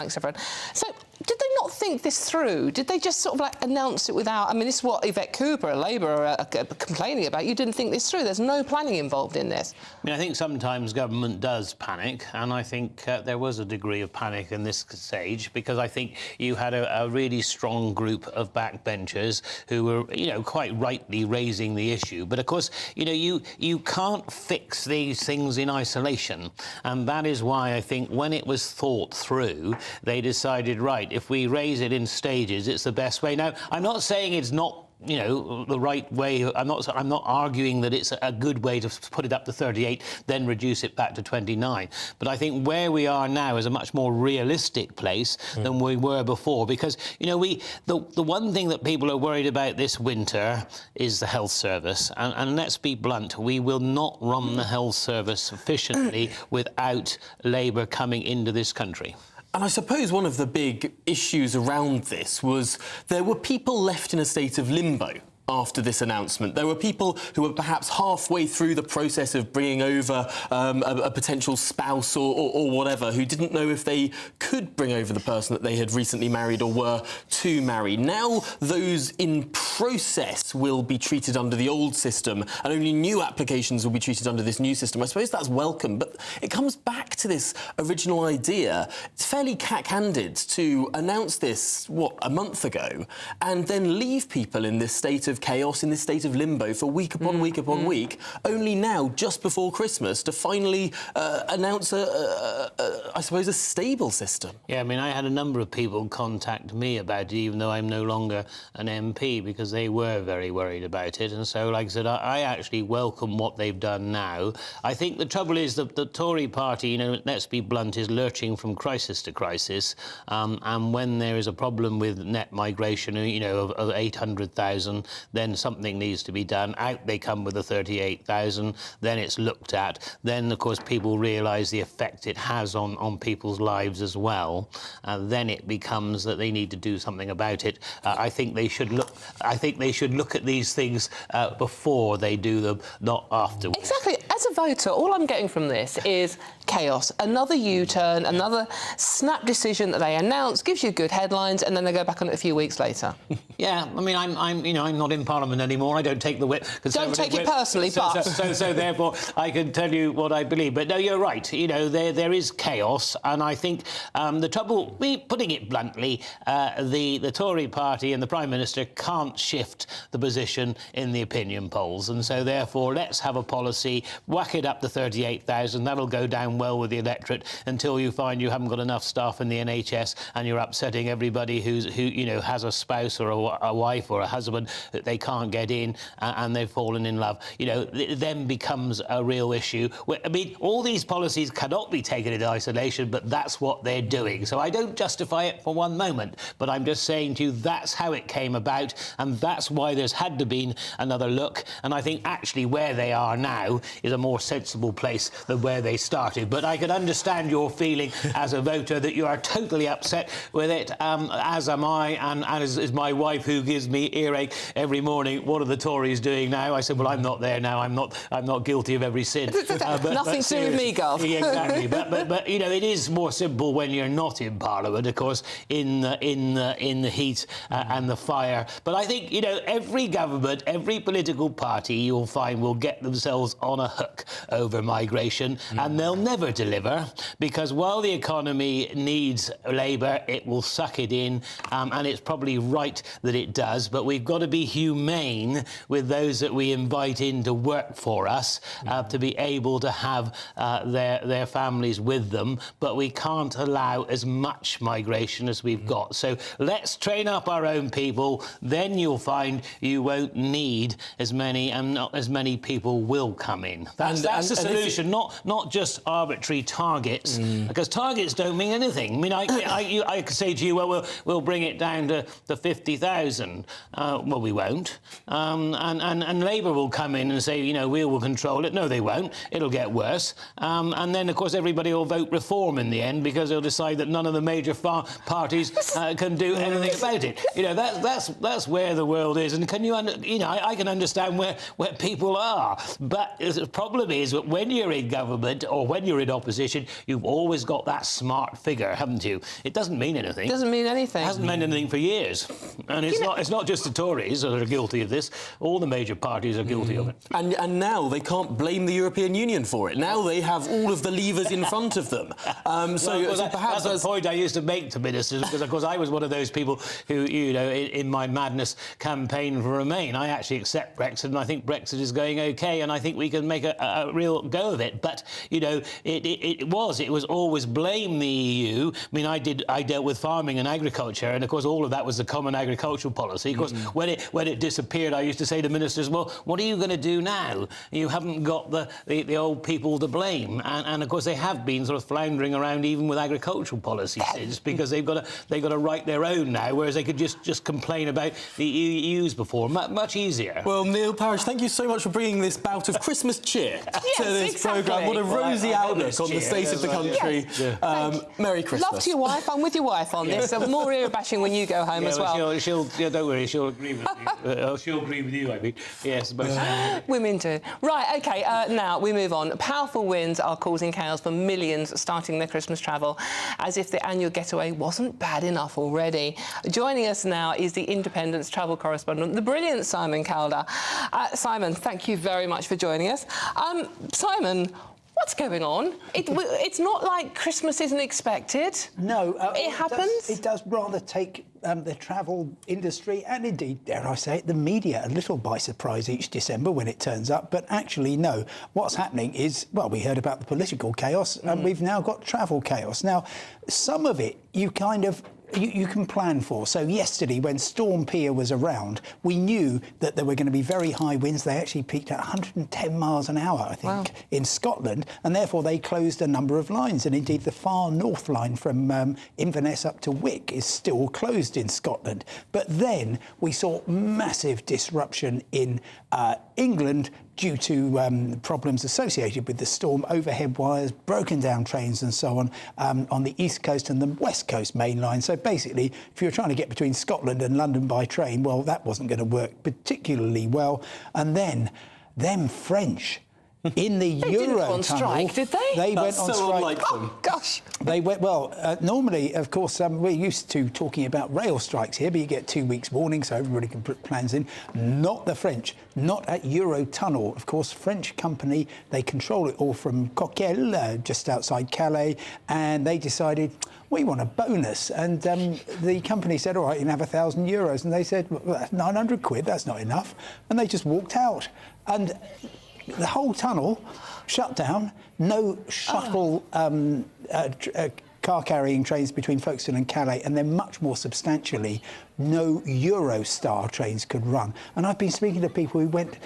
Thanks, everyone. So, did they not think this through? Did they just sort of like announce it without... I mean, this is what Yvette Cooper, Labour, are complaining about. You didn't think this through. There's no planning involved in this. I mean, I think sometimes government does panic, and I think there was a degree of panic in this stage, because I think you had a really strong group of backbenchers who were, you know, quite rightly raising the issue. But, of course, you know, you can't fix these things in isolation, and that is why I think when it was thought through, they decided, right, if we raise it in stages, it's the best way. Now, I'm not saying it's not, you know, the right way. I'm not arguing that it's a good way to put it up to 38, then reduce it back to 29. But I think where we are now is a much more realistic place than we were before, because, you know, the one thing that people are worried about this winter is the health service. And let's be blunt, we will not run the health service sufficiently without Labour coming into this country. And I suppose one of the big issues around this was there were people left in a state of limbo after this announcement. There were people who were perhaps halfway through the process of bringing over a potential spouse or whatever, who didn't know if they could bring over the person that they had recently married or were to marry. Now those in process will be treated under the old system, and only new applications will be treated under this new system. I suppose that's welcome, but it comes back to this original idea. It's fairly cack-handed to announce this, what, a month ago, and then leave people in this state of chaos, in this state of limbo for week upon week upon week, only now, just before Christmas, to finally announce I suppose, a stable system. Yeah, I mean, I had a number of people contact me about it, even though I'm no longer an MP, because they were very worried about it. And so, like I said, I actually welcome what they've done now. I think the trouble is that the Tory party, you know, let's be blunt, is lurching from crisis to crisis. And when there is a problem with net migration, you know, of 800,000, then something needs to be done. Out they come with the 38,000, then it's looked at. Then, of course, people realise the effect it has on people's lives as well. Then it becomes that they need to do something about it. I think they should look at these things before they do them, not afterwards. Exactly. As a voter, all I'm getting from this is chaos. Another U-turn, another snap decision that they announce, gives you good headlines, and then they go back on it a few weeks later. Yeah, I mean, I'm not in Parliament anymore. I don't take the whip. Don't take it personally, but... So therefore, I can tell you what I believe. But no, you're right. You know, there is chaos, and I think the trouble, putting it bluntly, the Tory party and the Prime Minister can't shift the position in the opinion polls, and so therefore, let's have a policy, whack it up to 38,000. That'll go down well with the electorate until you find you haven't got enough staff in the NHS and you're upsetting everybody who you know has a spouse or a wife or a husband that they can't get in and they've fallen in love. You know, it then becomes a real issue. I mean, all these policies cannot be taken in isolation, but that's what they're doing. So I don't justify it for one moment, but I'm just saying to you that's how it came about, and that's why there's had to be another look. And I think actually where they are now is a more sensible place than where they started. But I can understand your feeling as a voter that you are totally upset with it, as am I, and as is my wife, who gives me earache every morning. What are the Tories doing now? I said, well, I'm not there now. I'm not guilty of every sin. Nothing to do with me, Gov. Yeah, exactly. but you know, it is more simple when you're not in Parliament, of course, in the heat and the fire. But I think, you know, every government, every political party, you'll find, will get themselves on a hook over migration, and they'll never deliver, because while the economy needs Labour, it will suck it in, and it's probably right that it does. But we've got to be humane with those that we invite in to work for us, to be able to have their families with them. But we can't allow as much migration as we've got. So let's train up our own people. Then you'll find you won't need as many, and not as many people will come in. That's the solution, not just arbitrary targets, because targets don't mean anything. I mean, I could say to you, well, we'll bring it down to 50,000. Well, we won't. And Labour will come in and say, you know, we will control it. No, they won't. It'll get worse. And then, of course, everybody will vote Reform in the end, because they'll decide that none of the major parties can do anything about it. You know, that's where the world is. And can you know, I can understand where people are, but the problem problem is that when you're in government or when you're in opposition, you've always got that smart figure, haven't you? It doesn't mean anything. Doesn't mean anything. It hasn't meant anything for years. And it's not just the Tories that are guilty of this. All the major parties are guilty of it. And now they can't blame the European Union for it. Now they have all of the levers in front of them. So perhaps that's a point I used to make to ministers, because, of course, I was one of those people who, you know, in my madness campaign for Remain, I actually accept Brexit, and I think Brexit is going OK, and I think we can make a real go of it. But, you know, it was always blame the EU. I mean, I dealt with farming and agriculture, and, of course, all of that was the common agricultural policy. Of course, when it disappeared, I used to say to ministers, well, what are you going to do now? You haven't got the old people to blame. And, of course, they have been sort of floundering around even with agricultural policy since, because they've got to write their own now, whereas they could just complain about the EU's before. Much easier. Well, Neil Parish, thank you so much for bringing this bout of Christmas cheer to this programme. What a rosy outlook on the state of the country. Yes. Merry Christmas. Love to your wife. I'm with your wife on this. So more ear bashing when you go home as well. Don't worry, she'll agree with you. She'll agree with you, I mean. Yes, but... Women do. Right, OK, now we move on. Powerful winds are causing chaos for millions starting their Christmas travel, as if the annual getaway wasn't bad enough already. Joining us now is the Independent's travel correspondent, the brilliant Simon Calder. Simon, thank you very much for joining us. Simon, what's going on? It's not like Christmas isn't expected. No. It happens? It does rather take the travel industry and, indeed, dare I say it, the media a little by surprise each December when it turns up. But actually, no. What's happening is, well, we heard about the political chaos, and we've now got travel chaos. Now, some of it you kind of... You can plan for. So yesterday, when Storm Pia was around, we knew that there were going to be very high winds. They actually peaked at 110 miles an hour, I think, in Scotland, and therefore they closed a number of lines. And indeed, the far north line from Inverness up to Wick is still closed in Scotland. But then we saw massive disruption in England due to problems associated with the storm, overhead wires, broken down trains and so on the East Coast and the West Coast main line. So basically, if you were trying to get between Scotland and London by train, well, that wasn't going to work particularly well. And then them French in the They didn't go on strike, did they? They went That's on so strike. unlike them. Oh, gosh. They went, well, normally, of course, we're used to talking about rail strikes here, but you get 2 weeks warning, so everybody can put plans in. Not the French, not at Eurotunnel. Of course, French company, they control it all from Coquelles, just outside Calais, and they decided, we want a bonus. And the company said, all right, you can have €1,000. And they said, well, that's 900 quid, that's not enough. And they just walked out. And the whole tunnel shut down, no shuttle car-carrying trains between Folkestone and Calais, and then much more substantially, no Eurostar trains could run. And I've been speaking to people who went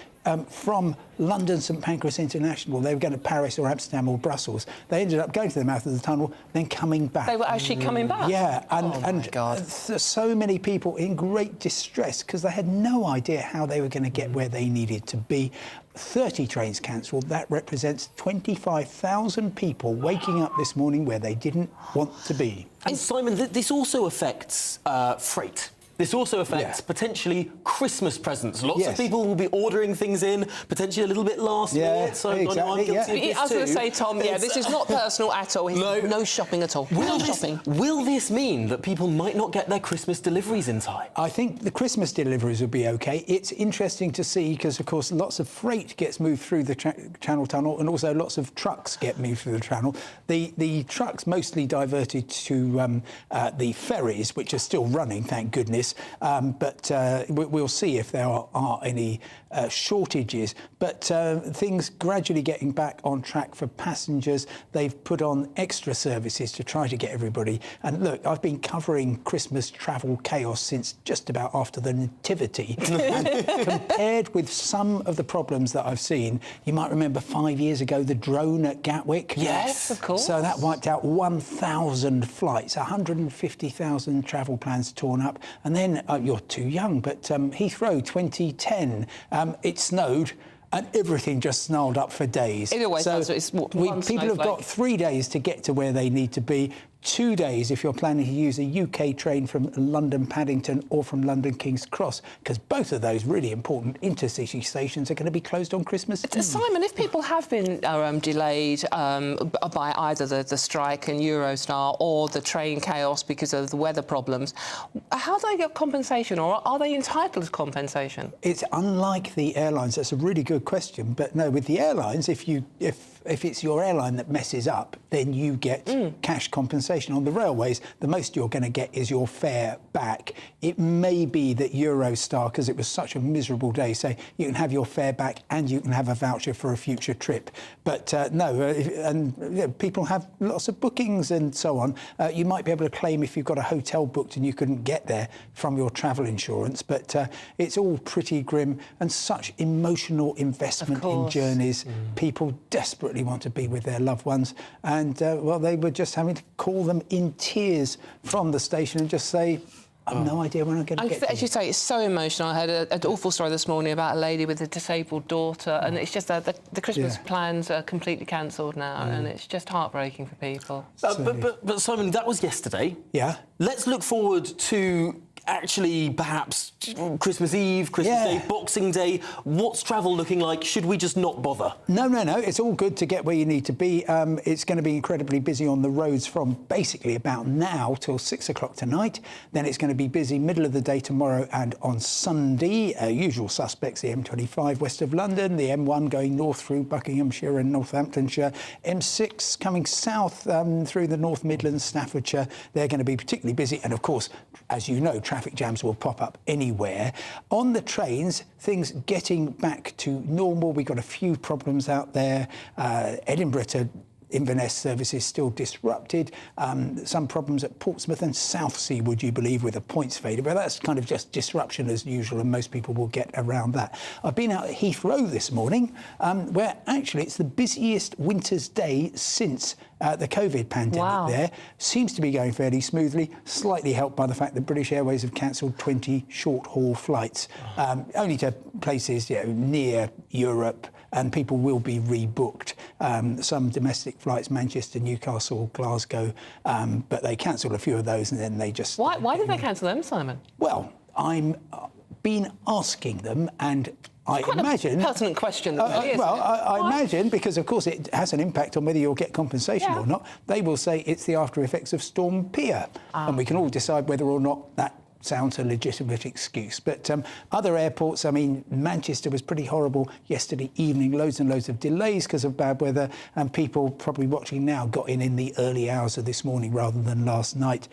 from London St Pancras International. They were going to Paris or Amsterdam or Brussels. They ended up going to the mouth of the tunnel, then coming back. They were actually coming back? Yeah, and God. So many people in great distress because they had no idea how they were going to get where they needed to be. 30 trains cancelled. That represents 25,000 people waking up this morning where they didn't want to be. And Simon, this also affects freight. This also affects potentially Christmas presents. Lots of people will be ordering things in, potentially a little bit last minute. So exactly, I'm guilty of this I was going to too. say, Tom, this is not personal at all. No shopping at all. Will this mean that people might not get their Christmas deliveries in time? I think the Christmas deliveries will be OK. It's interesting to see because, of course, lots of freight gets moved through the Channel Tunnel and also lots of trucks get moved through the Channel. The trucks mostly diverted to the ferries, which are still running, thank goodness. But we'll see if there are any shortages. But things gradually getting back on track for passengers. They've put on extra services to try to get everybody. And look, I've been covering Christmas travel chaos since just about after the Nativity. And compared with some of the problems that I've seen, you might remember 5 years ago, the drone at Gatwick. Yes, of course. So that wiped out 1,000 flights, 150,000 travel plans torn up. And then, you're too young, but Heathrow 2010, it snowed and everything just snarled up for days. It always does. It's people have got 3 days to get to where they need to be. 2 days if you're planning to use a UK train from London Paddington or from London King's Cross, because both of those really important intercity stations are going to be closed on Christmas Eve. Simon, if people have been delayed by either the strike in Eurostar or the train chaos because of the weather problems, how do they get compensation, or are they entitled to compensation? It's unlike the airlines. That's a really good question. But no, with the airlines, if it's your airline that messes up, then you get cash compensation. On the railways, the most you're going to get is your fare back. It may be that Eurostar, because it was such a miserable day, say you can have your fare back and you can have a voucher for a future trip. But people have lots of bookings and so on. You might be able to claim if you've got a hotel booked and you couldn't get there from your travel insurance. But it's all pretty grim, and such emotional investment in journeys. People desperately want to be with their loved ones, and they were just having to call them in tears from the station and just say, I've no idea when I'm going to get to As you say, it's so emotional. I heard an awful story this morning about a lady with a disabled daughter, and it's just that the Christmas plans are completely cancelled now, and it's just heartbreaking for people. But Simon, that was yesterday. Yeah. Let's look forward to actually perhaps Christmas Eve, Christmas Day, Boxing Day. What's travel looking like? Should we just not bother? No. It's all good to get where you need to be. It's going to be incredibly busy on the roads from basically about now till 6 o'clock tonight. Then it's going to be busy middle of the day tomorrow and on Sunday. Usual suspects, the M25 west of London, the M1 going north through Buckinghamshire and Northamptonshire, M6 coming south through the North Midlands, Staffordshire. They're going to be particularly busy. And of course, as you know, traffic jams will pop up anywhere. On the trains, things getting back to normal. We've got a few problems out there. Edinburgh to Inverness services still disrupted. Some problems at Portsmouth and Southsea, would you believe, with a points failure. But that's kind of just disruption as usual, and most people will get around that. I've been out at Heathrow this morning, where actually it's the busiest winter's day since the COVID pandemic there. Seems to be going fairly smoothly, slightly helped by the fact that British Airways have cancelled 20 short-haul flights, only to places near Europe, and people will be rebooked. Some domestic flights, Manchester, Newcastle, Glasgow, but they cancelled a few of those and then they just... Why did they cancel them, Simon? Well, I'm been asking them, and I imagine... a pertinent question. I imagine, because of course it has an impact on whether you'll get compensation or not, they will say it's the after effects of Storm Pia, and we can all decide whether or not that sounds a legitimate excuse. But other airports, I mean, Manchester was pretty horrible yesterday evening, loads and loads of delays because of bad weather, and people probably watching now got in the early hours of this morning rather than last night.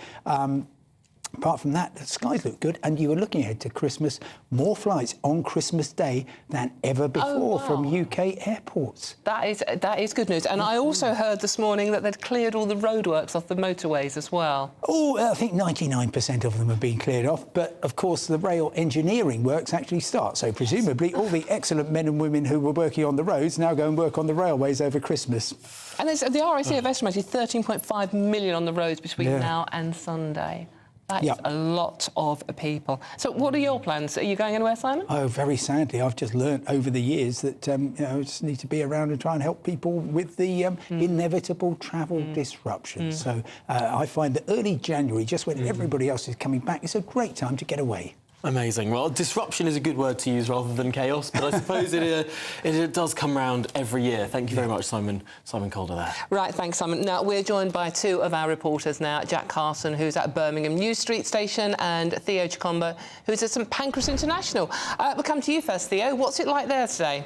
Apart from that, the skies look good, and you were looking ahead to Christmas. More flights on Christmas Day than ever before from UK airports. That is good news. And I also heard this morning that they'd cleared all the roadworks off the motorways as well. Oh, I think 99% of them have been cleared off. But, of course, the rail engineering works actually start. So, presumably, all the excellent men and women who were working on the roads now go and work on the railways over Christmas. And the RAC have estimated 13.5 million on the roads between now and Sunday. That is a lot of people. So what are your plans? Are you going anywhere, Simon? Oh, very sadly, I've just learnt over the years that I just need to be around and try and help people with the inevitable travel disruption. So I find that early January, just when everybody else is coming back, it's a great time to get away. Amazing. Well, disruption is a good word to use rather than chaos, but I suppose it does come round every year. Thank you very much, Simon Calder there. Right, thanks, Simon. Now, we're joined by two of our reporters now, Jack Carson, who's at Birmingham News Street Station, and Theo who's at St Pancras International. We'll come to you first, Theo. What's it like there today?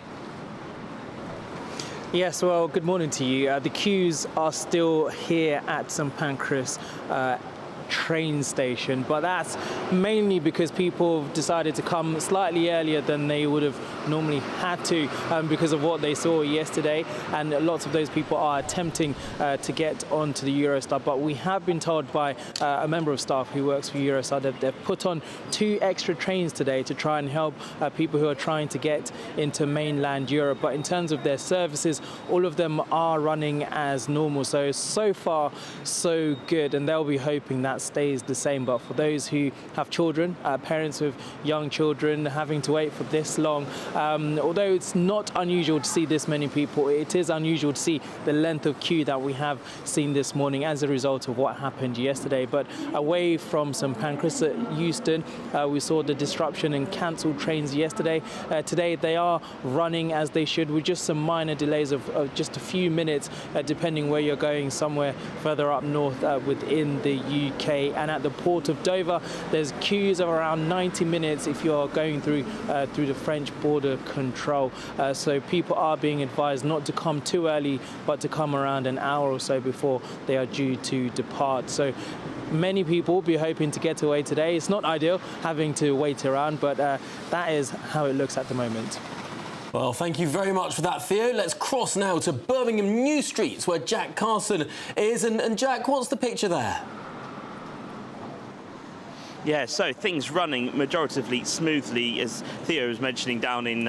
Yes, well, good morning to you. The queues are still here at St Pancras train station, but that's mainly because people have decided to come slightly earlier than they would have normally had to because of what they saw yesterday, and lots of those people are attempting to get onto the Eurostar. But we have been told by a member of staff who works for Eurostar that they've put on 2 extra trains today to try and help people who are trying to get into mainland Europe. But in terms of their services, all of them are running as normal. So far, so good, and they'll be hoping that that stays the same. But for those who have children, parents with young children having to wait for this long, although it's not unusual to see this many people, it is unusual to see the length of queue that we have seen this morning as a result of what happened yesterday. But away from St Pancras at Euston, we saw the disruption and cancelled trains yesterday. Today they are running as they should, with just some minor delays of just a few minutes, depending where you're going, somewhere further up north within the UK. And at the port of Dover, there's queues of around 90 minutes if you're going through the French border control. So people are being advised not to come too early, but to come around an hour or so before they are due to depart. So many people will be hoping to get away today. It's not ideal having to wait around, but that is how it looks at the moment. Well, thank you very much for that, Theo. Let's cross now to Birmingham New Streets, where Jack Carson is. And Jack, what's the picture there? Yeah, so things running majoritively smoothly, as Theo was mentioning down in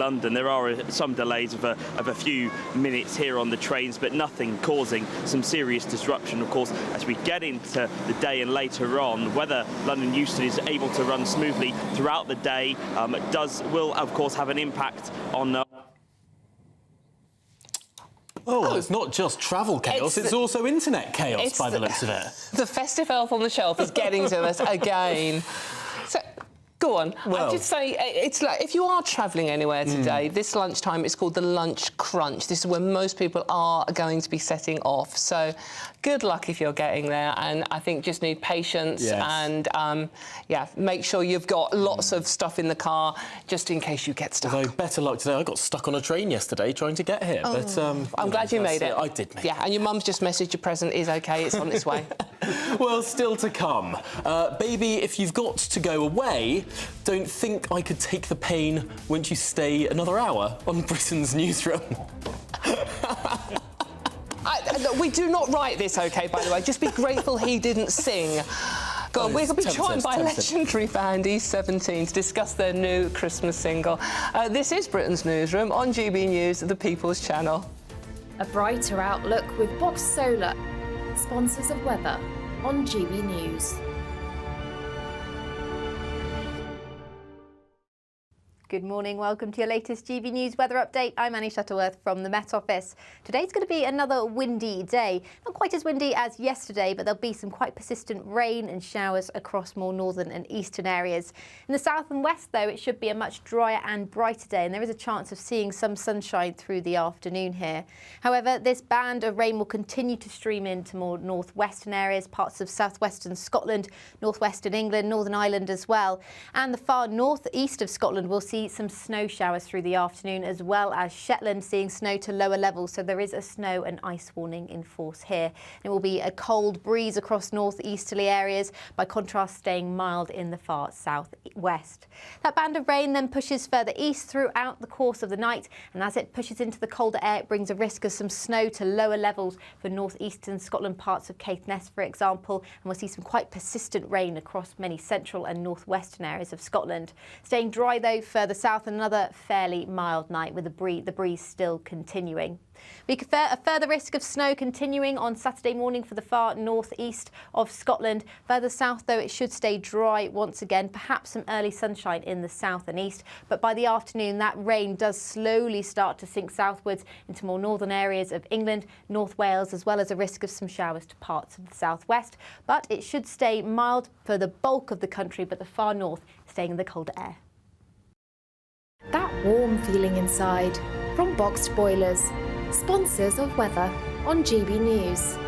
London. There are some delays of a few minutes here on the trains, but nothing causing some serious disruption. Of course, as we get into the day and later on, whether London Euston is able to run smoothly throughout the day will of course have an impact on. Oh, it's not just travel chaos, it's also internet chaos by the looks of it. The festive elf on the shelf is getting to us again. So, go on. Well, I'd just say, it's like, if you are travelling anywhere today, this lunchtime is called the lunch crunch. This is where most people are going to be setting off. So, good luck if you're getting there. And I think just need patience and, yeah, make sure you've got lots of stuff in the car just in case you get stuck. Although, better luck today. I got stuck on a train yesterday trying to get here. But I'm glad you made it. I did make it. Yeah, and your mum's just messaged your present is OK, it's on its way. Well, still to come. Baby, if you've got to go away, don't think I could take the pain. Won't you stay another hour on Britain's Newsroom? We do not write this, OK, by the way. Just be grateful he didn't sing. God, we're going to be joined by legendary band East 17 to discuss their new Christmas single. This is Britain's Newsroom on GB News, the People's Channel. A brighter outlook with Box Solar, sponsors of weather on GB News. Good morning, welcome to your latest GB News weather update. I'm Annie Shuttleworth from the Met Office. Today's going to be another windy day. Not quite as windy as yesterday, but there'll be some quite persistent rain and showers across more northern and eastern areas. In the south and west, though, it should be a much drier and brighter day, and there is a chance of seeing some sunshine through the afternoon here. However, this band of rain will continue to stream into more northwestern areas, parts of southwestern Scotland, northwestern England, Northern Ireland as well. And the far northeast of Scotland will see some snow showers through the afternoon, as well as Shetland seeing snow to lower levels, so there is a snow and ice warning in force here. It will be a cold breeze across northeasterly areas, by contrast staying mild in the far southwest. That band of rain then pushes further east throughout the course of the night, and as it pushes into the colder air, it brings a risk of some snow to lower levels for northeastern Scotland, parts of Caithness for example, and we'll see some quite persistent rain across many central and northwestern areas of Scotland. Staying dry though further south, another fairly mild night with the breeze still continuing. We could a further risk of snow continuing on Saturday morning for the far northeast of Scotland. Further south, though, it should stay dry once again, perhaps some early sunshine in the south and east. But by the afternoon, that rain does slowly start to sink southwards into more northern areas of England, North Wales, as well as a risk of some showers to parts of the southwest. But it should stay mild for the bulk of the country, but the far north staying in the colder air. That warm feeling inside from Boxed Boilers, sponsors of weather on GB News.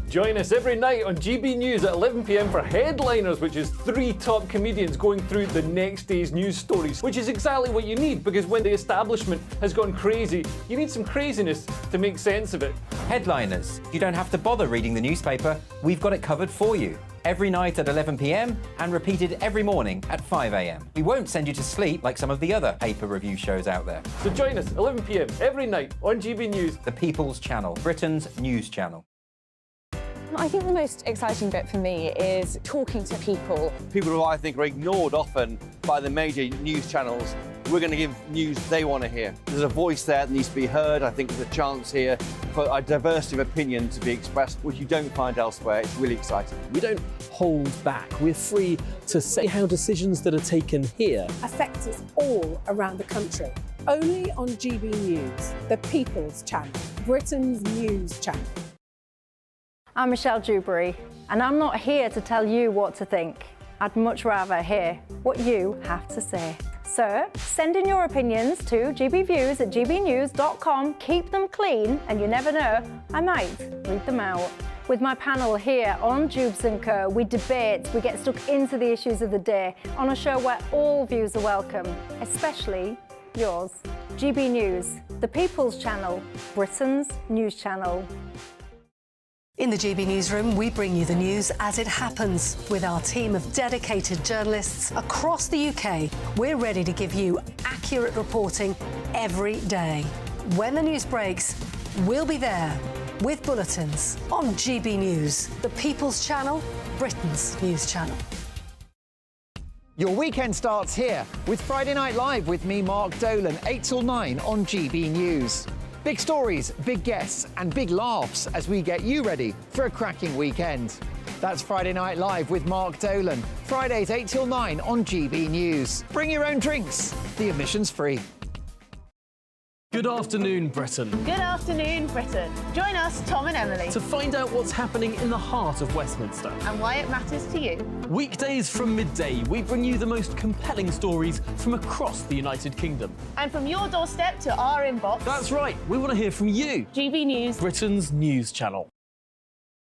Join us every night on GB News at 11 p.m. for Headliners, which is 3 top comedians going through the next day's news stories, which is exactly what you need, because when the establishment has gone crazy, you need some craziness to make sense of it. Headliners. You don't have to bother reading the newspaper. We've got it covered for you. Every night at 11 p.m. and repeated every morning at 5 a.m. We won't send you to sleep like some of the other paper review shows out there. So join us 11 p.m. every night on GB News. The People's Channel, Britain's news channel. I think the most exciting bit for me is talking to people. People who I think are ignored often by the major news channels. We're going to give news they want to hear. There's a voice there that needs to be heard. I think there's a chance here for a diversity of opinion to be expressed, which you don't find elsewhere. It's really exciting. We don't hold back. We're free to say how decisions that are taken here affect us all around the country. Only on GB News, the People's Channel, Britain's news channel. I'm Michelle Dewberry, and I'm not here to tell you what to think. I'd much rather hear what you have to say. So send in your opinions to gbviews@gbnews.com. Keep them clean, and you never know, I might read them out. With my panel here on Jubes & Co, we debate, we get stuck into the issues of the day on a show where all views are welcome, especially yours. GB News, the People's Channel, Britain's news channel. In the GB Newsroom, we bring you the news as it happens. With our team of dedicated journalists across the UK, we're ready to give you accurate reporting every day. When the news breaks, we'll be there with bulletins on GB News, the People's Channel, Britain's news channel. Your weekend starts here with Friday Night Live with me, Mark Dolan, 8 till 9 on GB News. Big stories, big guests and big laughs as we get you ready for a cracking weekend. That's Friday Night Live with Mark Dolan. Fridays 8 till 9 on GB News. Bring your own drinks. The admission's free. Good afternoon, Britain. Good afternoon, Britain. Join us, Tom and Emily, To find out what's happening in the heart of Westminster. and why it matters to you. Weekdays from midday, we bring you the most compelling stories from across the United Kingdom. And from your doorstep to our inbox. That's right, we want to hear from you. GB News, Britain's news channel.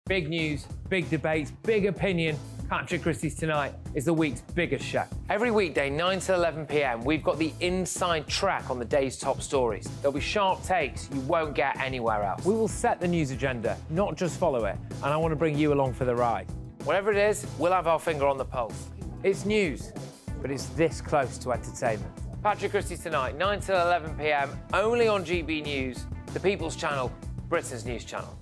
Big news, big debates, big opinion. Patrick Christie's Tonight is the week's biggest show. Every weekday, 9 to 11 p.m, we've got the inside track on the day's top stories. There'll be sharp takes you won't get anywhere else. We will set the news agenda, not just follow it, and I want to bring you along for the ride. Whatever it is, we'll have our finger on the pulse. It's news, but it's this close to entertainment. Patrick Christie's Tonight, 9 to 11 p.m, only on GB News, the People's Channel, Britain's news channel.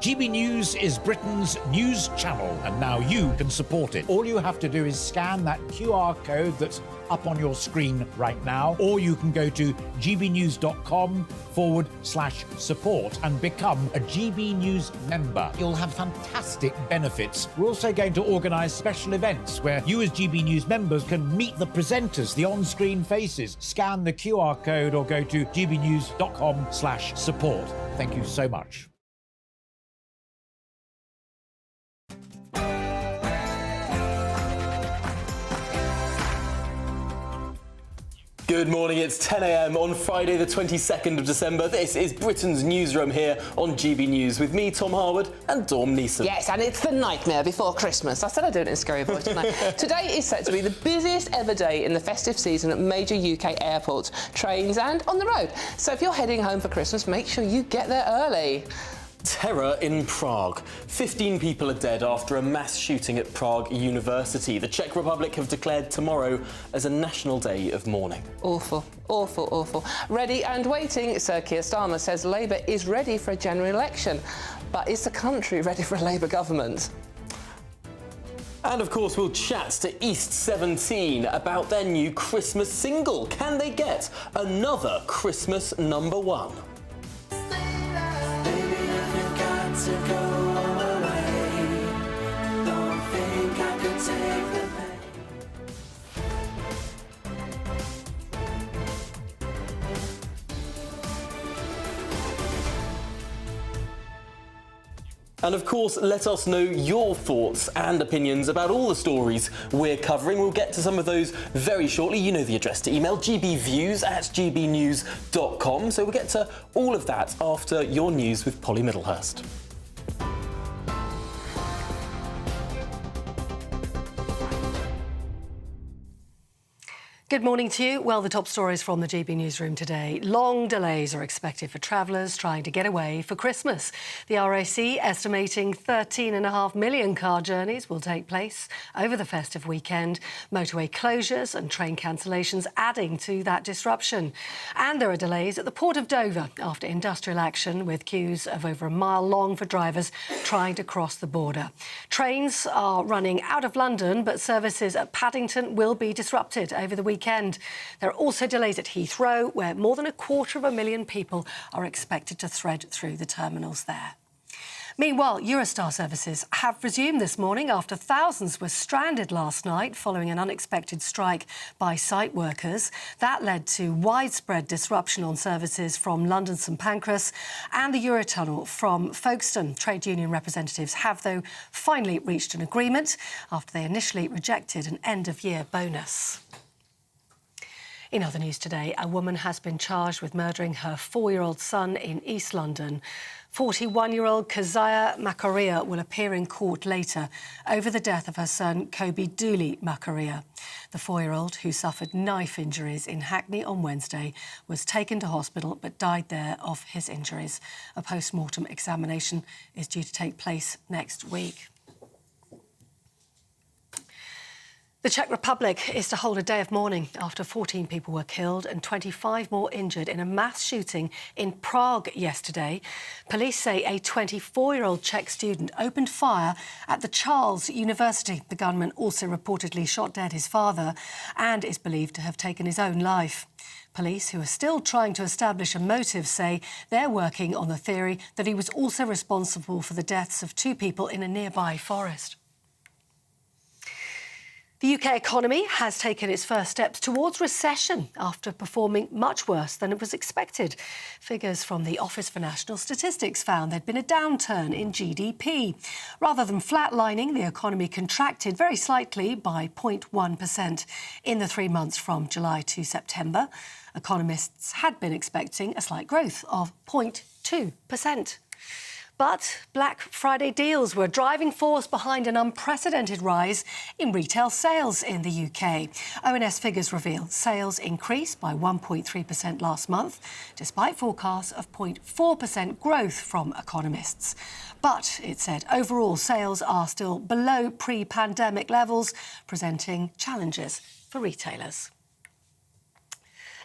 GB News is Britain's news channel, and now you can support it. All you have to do is scan that QR code that's up on your screen right now, or you can go to gbnews.com/support and become a GB News member. You'll have fantastic benefits. We're also going to organise special events where you as GB News members can meet the presenters, the on-screen faces. Scan the QR code or go to gbnews.com/support. Thank you so much. Good morning, it's 10 a.m. on Friday the 22nd of December. This is Britain's Newsroom here on GB News with me, Tom Harwood, and Dawn Neeson. Yes, and it's the nightmare before Christmas. I said I'd do it in a scary voice, didn't I? Today is set to be the busiest ever day in the festive season at major UK airports, trains and on the road. So if you're heading home for Christmas, make sure you get there early. Terror in Prague. 15 people are dead after a mass shooting at Prague University. The Czech Republic have declared tomorrow as a national day of mourning. Awful, awful, awful. Ready and waiting, Sir Keir Starmer says Labour is ready for a general election. But is the country ready for a Labour government? And of course, we'll chat to East 17 about their new Christmas single. Can they get another Christmas #1? To go away, don't think I could take the pain. And of course, let us know your thoughts and opinions about all the stories we're covering. We'll get to some of those very shortly. You know the address to email, gbviews@gbnews.com. So we'll get to all of that after your news with Polly Middlehurst. Good morning to you. Well, the top stories from the GB Newsroom today. Long delays are expected for travellers trying to get away for Christmas. The RAC estimating 13.5 million car journeys will take place over the festive weekend. Motorway closures and train cancellations adding to that disruption. And there are delays at the Port of Dover after industrial action, with queues of over a mile long for drivers trying to cross the border. Trains are running out of London, but services at Paddington will be disrupted over the weekend. weekend. There are also delays at Heathrow, where more than 250,000 people are expected to thread through the terminals there. Meanwhile, Eurostar services have resumed this morning after thousands were stranded last night following an unexpected strike by site workers. That led to widespread disruption on services from London St Pancras and the Eurotunnel from Folkestone. Trade union representatives have, though, finally reached an agreement after they initially rejected an end-of-year bonus. In other news today, a woman has been charged with murdering her 4-year-old son in East London. 41-year-old Keziah Makaria will appear in court later over the death of her son, Kobe Dooley Makaria. The 4-year-old, who suffered knife injuries in Hackney on Wednesday, was taken to hospital but died there of his injuries. A post-mortem examination is due to take place next week. The Czech Republic is to hold a day of mourning after 14 people were killed and 25 more injured in a mass shooting in Prague yesterday. Police say a 24-year-old Czech student opened fire at the Charles University. The gunman also reportedly shot dead his father and is believed to have taken his own life. Police, who are still trying to establish a motive, say they're working on the theory that he was also responsible for the deaths of 2 people in a nearby forest. The UK economy has taken its first steps towards recession after performing much worse than it was expected. Figures from the Office for National Statistics found there'd been a downturn in GDP. Rather than flatlining, the economy contracted very slightly by 0.1% in the 3 months from July to September. Economists had been expecting a slight growth of 0.2%. But Black Friday deals were a driving force behind an unprecedented rise in retail sales in the UK. ONS figures reveal sales increased by 1.3% last month, despite forecasts of 0.4% growth from economists. But, it said, overall sales are still below pre-pandemic levels, presenting challenges for retailers.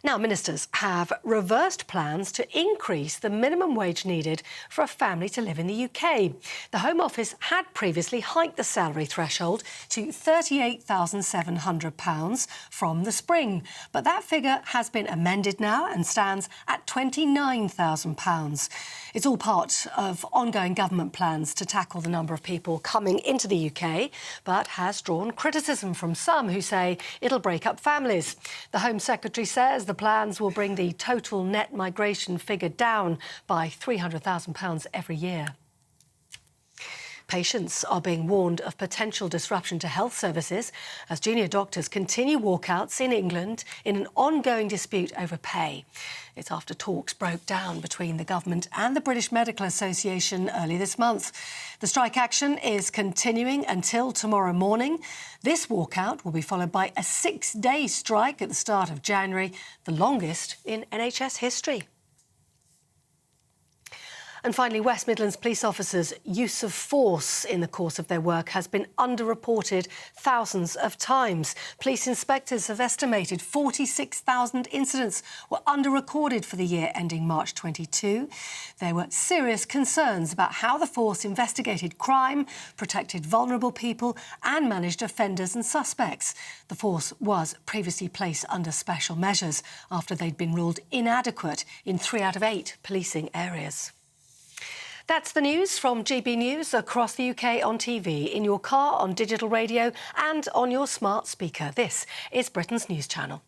Now, ministers have reversed plans to increase the minimum wage needed for a family to live in the UK. The Home Office had previously hiked the salary threshold to £38,700 from the spring, but that figure has been amended now and stands at £29,000. It's all part of ongoing government plans to tackle the number of people coming into the UK, but has drawn criticism from some who say it'll break up families. The Home Secretary says the plans will bring the total net migration figure down by £300,000 every year. Patients are being warned of potential disruption to health services as junior doctors continue walkouts in England in an ongoing dispute over pay. It's after talks broke down between the government and the British Medical Association early this month. The strike action is continuing until tomorrow morning. This walkout will be followed by a 6-day strike at the start of January, the longest in NHS history. And finally, West Midlands police officers' use of force in the course of their work has been underreported thousands of times. Police inspectors have estimated 46,000 incidents were underrecorded for the year ending March 22. There were serious concerns about how the force investigated crime, protected vulnerable people and managed offenders and suspects. The force was previously placed under special measures after they'd been ruled inadequate in 3 out of 8 policing areas. That's the news from GB News across the UK on TV, in your car, on digital radio and on your smart speaker. This is Britain's News Channel.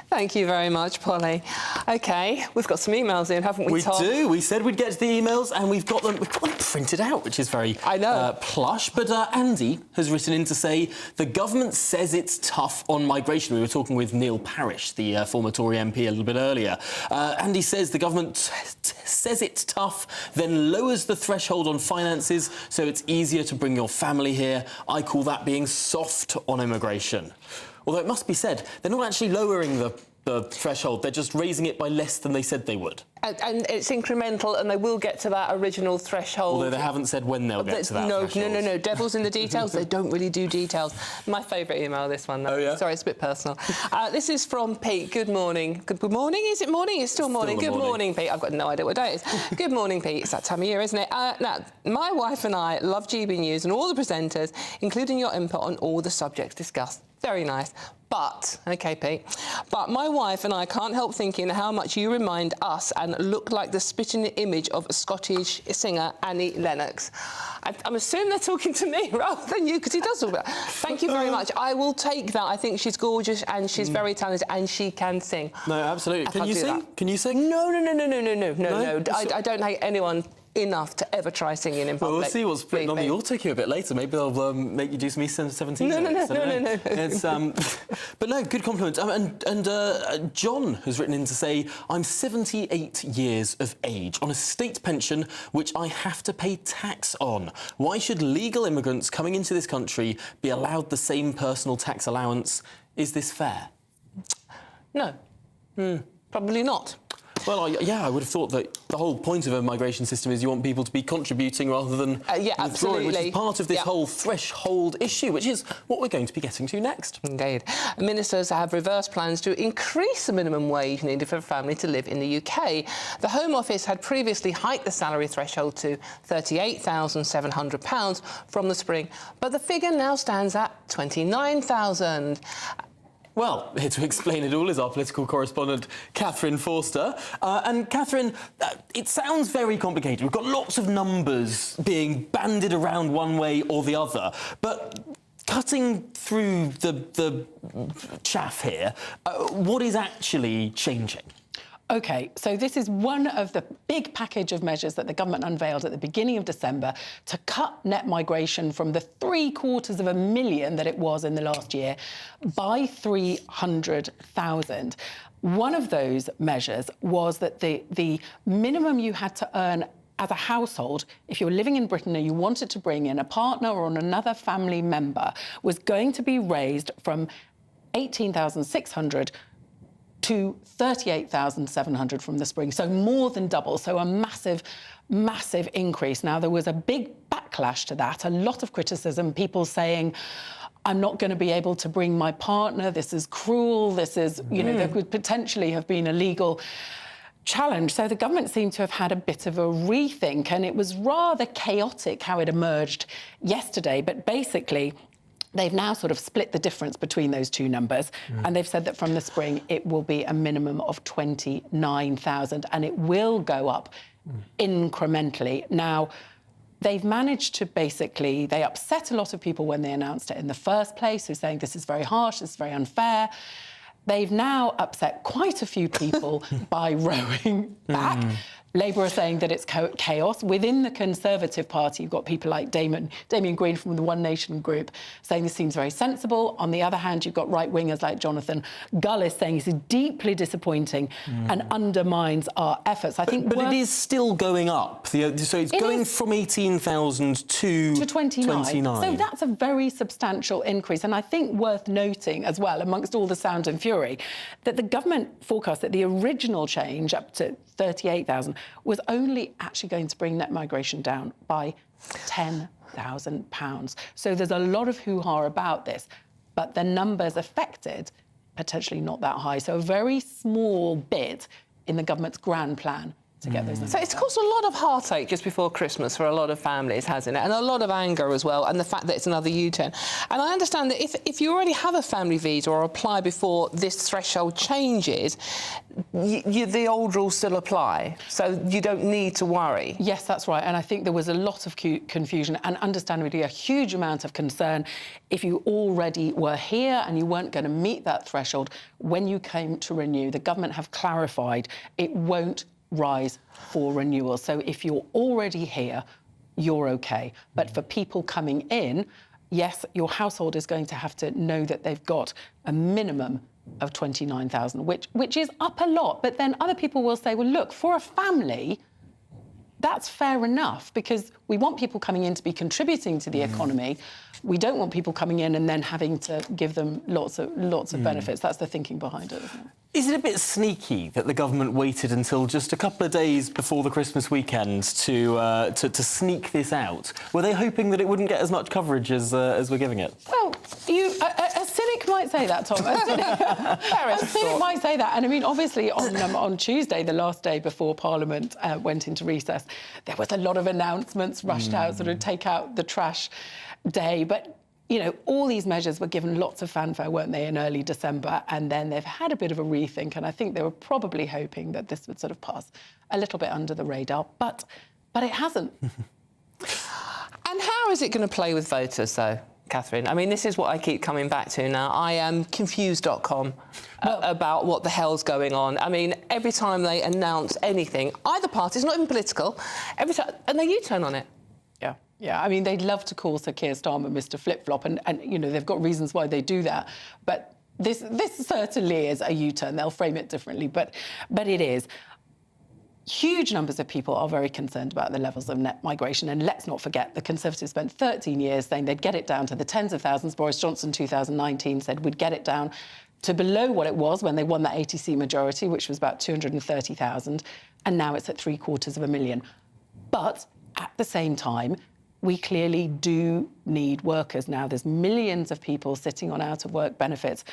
Thank you very much, Polly. OK, we've got some emails in, haven't we, Tom? We do. We said we'd get to the emails, and we've got them printed out, which is very plush. But Andy has written in to say the government says it's tough on migration. We were talking with Neil Parish, the former Tory MP, a little bit earlier. Andy says the government says it's tough, then lowers the threshold on finances so it's easier to bring your family here. I call that being soft on immigration. Although it must be said, they're not actually lowering the the threshold. They're just raising it by less than they said they would. And it's incremental, and they will get to that original threshold. Although they haven't said when they'll get to that threshold. No. Devil's in the details. They don't really do details. My favourite email, this one. Though. Oh, yeah? Sorry, it's a bit personal. This is from Pete. Good morning. Good morning? Is it morning? It's still morning. Good morning, Pete. I've got no idea what day it is. Good morning, Pete. It's that time of year, isn't it? Now, my wife and I love GB News and all the presenters, including your input on all the subjects discussed. Very nice. But, OK, Pete, but my wife and I can't help thinking how much you remind us and look like the spitting image of Scottish singer Annie Lennox. I'm assuming they're talking to me rather than you, because he does talk about it. Thank you very much. I will take that. I think she's gorgeous and she's very talented and she can sing. No, absolutely. Can you sing? Can you sing? No. I don't hate anyone enough to ever try singing in public. Well, we'll see what's putting on the altar queue a bit later. Maybe they'll make you do some East 17. No. It's, but no, good compliment. And John has written in to say, I'm 78 years of age on a state pension which I have to pay tax on. Why should legal immigrants coming into this country be allowed the same personal tax allowance? Is this fair? No. Probably not. Well, I would have thought that the whole point of a migration system is you want people to be contributing rather than withdrawing, absolutely. which is part of this whole threshold issue, which is what we're going to be getting to next. Indeed. Ministers have reversed plans to increase the minimum wage needed for a family to live in the UK. The Home Office had previously hiked the salary threshold to £38,700 from the spring, but the figure now stands at £29,000. Well, here to explain it all is our political correspondent, Catherine Forster. And Catherine, it sounds very complicated. We've got lots of numbers being bandied around one way or the other. But cutting through the chaff here, what is actually changing? OK, so this is one of the big package of measures that the government unveiled at the beginning of December to cut net migration from the 750,000 that it was in the last year by 300,000. One of those measures was that the minimum you had to earn as a household, if you were living in Britain and you wanted to bring in a partner or another family member, was going to be raised from 18,600 to 38,700 from the spring, so more than double, so a massive increase. Now, there was a big backlash to that, a lot of criticism, people saying, I'm not going to be able to bring my partner, this is cruel, this is, you know, there could potentially have been a legal challenge. So the government seemed to have had a bit of a rethink, and it was rather chaotic how it emerged yesterday, but basically they've now sort of split the difference between those two numbers, and they've said that from the spring it will be a minimum of 29,000, and it will go up incrementally. Now, they've managed to basically, they upset a lot of people when they announced it in the first place, who are saying this is very harsh, this is very unfair. They've now upset quite a few people by rowing back. Labour are saying that it's chaos. Within the Conservative Party, you've got people like Damien Green from the One Nation group saying this seems very sensible. On the other hand, you've got right-wingers like Jonathan Gullis saying this is deeply disappointing and undermines our efforts. I think, but it is still going up. So it's going from 18,000 to 29. So that's a very substantial increase. And I think worth noting as well, amongst all the sound and fury, that the government forecast that the original change up to 38,000 was only actually going to bring net migration down by £10,000. So there's a lot of hoo-ha about this, but the numbers affected, potentially not that high. So a very small bit in the government's grand plan to get those numbers. So it's caused a lot of heartache just before Christmas for a lot of families, hasn't it? And a lot of anger as well, and the fact that it's another U-turn. And I understand that if you already have a family visa or apply before this threshold changes, the old rules still apply, so you don't need to worry. Yes, that's right. And I think there was a lot of confusion and understandably a huge amount of concern if you already were here and you weren't going to meet that threshold when you came to renew. The government have clarified it won't rise for renewal. So if you're already here, you're OK. But for people coming in, yes, your household is going to have to know that they've got a minimum of 29,000, which is up a lot. But then other people will say, well, look, for a family, that's fair enough, because we want people coming in to be contributing to the economy. We don't want people coming in and then having to give them lots of benefits. That's the thinking behind it, isn't it? Is it a bit sneaky that the government waited until just a couple of days before the Christmas weekend to sneak this out? Were they hoping that it wouldn't get as much coverage as we're giving it? Well, a cynic might say that, Tom. A cynic might say that. And I mean, obviously, on Tuesday, the last day before Parliament went into recess, there was a lot of announcements rushed out, sort of take out the trash day. But you know, all these measures were given lots of fanfare, weren't they, in early December, and then they've had a bit of a rethink, and I think they were probably hoping that this would sort of pass a little bit under the radar, but it hasn't. And how is it going to play with voters, though, Catherine? I mean, this is what I keep coming back to now. I am confused.com about what the hell's going on. I mean, every time they announce anything, either party's not even political, every time, and they U-turn on it. Yeah, I mean, they'd love to call Sir Keir Starmer Mr. Flip-Flop, and you know, they've got reasons why they do that. But this certainly is a U-turn. They'll frame it differently, but it is. Huge numbers of people are very concerned about the levels of net migration, and let's not forget the Conservatives spent 13 years saying they'd get it down to the tens of thousands. Boris Johnson, 2019, said we'd get it down to below what it was when they won that 80-seat majority, which was about 230,000, and now it's at 750,000. But at the same time, we clearly do need workers now. There's millions of people sitting on out-of-work benefits.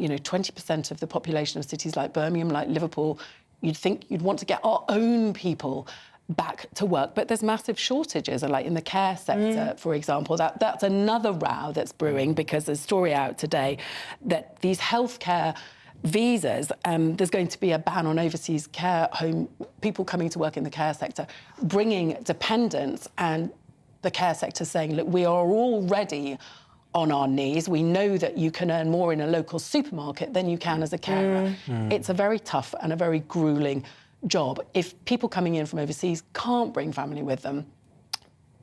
You know, 20% of the population of cities like Birmingham, like Liverpool, you'd think you'd want to get our own people back to work. But there's massive shortages, like in the care sector, for example. That's another row that's brewing, because there's a story out today that these healthcare visas, there's going to be a ban on overseas care home, people coming to work in the care sector, bringing dependents, and the care sector saying, look, we are already on our knees. We know that you can earn more in a local supermarket than you can as a carer. It's a very tough and a very gruelling job. If people coming in from overseas can't bring family with them,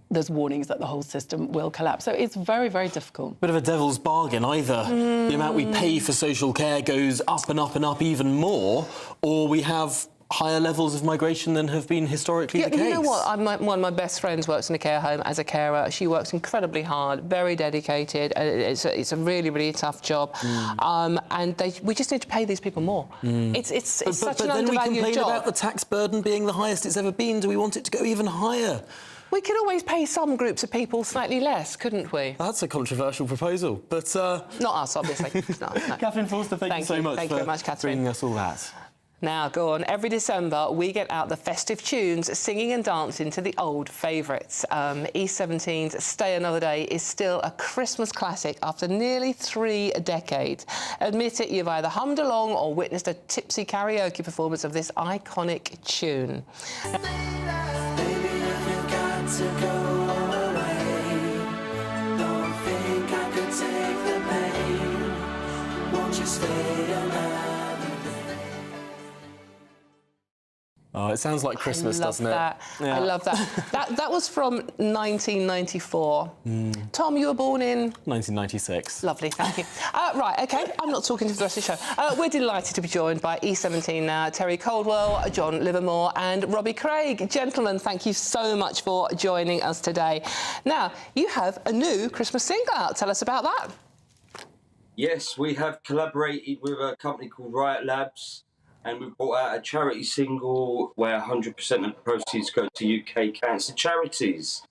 there's warnings that the whole system will collapse. So it's very, very difficult. Bit of a devil's bargain. Either the amount we pay for social care goes up and up and up even more, or we have higher levels of migration than have been historically the case. You know what? One of my best friends works in a care home as a carer. She works incredibly hard, very dedicated. It's a really, really tough job. And we just need to pay these people more. It's such an undervalued job. But then we complain about the tax burden being the highest it's ever been. Do we want it to go even higher? We could always pay some groups of people slightly less, couldn't we? That's a controversial proposal, but... Not us, obviously. No. Catherine Forster, thank you so much Thank you very much, Catherine. bringing us all that. Now, go on. Every December, we get out the festive tunes, singing and dancing to the old favourites. E17's Stay Another Day is still a Christmas classic after nearly 3 decades. Admit it, you've either hummed along or witnessed a tipsy karaoke performance of this iconic tune. To go away. Don't think I could take the pain. Won't you stay another day? Oh, it sounds like Christmas, doesn't it? Yeah. I love that. That was from 1994. Tom, you were born in... 1996. Lovely, thank you. Right, OK, I'm not talking to the rest of the show. We're delighted to be joined by E17 now, Terry Caldwell, John Livermore and Robbie Craig. Gentlemen, thank you so much for joining us today. Now, you have a new Christmas single out. Tell us about that. Yes, we have collaborated with a company called Riot Labs, and we've brought out a charity single where 100% of the proceeds go to UK cancer charities.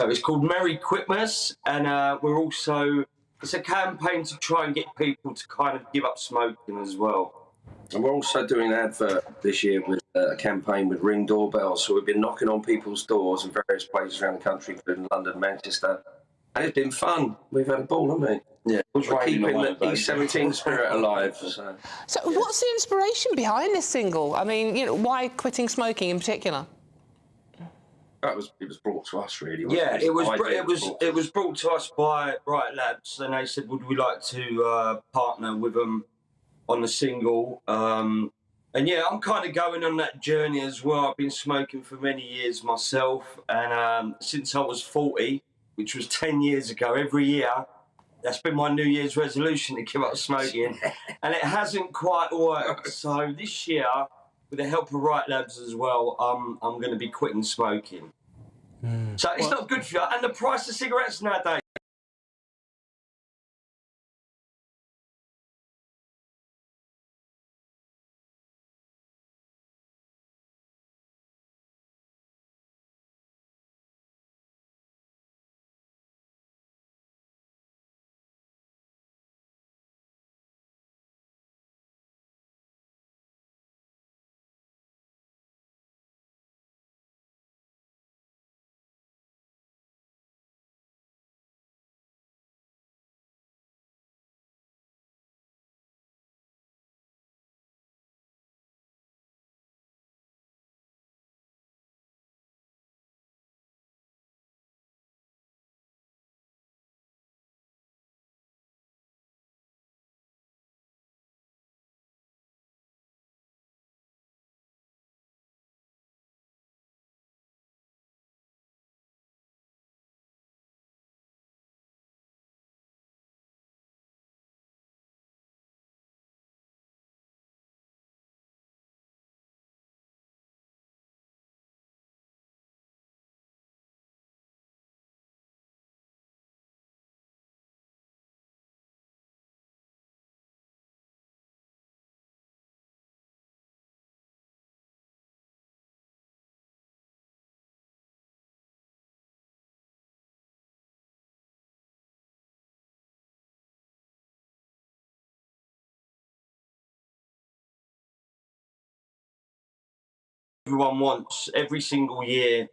So it's called Merry Quitmas, and we're also... It's a campaign to try and get people to kind of give up smoking as well. And we're also doing an advert this year with a campaign with Ring Doorbells. So we've been knocking on people's doors in various places around the country, including London, Manchester. And it's been fun. We've had a ball, haven't we? Yeah. We're keeping the E17 spirit alive. So what's the inspiration behind this single? I mean, you know, why quitting smoking in particular? It was brought to us, really. Yeah, it was brought to us by Riot Labs, and they said, would we like to partner with them on the single? And yeah, I'm kind of going on that journey as well. I've been smoking for many years myself, and since I was 40, which was 10 years ago, every year, that's been my New Year's resolution to give up smoking, and it hasn't quite worked. So this year, with the help of Riot Labs as well, I'm going to be quitting smoking. So it's not good for you. And the price of cigarettes nowadays. Everyone wants every single year.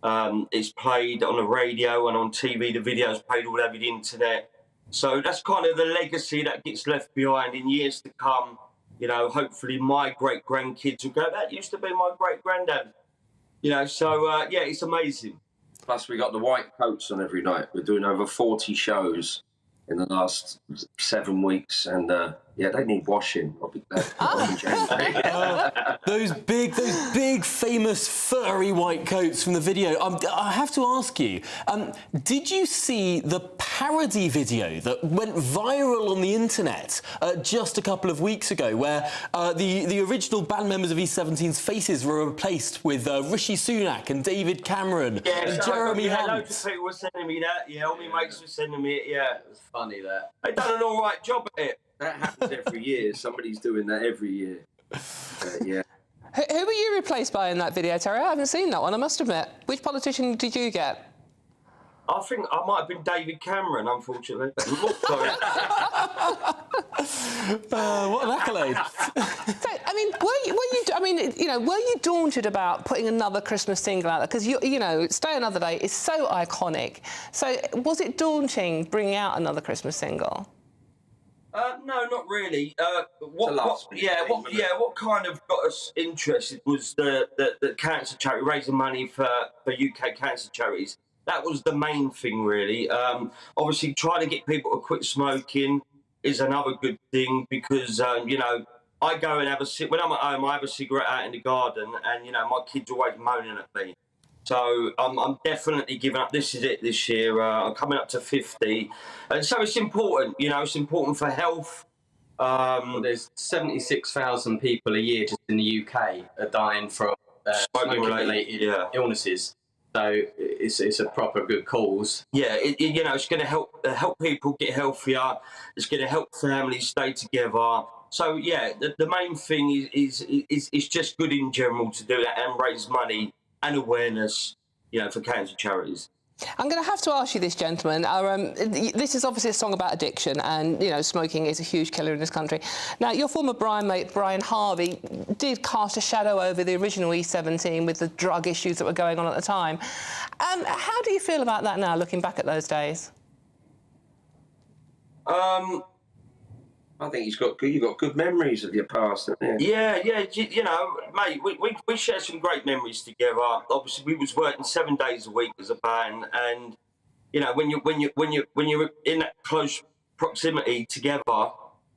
It's played on the radio and on TV. The video's played all over the internet. So that's kind of the legacy that gets left behind in years to come. You know, hopefully my great grandkids will go, that used to be my great granddad. You know, so yeah, it's amazing. Plus, we got the white coats on every night. We're doing over 40 shows in the last 7 weeks, and yeah, they need washing. I'll be glad. Those big, famous furry white coats from the video. I have to ask you, did you see the parody video that went viral on the internet just a couple of weeks ago, where the original band members of E17's faces were replaced with Rishi Sunak and David Cameron and Jeremy Hunt? Loads of people were sending me that. Yeah, all my mates were sending me it. Yeah, It was funny that. they done an all right job at it. That happens every year. Somebody's doing that every year. Yeah. Who were you replaced by in that video, Terry? I haven't seen that one, I must admit. Which politician did you get? I think I might have been David Cameron, unfortunately. Sorry. What an accolade. So, I mean, were you daunted about putting another Christmas single out there? Because, you know, Stay Another Day is so iconic. So was it daunting bringing out another Christmas single? No, not really. What kind of got us interested was the cancer charity, raising money for UK cancer charities. That was the main thing, really. Obviously, trying to get people to quit smoking is another good thing because, you know, I go and when I'm at home, I have a cigarette out in the garden and, you know, my kids are always moaning at me. So I'm definitely giving up. This is it this year. I'm coming up to 50. And so it's important, you know, it's important for health. Well, there's 76,000 people a year just in the UK are dying from smoking-related illnesses. So it's a proper good cause. Yeah, you know, it's going to help people get healthier. It's going to help families stay together. So yeah, the main thing is just good in general to do that and raise money and awareness, you know, for cancer charities. I'm going to have to ask you this, gentlemen. This is obviously a song about addiction, and, you know, smoking is a huge killer in this country. Now, your former Brian mate, Brian Harvey, did cast a shadow over the original E17 with the drug issues that were going on at the time. How do you feel about that now, looking back at those days? I think you've got good memories of your past, haven't you? Yeah, you know, mate, we shared some great memories together. Obviously, we was working 7 days a week as a band, and you know, when you're in that close proximity together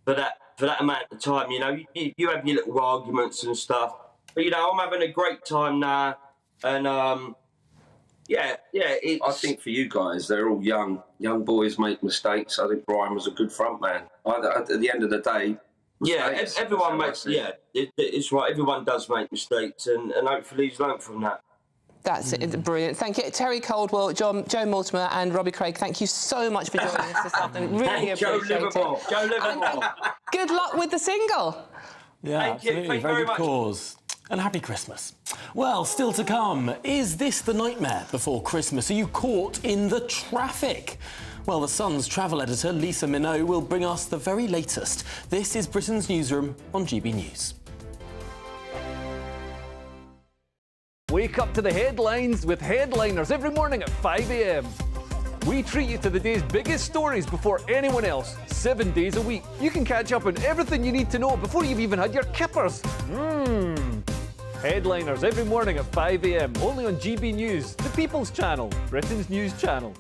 for that amount of time, you know, you have your little arguments and stuff. But you know, I'm having a great time now, and I think for you guys, they're all young boys make mistakes. I think Brian was a good front man. At the end of the day, everyone makes. Yeah, it's right. Everyone does make mistakes, and hopefully he's learned from that. That's it. Brilliant. Thank you. Terry Caldwell, Joe Mortimer and Robbie Craig, thank you so much for joining us this afternoon. Really appreciate it. Joe Livermore. Good luck with the single. Yeah, Thank you. absolutely. Thank you very very good much. cause. And happy Christmas. Well, still to come, is this the nightmare before Christmas? Are you caught in the traffic? Well, The Sun's travel editor, Lisa Minot, will bring us the very latest. This is Britain's Newsroom on GB News. Wake up to the headlines with Headliners every morning at 5 a.m. We treat you to the day's biggest stories before anyone else, 7 days a week. You can catch up on everything you need to know before you've even had your kippers. Headliners every morning at 5 a.m. only on GB News, the People's Channel, Britain's news channel.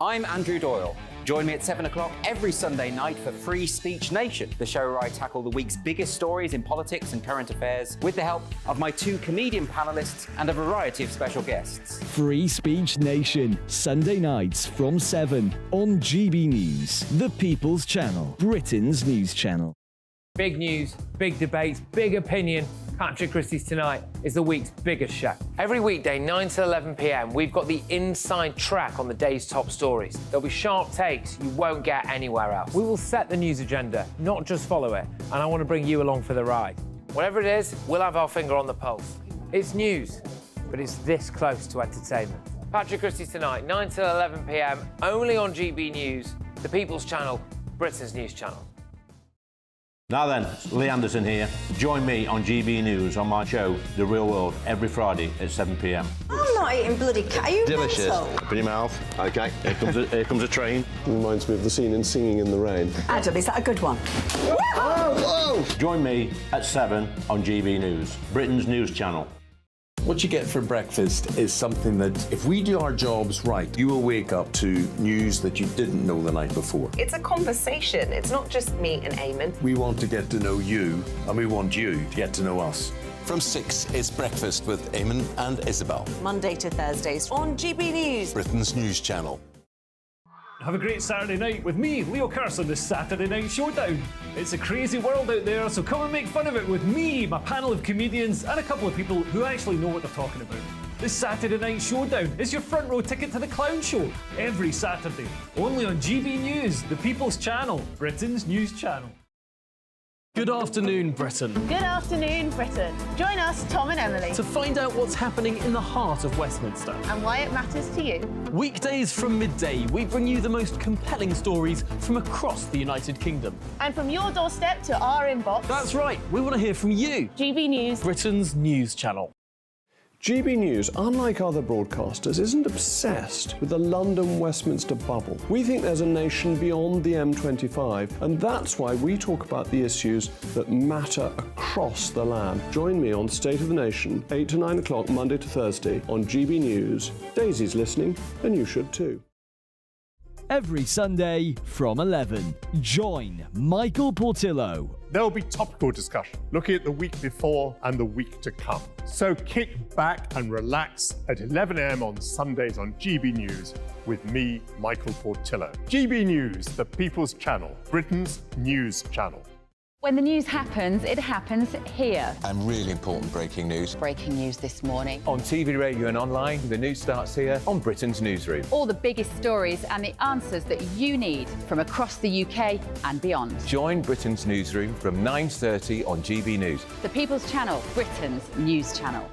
I'm Andrew Doyle. Join me at 7 o'clock every Sunday night for Free Speech Nation, the show where I tackle the week's biggest stories in politics and current affairs with the help of my 2 comedian panellists and a variety of special guests. Free Speech Nation, Sunday nights from 7 on GB News, the People's Channel, Britain's news channel. Big news, big debates, big opinion. Patrick Christie's Tonight is the week's biggest show. Every weekday, 9 to 11 p.m, we've got the inside track on the day's top stories. There'll be sharp takes you won't get anywhere else. We will set the news agenda, not just follow it, and I want to bring you along for the ride. Whatever it is, we'll have our finger on the pulse. It's news, but it's this close to entertainment. Patrick Christie's Tonight, 9 to 11 p.m, only on GB News, the People's Channel, Britain's news channel. Now then, Lee Anderson here. Join me on GB News on my show, The Real World, every Friday at 7 p.m. I'm not eating bloody cat. Are you Delicious. mental? Open your mouth. OK, here comes a train. Reminds me of the scene in Singing in the Rain. Adam, is that a good one? Whoa! Join me at 7 on GB News, Britain's news channel. What you get for breakfast is something that, if we do our jobs right, you will wake up to news that you didn't know the night before. It's a conversation. It's not just me and Eamon. We want to get to know you, and we want you to get to know us. From 6, it's Breakfast with Eamon and Isabel. Monday to Thursdays on GB News, Britain's news channel. Have a great Saturday night with me, Leo Curse, on the Saturday Night Showdown. It's a crazy world out there, so come and make fun of it with me, my panel of comedians, and a couple of people who actually know what they're talking about. This Saturday Night Showdown is your front row ticket to the clown show, every Saturday, only on GB News, the People's Channel, Britain's news channel. Good afternoon, Britain. Good afternoon, Britain. Join us, Tom and Emily, To find out what's happening in the heart of Westminster. and why it matters to you. Weekdays from midday, we bring you the most compelling stories from across the United Kingdom. And from your doorstep to our inbox. That's right, we want to hear from you. GB News, Britain's news channel. GB News, unlike other broadcasters, isn't obsessed with the London-Westminster bubble. We think there's a nation beyond the M25, and that's why we talk about the issues that matter across the land. Join me on State of the Nation, 8 to 9 o'clock, Monday to Thursday, on GB News. Daisy's listening, and you should too. Every Sunday from 11, join Michael Portillo. There will be topical discussion, looking at the week before and the week to come. So kick back and relax at 11 a.m. on Sundays on GB News with me, Michael Portillo. GB News, the People's Channel, Britain's news channel. When the news happens, it happens here. And really important breaking news. Breaking news this morning. On TV, radio and online, the news starts here on Britain's Newsroom. All the biggest stories and the answers that you need from across the UK and beyond. Join Britain's Newsroom from 9:30 on GB News. The People's Channel, Britain's news channel.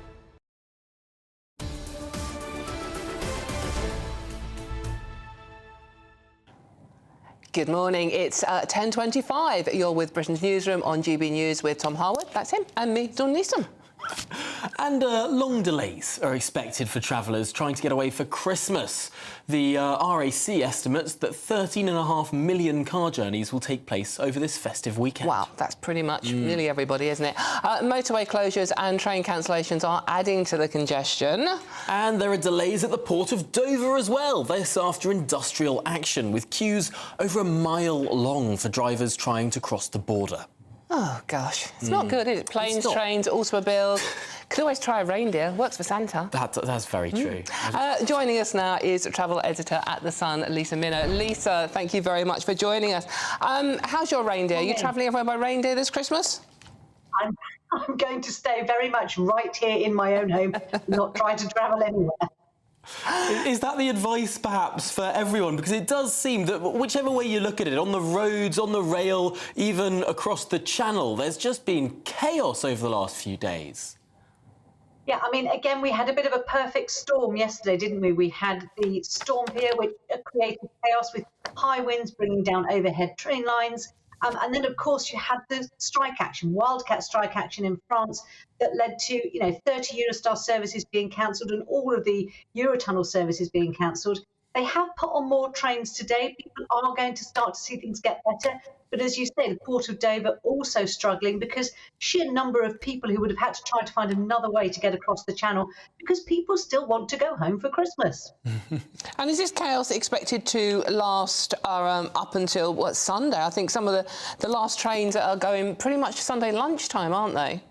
Good morning. It's 10:25. You're with Britain's Newsroom on GB News with Tom Harwood. That's him. And me, Dawn Neeson. And long delays are expected for travellers trying to get away for Christmas. The RAC estimates that 13.5 million car journeys will take place over this festive weekend. Wow, that's pretty much nearly everybody, isn't it? Motorway closures and train cancellations are adding to the congestion. And there are delays at the port of Dover as well. This after industrial action, with queues over a mile long for drivers trying to cross the border. Oh, gosh. It's not good, is it? Planes, trains, automobiles. Could always try a reindeer. Works for Santa. That's very true. Joining us now is travel editor at The Sun, Lisa Minot. Lisa, thank you very much for joining us. How's your reindeer? Are you travelling everywhere by reindeer this Christmas? I'm going to stay very much right here in my own home, not try to travel anywhere. Is that the advice, perhaps, for everyone? Because it does seem that whichever way you look at it, on the roads, on the rail, even across the channel, there's just been chaos over the last few days. Yeah, I mean, again, we had a bit of a perfect storm yesterday, didn't we? We had the storm here, which created chaos with high winds bringing down overhead train lines. And then, of course, you had the strike action, wildcat strike action in France that led to, 30 Eurostar services being cancelled and all of the Eurotunnel services being cancelled. They have put on more trains today. People are going to start to see things get better. But as you say, the Port of Dover also struggling because sheer number of people who would have had to try to find another way to get across the channel because people still want to go home for Christmas. And is this chaos expected to last up until, Sunday? I think some of the last trains are going pretty much Sunday lunchtime, aren't they?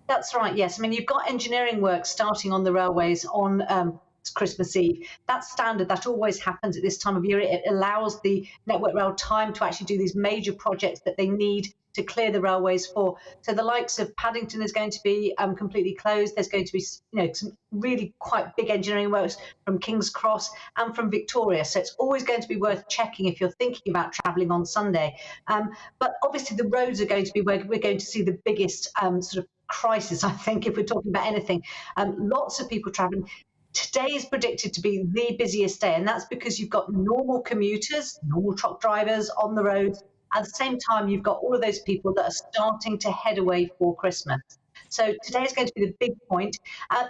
That's right, yes. I mean, you've got engineering work starting on the railways on Christmas Eve. That's standard. That always happens at this time of year. It allows the Network Rail time to actually do these major projects that they need to clear the railways for. So the likes of Paddington is going to be completely closed. There's going to be some really quite big engineering works from King's Cross and from Victoria. So it's always going to be worth checking if you're thinking about travelling on Sunday. But obviously the roads are going to be where we're going to see the biggest sort of crisis, I think, if we're talking about anything. Lots of people travelling. Today is predicted to be the busiest day, and that's because you've got normal commuters, normal truck drivers on the roads. At the same time, you've got all of those people that are starting to head away for Christmas. So today is going to be the big point.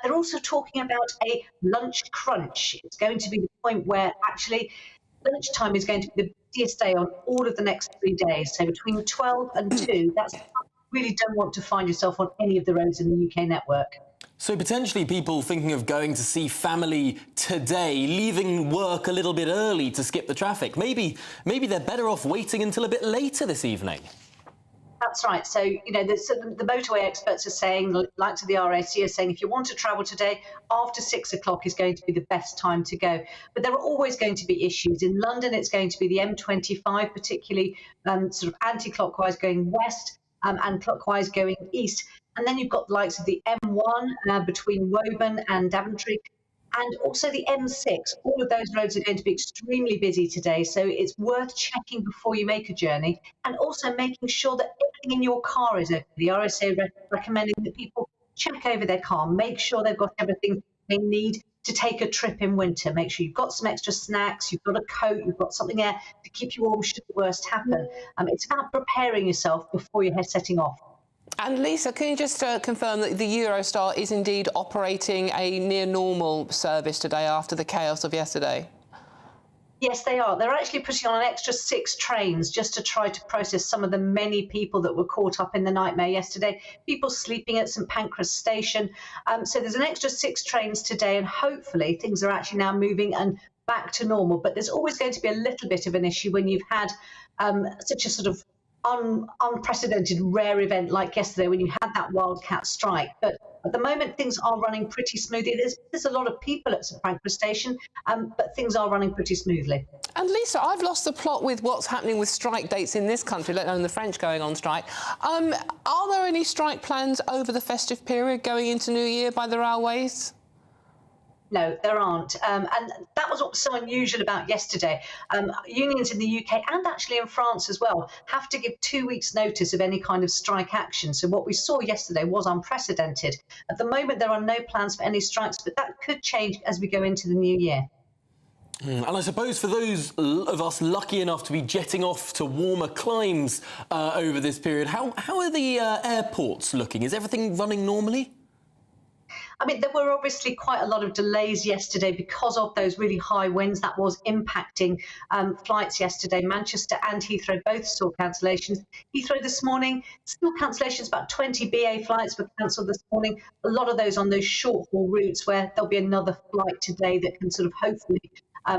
They're also talking about a lunch crunch. It's going to be the point where actually lunchtime is going to be the busiest day on all of the next 3 days. So between 12 and 2, that's you really don't want to find yourself on any of the roads in the UK network. So potentially people thinking of going to see family today, leaving work a little bit early to skip the traffic. Maybe they're better off waiting until a bit later this evening. That's right. So, the motorway experts are saying, like to the RAC, are saying if you want to travel today, after 6 o'clock is going to be the best time to go. But there are always going to be issues. In London, it's going to be the M25, particularly sort of anti-clockwise going west and clockwise going east. And then you've got the likes of the M1 between Woburn and Daventry, and also the M6. All of those roads are going to be extremely busy today, so it's worth checking before you make a journey, and also making sure that everything in your car is okay. The RSA recommending that people check over their car, make sure they've got everything they need to take a trip in winter. Make sure you've got some extra snacks, you've got a coat, you've got something there to keep you warm should the worst happen. It's about preparing yourself before you're setting off. And Lisa, can you just confirm that the Eurostar is indeed operating a near normal service today after the chaos of yesterday? Yes, they are. They're actually putting on an extra 6 trains just to try to process some of the many people that were caught up in the nightmare yesterday. People sleeping at St Pancras Station. So there's an extra 6 trains today, and hopefully things are actually now moving and back to normal. But there's always going to be a little bit of an issue when you've had such a sort of unprecedented rare event like yesterday when you had that wildcat strike. But at the moment things are running pretty smoothly. There's a lot of people at St Pancras Station, but things are running pretty smoothly. And Lisa, I've lost the plot with what's happening with strike dates in this country, let alone the French going on strike. Are there any strike plans over the festive period going into New Year by the railways? No, there aren't. And that was what was so unusual about yesterday. Unions in the UK and actually in France as well have to give 2 weeks' notice of any kind of strike action. So what we saw yesterday was unprecedented. At the moment, there are no plans for any strikes, but that could change as we go into the new year. And I suppose for those of us lucky enough to be jetting off to warmer climes over this period, how are the airports looking? Is everything running normally? I mean, there were obviously quite a lot of delays yesterday because of those really high winds. That was impacting flights yesterday. Manchester and Heathrow both saw cancellations. Heathrow this morning, still cancellations. About 20 BA flights were cancelled this morning. A lot of those on those short-haul routes where there'll be another flight today that can sort of hopefully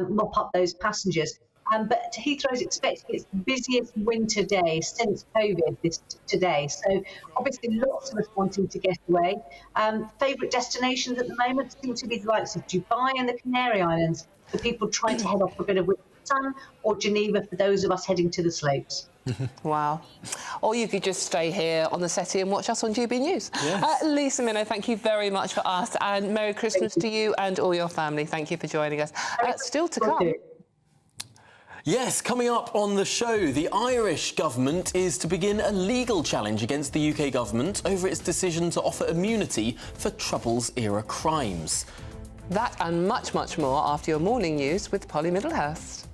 mop up those passengers. But Heathrow is expecting its busiest winter day since COVID today. So obviously lots of us wanting to get away. Favourite destinations at the moment seem to be the likes of Dubai and the Canary Islands for people trying to head off for a bit of winter sun, or Geneva for those of us heading to the slopes. Wow. or you could just stay here on the settee and watch us on GB News. Yes. Lisa Minnow, thank you very much for us, and Merry Christmas to you and all your family. Thank you for joining us. Still to come. Yes, coming up on the show, the Irish government is to begin a legal challenge against the UK government over its decision to offer immunity for Troubles-era crimes. That and much, much more after your morning news with Polly Middlehurst.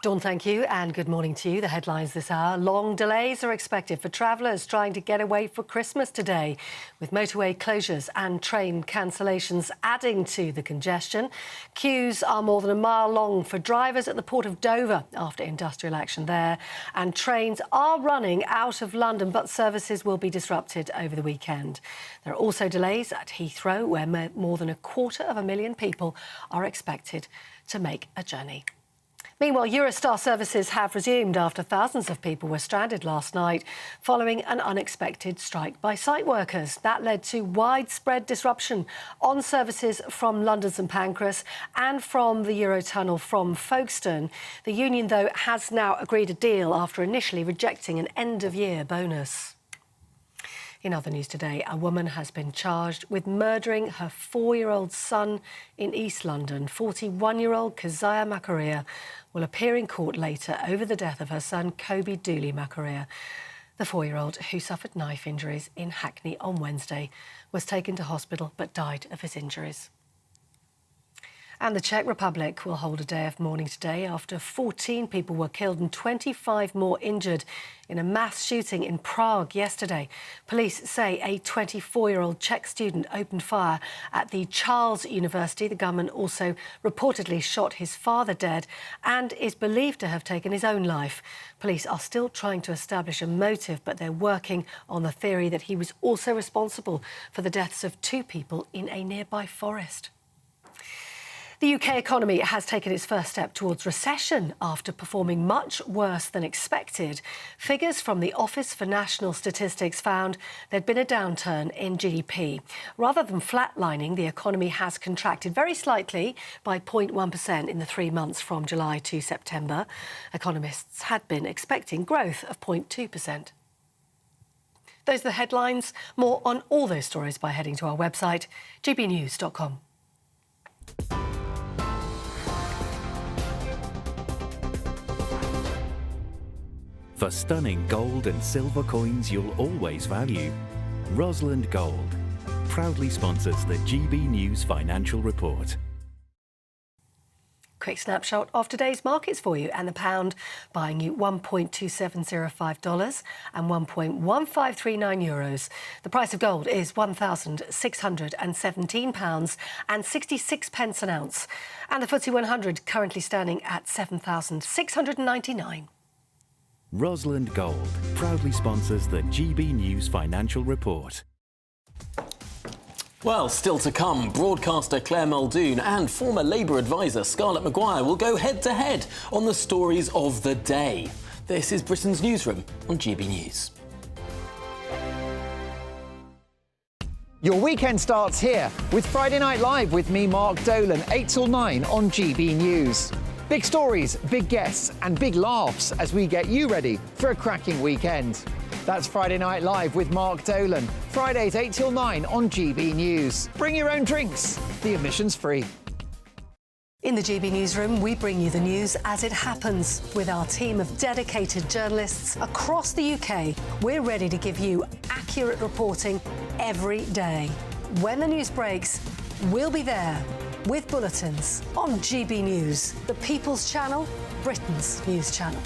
Dawn, thank you, and good morning to you. The headlines this hour. Long delays are expected for travellers trying to get away for Christmas today, with motorway closures and train cancellations adding to the congestion. Queues are more than a mile long for drivers at the Port of Dover after industrial action there, and trains are running out of London, but services will be disrupted over the weekend. There are also delays at Heathrow, where more than 250,000 people are expected to make a journey. Meanwhile, Eurostar services have resumed after thousands of people were stranded last night following an unexpected strike by site workers. That led to widespread disruption on services from London St Pancras and from the Eurotunnel from Folkestone. The union, though, has now agreed a deal after initially rejecting an end-of-year bonus. In other news today, a woman has been charged with murdering her 4-year-old son in East London. 41-year-old Keziah Makaria will appear in court later over the death of her son, Kobe Dooley Makaria. The 4-year-old, who suffered knife injuries in Hackney on Wednesday, was taken to hospital but died of his injuries. And the Czech Republic will hold a day of mourning today after 14 people were killed and 25 more injured in a mass shooting in Prague yesterday. Police say a 24-year-old Czech student opened fire at the Charles University. The gunman also reportedly shot his father dead and is believed to have taken his own life. Police are still trying to establish a motive, but they're working on the theory that he was also responsible for the deaths of 2 people in a nearby forest. The UK economy has taken its first step towards recession after performing much worse than expected. Figures from the Office for National Statistics found there'd been a downturn in GDP. Rather than flatlining, the economy has contracted very slightly by 0.1% in the 3 months from July to September. Economists had been expecting growth of 0.2%. Those are the headlines. More on all those stories by heading to our website, gbnews.com. For stunning gold and silver coins you'll always value, Rosland Gold proudly sponsors the GB News Financial Report. Quick snapshot of today's markets for you, and the pound buying you $1.2705 and 1.1539 euros. The price of gold is £1,617 and 66 pence an ounce, and the FTSE 100 currently standing at 7,699. Rosland Gold proudly sponsors the GB News Financial Report. Well, still to come, broadcaster Claire Muldoon and former Labour advisor Scarlett Maguire will go head-to-head on the stories of the day. This is Britain's Newsroom on GB News. Your weekend starts here with Friday Night Live with me, Mark Dolan, 8 till 9 on GB News. Big stories, big guests and big laughs as we get you ready for a cracking weekend. That's Friday Night Live with Mark Dolan, Fridays 8 till 9 on GB News. Bring your own drinks, the admission's free. In the GB Newsroom, we bring you the news as it happens. With our team of dedicated journalists across the UK, we're ready to give you accurate reporting every day. When the news breaks, we'll be there with bulletins on GB News, the People's Channel, Britain's news channel.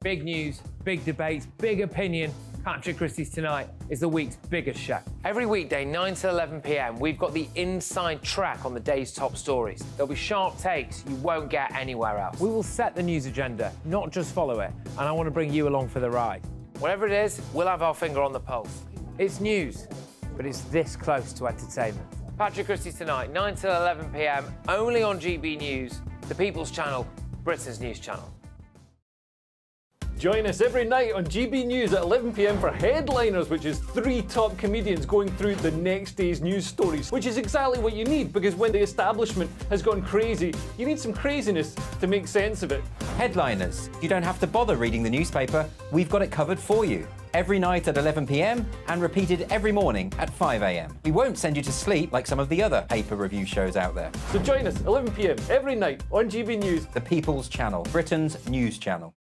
Big news, big debates, big opinion. Patrick Christie's Tonight is the week's biggest show. Every weekday, 9 to 11 p.m, we've got the inside track on the day's top stories. There'll be sharp takes you won't get anywhere else. We will set the news agenda, not just follow it, and I want to bring you along for the ride. Whatever it is, we'll have our finger on the pulse. It's news, but it's this close to entertainment. Patrick Christie's Tonight, 9 to 11 p.m, only on GB News, the People's Channel, Britain's news channel. Join us every night on GB News at 11 p.m. for Headliners, which is 3 top comedians going through the next day's news stories, which is exactly what you need, because when the establishment has gone crazy, you need some craziness to make sense of it. Headliners. You don't have to bother reading the newspaper. We've got it covered for you. Every night at 11 p.m. and repeated every morning at 5 a.m. We won't send you to sleep like some of the other paper review shows out there. So join us 11 p.m. every night on GB News. The People's Channel, Britain's news channel.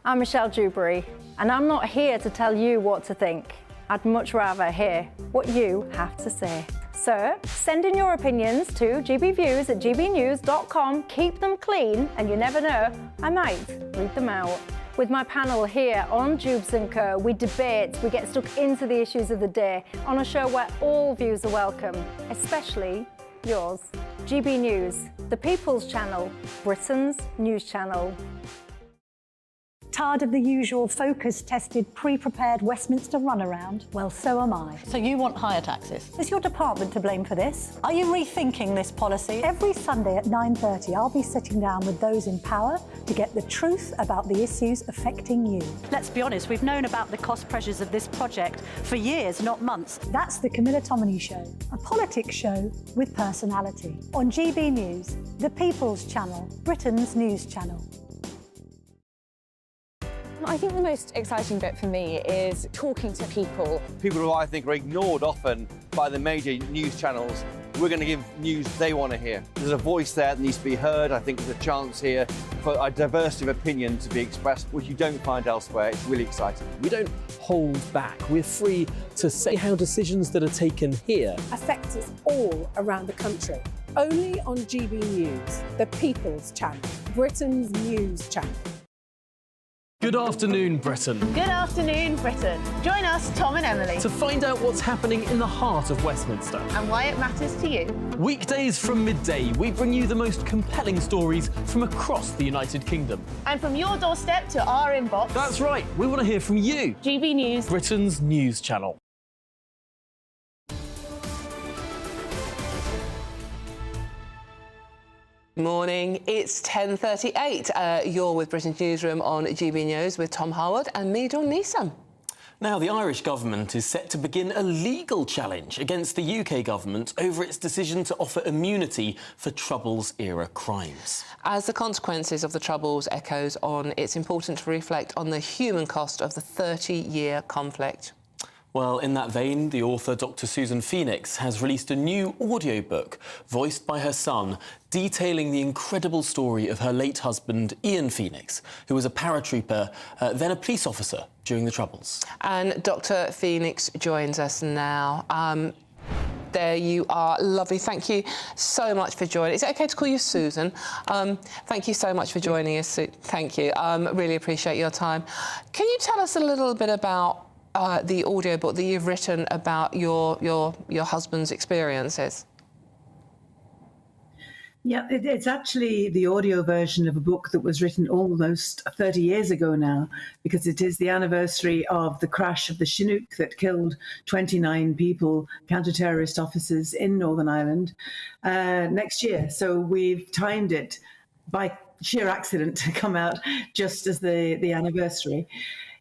I'm Michelle Dewberry, and I'm not here to tell you what to think. I'd much rather hear what you have to say. So send in your opinions to gbviews@gbnews.com. Keep them clean, and you never know, I might read them out. With my panel here on Jubes & Co, we debate, we get stuck into the issues of the day on a show where all views are welcome, especially yours. GB News, the People's Channel, Britain's news channel. Tired of the usual focus-tested, pre-prepared Westminster runaround? Well, so am I. So you want higher taxes? Is your department to blame for this? Are you rethinking this policy? Every Sunday at 9:30, I'll be sitting down with those in power to get the truth about the issues affecting you. Let's be honest, we've known about the cost pressures of this project for years, not months. That's the Camilla Tominey Show, a politics show with personality. On GB News, the People's Channel, Britain's news channel. I think the most exciting bit for me is talking to people. People who I think are ignored often by the major news channels. We're going to give news they want to hear. There's a voice there that needs to be heard. I think there's a chance here for a diversity of opinion to be expressed, which you don't find elsewhere. It's really exciting. We don't hold back. We're free to say how decisions that are taken here affect us all around the country. Only on GB News, the People's Channel, Britain's news channel. Good afternoon, Britain. Good afternoon, Britain. Join us, Tom and Emily, To find out what's happening in the heart of Westminster. and why it matters to you. Weekdays from midday, we bring you the most compelling stories from across the United Kingdom. And from your doorstep to our inbox. That's right, we want to hear from you. GB News, Britain's news channel. Morning, it's 10:38. You're with Britain's Newsroom on GB News with Tom Harwood and me, Dawn Neeson. Now, the Irish government is set to begin a legal challenge against the UK government over its decision to offer immunity for Troubles-era crimes. As the consequences of the Troubles echoes on, it's important to reflect on the human cost of the 30-year conflict. Well, in that vein, the author Dr. Susan Phoenix has released a new audiobook voiced by her son, detailing the incredible story of her late husband, Ian Phoenix, who was a paratrooper, then a police officer during the Troubles. And Dr. Phoenix joins us now. There you are. Lovely. Thank you so much for joining. Is it OK to call you Susan? Thank you so much for joining us. Thank you. Really appreciate your time. Can you tell us a little bit about the audiobook that you've written about your husband's experiences? Yeah, it's actually the audio version of a book that was written almost 30 years ago now, because it is the anniversary of the crash of the Chinook that killed 29 people, counter-terrorist officers in Northern Ireland, next year. So we've timed it by sheer accident to come out just as the anniversary.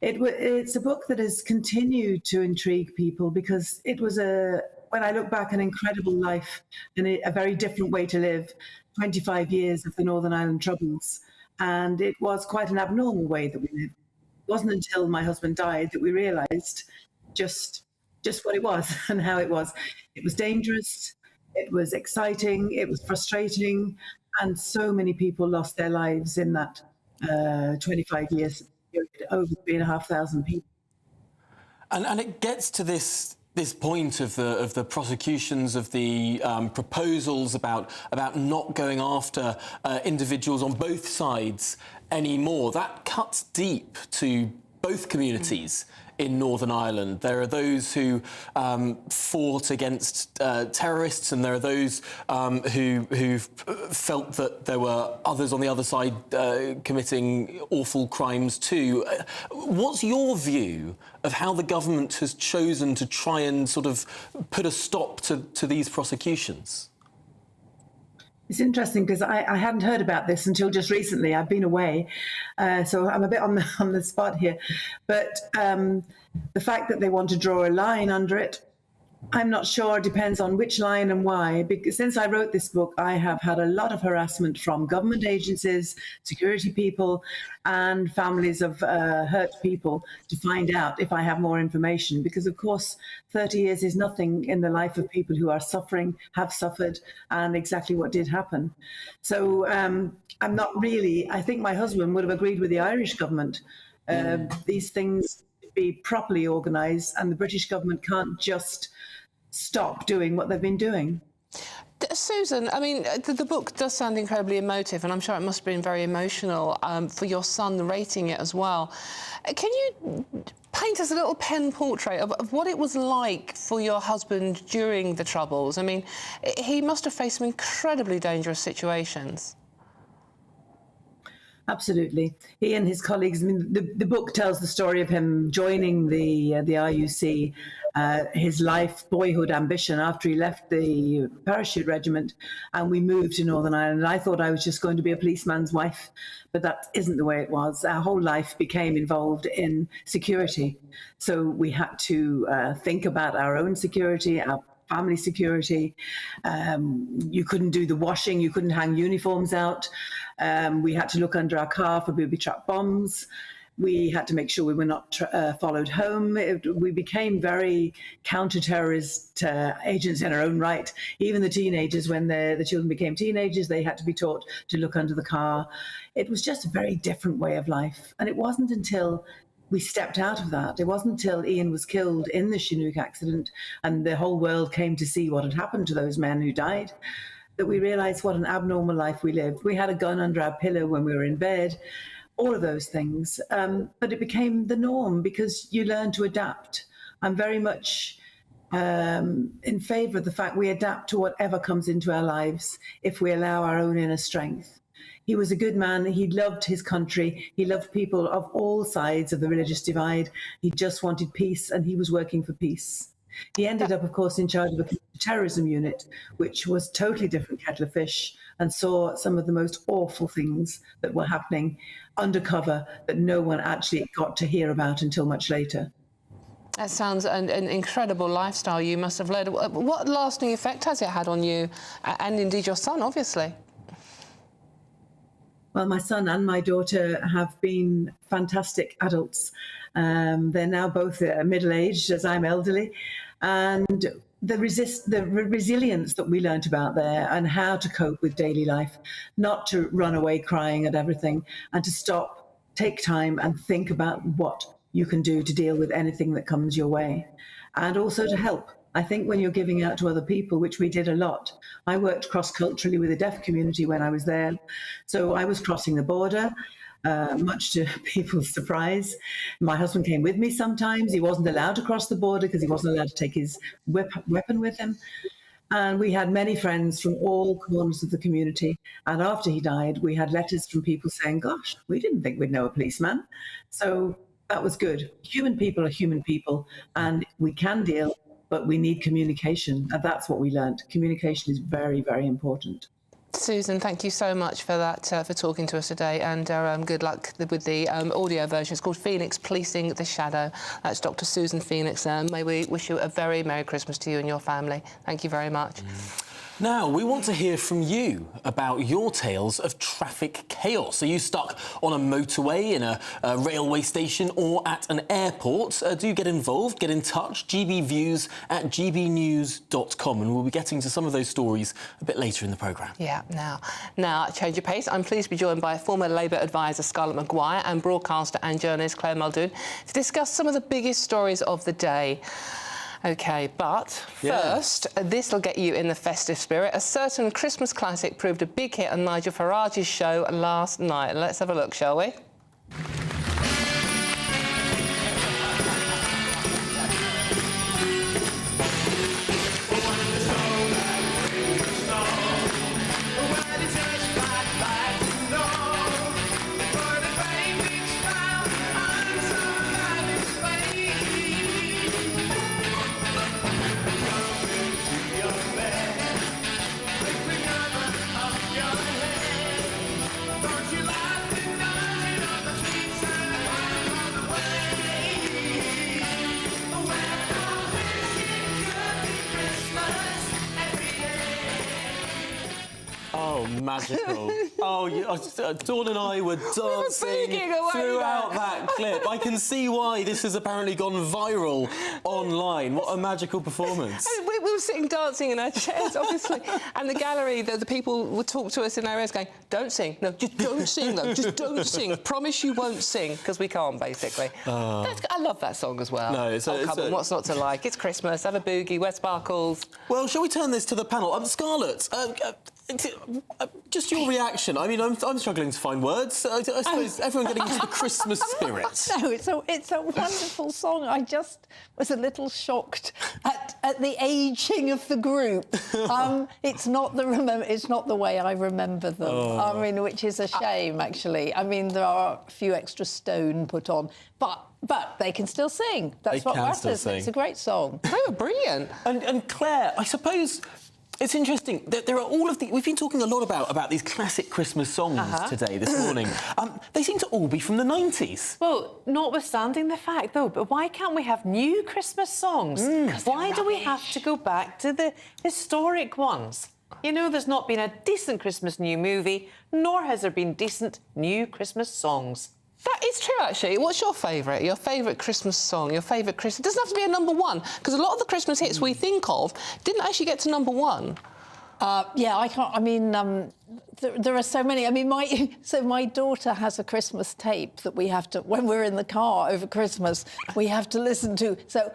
It's a book that has continued to intrigue people because it was when I look back, an incredible life and a very different way to live, 25 years of the Northern Ireland Troubles. And it was quite an abnormal way that we lived. It wasn't until my husband died that we realised just what it was and how it was. It was dangerous, it was exciting, it was frustrating, and so many people lost their lives in that 25 years. Over 3,500 people. And it gets to this point of the prosecutions, of the proposals about not going after individuals on both sides anymore. That cuts deep to both communities in Northern Ireland. There are those who fought against terrorists, and there are those who felt that there were others on the other side committing awful crimes too. What's your view of how the government has chosen to try and sort of put a stop to these prosecutions? It's interesting because I hadn't heard about this until just recently. I've been away, so I'm a bit on the spot here. But the fact that they want to draw a line under it, I'm not sure. It depends on which line and why. Because since I wrote this book, I have had a lot of harassment from government agencies, security people, and families of hurt people to find out if I have more information. Because, of course, 30 years is nothing in the life of people who are suffering, have suffered, and exactly what did happen. So I'm not really, I think my husband would have agreed with the Irish government. These things be properly organised, and the British government can't just stop doing what they've been doing. Susan, I mean, the book does sound incredibly emotive, and I'm sure it must have been very emotional for your son narrating it as well. Can you paint us a little pen portrait of what it was like for your husband during the Troubles? I mean, he must have faced some incredibly dangerous situations. Absolutely. He and his colleagues, I mean, the book tells the story of him joining the RUC, his life, boyhood ambition after he left the parachute regiment, and we moved to Northern Ireland. I thought I was just going to be a policeman's wife, but that isn't the way it was. Our whole life became involved in security. So we had to think about our own security, our family security. You couldn't do the washing, you couldn't hang uniforms out. We had to look under our car for booby-trap bombs. We had to make sure we were not followed home. We became very counter-terrorist agents in our own right. Even the teenagers, when the children became teenagers, they had to be taught to look under the car. It was just a very different way of life. And it wasn't until we stepped out of that. It wasn't until Ian was killed in the Chinook accident and the whole world came to see what had happened to those men who died that we realised what an abnormal life we lived. We had a gun under our pillow when we were in bed, all of those things. But it became the norm because you learn to adapt. I'm very much in favour of the fact we adapt to whatever comes into our lives if we allow our own inner strength. He was a good man. He loved his country. He loved people of all sides of the religious divide. He just wanted peace, and he was working for peace. He ended up, of course, in charge of a terrorism unit, which was totally different kettle of fish, and saw some of the most awful things that were happening undercover that no one actually got to hear about until much later. That sounds an incredible lifestyle you must have led. What lasting effect has it had on you, and indeed your son, obviously? Well, my son and my daughter have been fantastic adults. They're now both middle-aged, as I'm elderly. And the resilience that we learnt about there and how to cope with daily life, not to run away crying at everything, and to stop, take time and think about what you can do to deal with anything that comes your way. And also to help. I think when you're giving out to other people, which we did a lot, I worked cross-culturally with the deaf community when I was there. So I was crossing the border, much to people's surprise. My husband came with me sometimes. He wasn't allowed to cross the border because he wasn't allowed to take his weapon with him. And we had many friends from all corners of the community. And after he died, we had letters from people saying, gosh, we didn't think we'd know a policeman. So that was good. Human people are human people, and we can deal, but we need communication. And that's what we learned. Communication is very, very important. Susan, thank you so much for that, for talking to us today, and good luck with the audio version. It's called Phoenix Policing the Shadow. That's Dr. Susan Phoenix. May we wish you a very Merry Christmas to you and your family. Thank you very much. Now, we want to hear from you about your tales of traffic chaos. Are you stuck on a motorway, in a railway station or at an airport? Do get involved, get in touch, gbviews@gbnews.com, and we'll be getting to some of those stories a bit later in the programme. Yeah, now, change of pace. I'm pleased to be joined by former Labour advisor Scarlett Maguire and broadcaster and journalist Claire Muldoon to discuss some of the biggest stories of the day. OK, but first, this will get you in the festive spirit. A certain Christmas classic proved a big hit on Nigel Farage's show last night. Let's have a look, shall we? magical. Dawn and I were dancing throughout that clip. I can see why this has apparently gone viral online. What a magical performance. We were sitting dancing in our chairs, obviously, and the gallery, the people would talk to us in our ears going, don't sing. No, just don't sing, though. Just don't sing. Promise you won't sing, because we can't, basically. I love that song as well. No, come on, what's not to like? It's Christmas, have a boogie, wear sparkles. Well, shall we turn this to the panel? Scarlett, just your reaction. I mean, I'm struggling to find words. I suppose everyone getting into the Christmas spirit. No, it's a wonderful song. I just was a little shocked at the ageing of the group. It's not the way I remember them. I mean, which is a shame, actually. I mean, there are a few extra stone put on, but they can still sing. That's what matters. It's a great song. They were brilliant. And Claire, I suppose it's interesting that there are all of the... We've been talking a lot about these classic Christmas songs today, this morning. They seem to all be from the 90s. Well, notwithstanding the fact, though, but why can't we have new Christmas songs? Why do we have to go back to the historic ones? You know, there's not been a decent Christmas new movie, nor has there been decent new Christmas songs. That is true, actually. What's your favourite? Your favourite Christmas song? Your favourite Christmas... It doesn't have to be a number one, because a lot of the Christmas hits we think of didn't actually get to number one. Yeah, I can't... I mean, there are so many. I mean, my daughter has a Christmas tape that we have to... When we're in the car over Christmas, we have to listen to. So...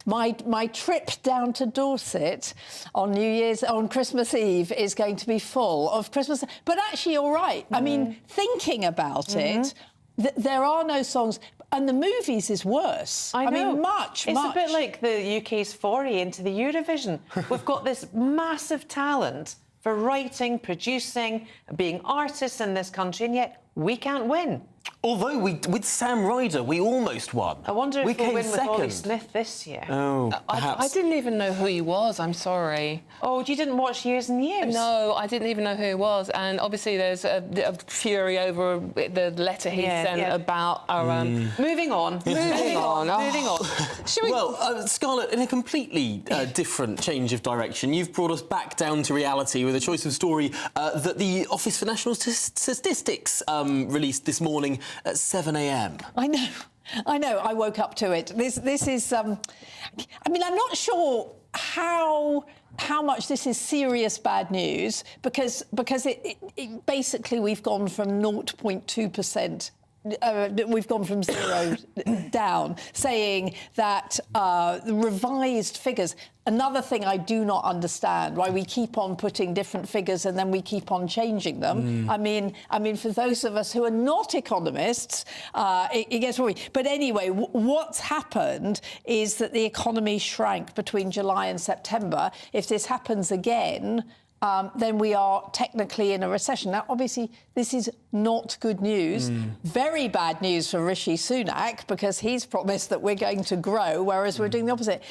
My trip down to Dorset on Christmas Eve is going to be full of Christmas. But actually, you're right. I mean, thinking about it, there are no songs, and the movies is worse. I know. mean, much. It's a bit like the UK's foray into the Eurovision. We've got this massive talent for writing, producing, being artists in this country, and yet we can't win. Although with Sam Ryder, we almost won. I wonder if we'll win second. with Ollie Smith this year. Oh, perhaps. I didn't even know who he was, I'm sorry. Oh, you didn't watch Years and Years? No, I didn't even know who he was. And obviously there's a fury over the letter he sent about our... Moving on. Moving on. Moving on. Well, Scarlett, in a completely different change of direction, you've brought us back down to reality with a choice of story that the Office for National Statistics released this morning at 7 a.m. I know. I woke up to it. This is... I mean, I'm not sure how much this is serious bad news, because it basically we've gone from 0.2%. We've gone from zero down, saying that the revised figures... Another thing I do not understand, why we keep on putting different figures and then we keep on changing them. I mean, for those of us who are not economists, it gets worrying. But anyway, what's happened is that the economy shrank between July and September. If this happens again... then we are technically in a recession. Now, obviously, this is not good news. Very bad news for Rishi Sunak, because he's promised that we're going to grow, whereas we're doing the opposite.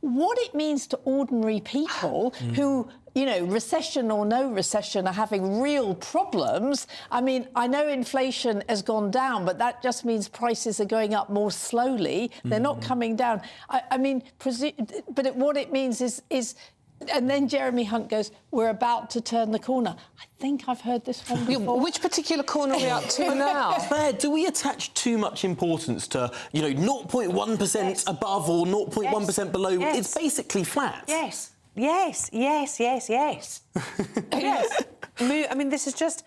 What it means to ordinary people who, you know, recession or no recession, are having real problems. I mean, I know inflation has gone down, but that just means prices are going up more slowly. They're not coming down. I mean, but what it means is... And then Jeremy Hunt goes, we're about to turn the corner. I think I've heard this one before. Which particular corner are we up to now? Claire, do we attach too much importance to, you know, 0.1% above or 0.1% below? Yes. It's basically flat. Yes. Yes. I mean, this is just...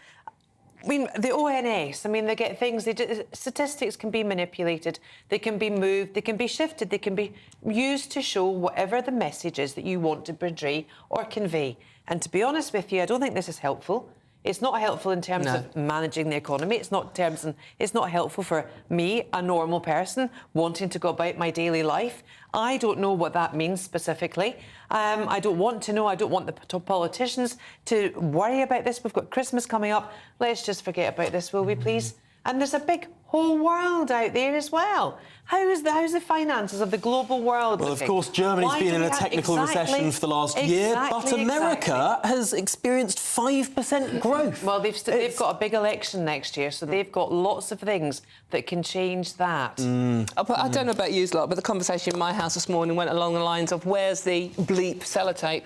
I mean, the ONS, I mean, they get things... Statistics can be manipulated, they can be moved, they can be shifted, they can be used to show whatever the message is that you want to portray or convey. And to be honest with you, I don't think this is helpful. It's not helpful in terms of managing the economy. It's not helpful for me, a normal person, wanting to go about my daily life. I don't know what that means specifically. I don't want to know. I don't want the politicians to worry about this. We've got Christmas coming up. Let's just forget about this, will we, please? And there's a big whole world out there as well. How's the finances of the global world Well, looking? of course, Germany's Why been do in we a have- technical recession for the last year, but America has experienced 5% growth. Well, they've got a big election next year, so they've got lots of things that can change that. But I don't know about you lot, but the conversation in my house this morning went along the lines of where's the bleep sellotape?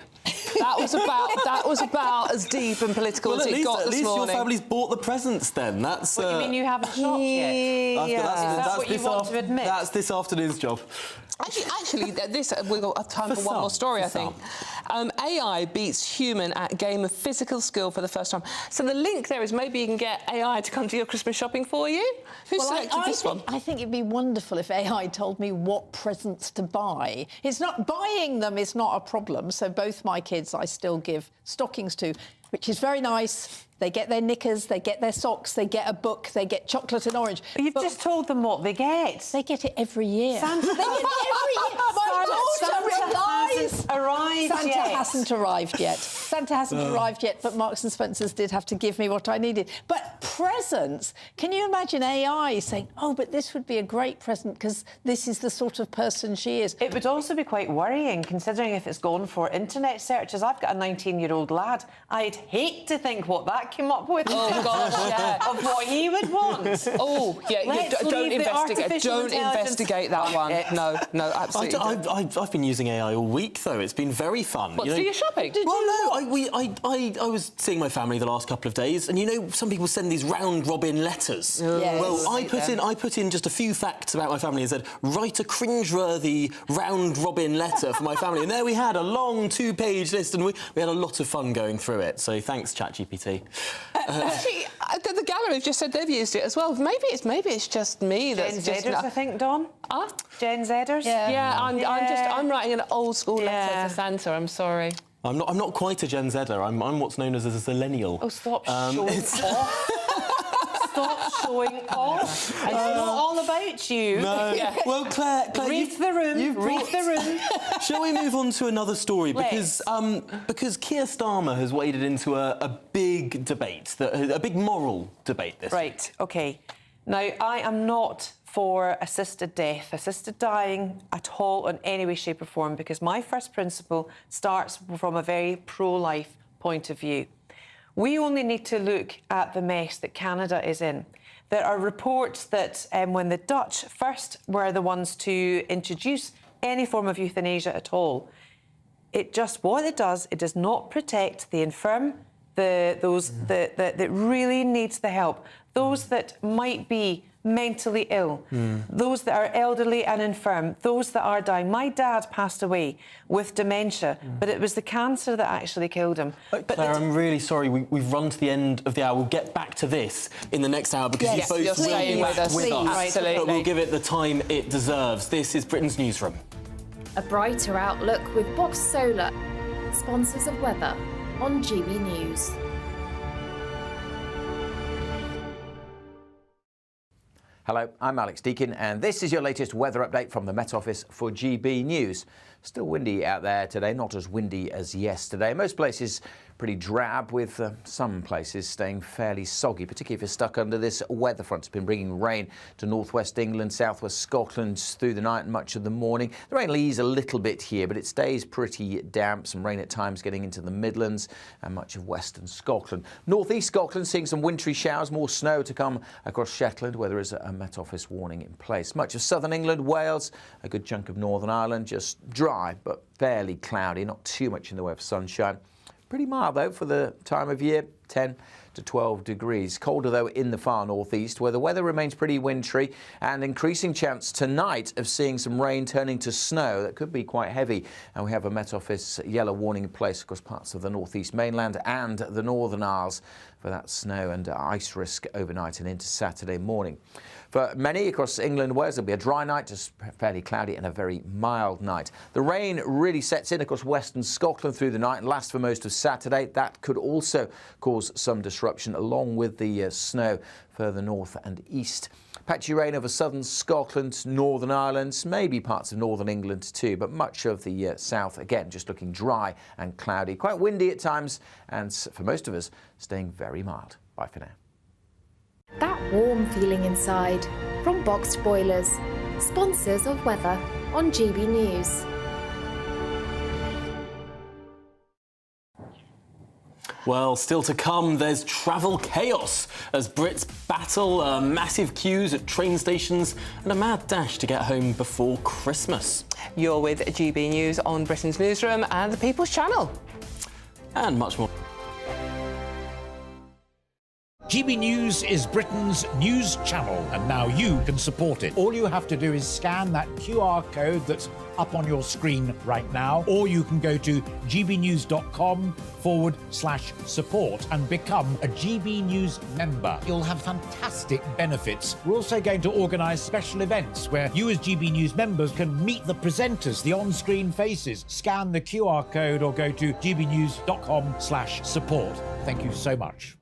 That was about as deep and political as it got this morning. At least your family's bought the presents then. That's. What, you mean you haven't shopped yet? Yeah. Is that what you want to admit? That's this afternoon's job. Actually, we've got time for one more story, I think. AI beats human at game of physical skill for the first time. So the link there is maybe you can get AI to come to your Christmas shopping for you. Who selected this one? I think it'd be wonderful if AI told me what presents to buy. It's not buying them is not a problem. So both my kids I still give stockings to, which is very nice. They get their knickers, they get their socks, they get a book, they get chocolate and orange. You've just told them what they get. They get it every year. Santa, They get it every year. My daughter replies. Santa hasn't arrived yet. Santa hasn't arrived yet, but Marks and Spencer's did have to give me what I needed. But presents, can you imagine AI saying, oh, but this would be a great present because this is the sort of person she is? It would also be quite worrying, considering if it's gone for internet searches. I've got a 19-year-old lad. I'd hate to think what that came up with. Oh, gosh, yeah. Of what he would want. Oh, yeah, don't investigate. Don't investigate that one. No, absolutely. I've been using AI all week, though. It's been very fun. What, for your shopping? I was seeing my family the last couple of days, and you know, some people send these round-robin letters. Yes. Well, I put in just a few facts about my family and said, write a cringeworthy round-robin letter for my family. And there we had a long 2-page list, and we had a lot of fun going through it. So thanks, ChatGPT. Actually, the gallery have just said they've used it as well. Maybe it's just me that's Gen Zers, I think, Dawn. Gen Zers. Yeah, I'm writing an old school letter to Santa. I'm sorry. I'm not quite a Gen Zer. I'm what's known as a Zillennial. Oh, stop showing off. Stop showing off. It's not all about you. No. Well, Claire, read the room. Read the room. Shall we move on to another story? Because Keir Starmer has waded into a big debate, a big moral debate this week. OK. Now, I am not for assisted death, assisted dying at all in any way, shape or form, because my first principle starts from a very pro-life point of view. We only need to look at the mess that Canada is in. There are reports that when the Dutch first were the ones to introduce any form of euthanasia at all, what it does not protect the infirm, those that really needs the help, those that might be mentally ill, those that are elderly and infirm, those that are dying. My dad passed away with dementia, but it was the cancer that actually killed him. Claire, I'm really sorry. We've run to the end of the hour. We'll get back to this in the next hour because you both will be with us. Absolutely. But we'll give it the time it deserves. This is Britain's Newsroom. A brighter outlook with Box Solar, sponsors of weather on GB News. Hello, I'm Alex Deakin, and this is your latest weather update from the Met Office for GB News. Still windy out there today, not as windy as yesterday. Most places pretty drab, with some places staying fairly soggy, particularly if you're stuck under this weather front. It's been bringing rain to northwest England, southwest Scotland through the night and much of the morning. The rain will ease a little bit here, but it stays pretty damp. Some rain at times getting into the Midlands and much of western Scotland. Northeast Scotland seeing some wintry showers, more snow to come across Shetland, where there is a Met Office warning in place. Much of southern England, Wales, a good chunk of Northern Ireland, just dry but fairly cloudy, not too much in the way of sunshine. Pretty mild, though, for the time of year, 10 to 12 degrees. Colder, though, in the far northeast, where the weather remains pretty wintry, and increasing chance tonight of seeing some rain turning to snow. That could be quite heavy, and we have a Met Office yellow warning in place across parts of the northeast mainland and the Northern Isles for that snow and ice risk overnight and into Saturday morning. For many across England and Wales, there'll be a dry night, just fairly cloudy, and a very mild night. The rain really sets in across western Scotland through the night and lasts for most of Saturday. That could also cause some disruption, along with the snow further north and east. Patchy rain over southern Scotland, Northern Ireland, maybe parts of northern England too, but much of the south, again, just looking dry and cloudy. Quite windy at times, and for most of us, staying very mild. Bye for now. That warm feeling inside from Boxed Boilers, sponsors of weather on GB News. Well, still to come, there's travel chaos as Brits battle massive queues at train stations and a mad dash to get home before Christmas. You're with GB News on Britain's Newsroom and the People's Channel. And much more. GB News is Britain's news channel, and now you can support it. All you have to do is scan that QR code that's up on your screen right now, or you can go to gbnews.com/support and become a GB News member. You'll have fantastic benefits. We're also going to organise special events where you as GB News members can meet the presenters, the on-screen faces. Scan the QR code or go to gbnews.com/support. Thank you so much.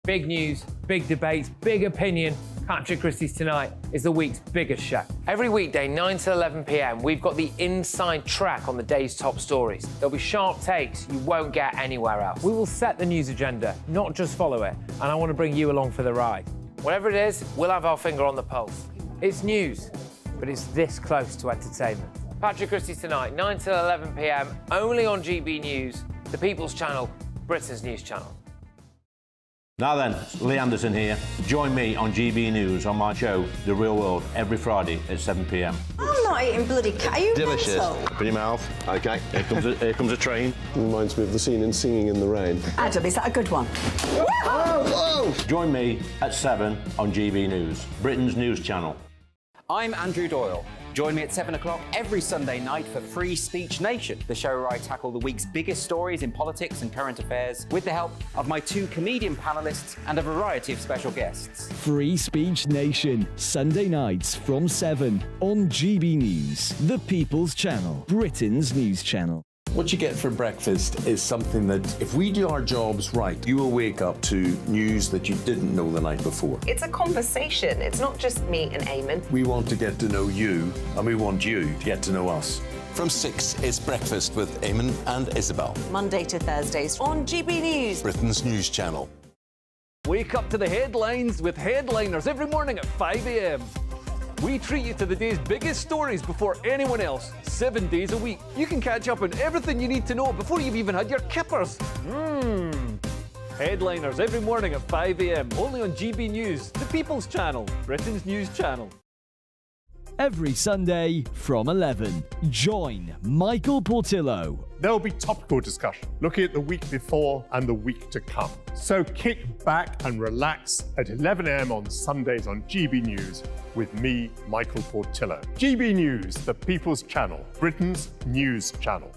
Big news, big debates, big opinion. Patrick Christie's Tonight is the week's biggest show. Every weekday, 9 to 11 p.m, we've got the inside track on the day's top stories. There'll be sharp takes you won't get anywhere else. We will set the news agenda, not just follow it, and I want to bring you along for the ride. Whatever it is, we'll have our finger on the pulse. It's news, but it's this close to entertainment. Patrick Christie's Tonight, 9 to 11 p.m, only on GB News, the People's Channel, Britain's news channel. Now then, Lee Anderson here. Join me on GB News on my show, The Real World, every Friday at 7 p.m. I'm not eating bloody cat. Are you delicious. mental? Open your mouth. OK, here comes a train. Reminds me of the scene in Singing in the Rain. Adam, is that a good one? Whoa! Join me at 7 on GB News, Britain's news channel. I'm Andrew Doyle. Join me at 7 o'clock every Sunday night for Free Speech Nation, the show where I tackle the week's biggest stories in politics and current affairs with the help of my two comedian panellists and a variety of special guests. Free Speech Nation, Sunday nights from 7 on GB News, the People's Channel, Britain's news channel. What you get for breakfast is something that, if we do our jobs right, you will wake up to news that you didn't know the night before. It's a conversation. It's not just me and Eamon. We want to get to know you, and we want you to get to know us. From 6, it's Breakfast with Eamon and Isabel. Monday to Thursdays on GB News, Britain's news channel. Wake up to the headlines with Headliners every morning at 5 a.m. We treat you to the day's biggest stories before anyone else, 7 days a week. You can catch up on everything you need to know before you've even had your kippers. Headliners every morning at 5 a.m, only on GB News, the People's Channel, Britain's news channel. Every Sunday from 11, join Michael Portillo. There'll be topical discussion, looking at the week before and the week to come. So kick back and relax at 11 a.m. on Sundays on GB News with me, Michael Portillo. GB News, the People's Channel, Britain's news channel.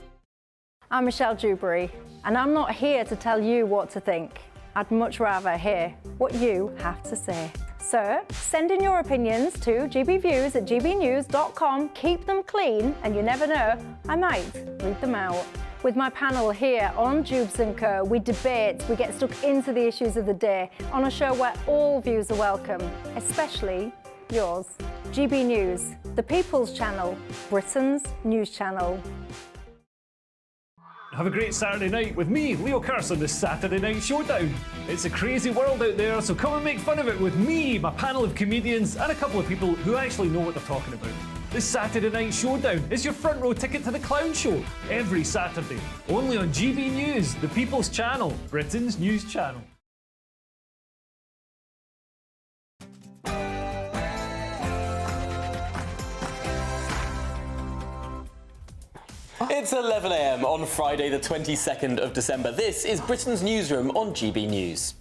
I'm Michelle Dewberry, and I'm not here to tell you what to think. I'd much rather hear what you have to say. So send in your opinions to gbviews@gbnews.com. Keep them clean, and you never know, I might read them out. With my panel here on Jubes & Co, we debate, we get stuck into the issues of the day on a show where all views are welcome, especially yours. GB News, the People's Channel, Britain's news channel. Have a great Saturday night with me, Leo Curse, on the Saturday Night Showdown. It's a crazy world out there, so come and make fun of it with me, my panel of comedians, and a couple of people who actually know what they're talking about. The Saturday Night Showdown is your front row ticket to the clown show every Saturday, only on GB News, the People's Channel, Britain's news channel. It's 11 a.m. on Friday the 22nd of December. This is Britain's Newsroom on GB News.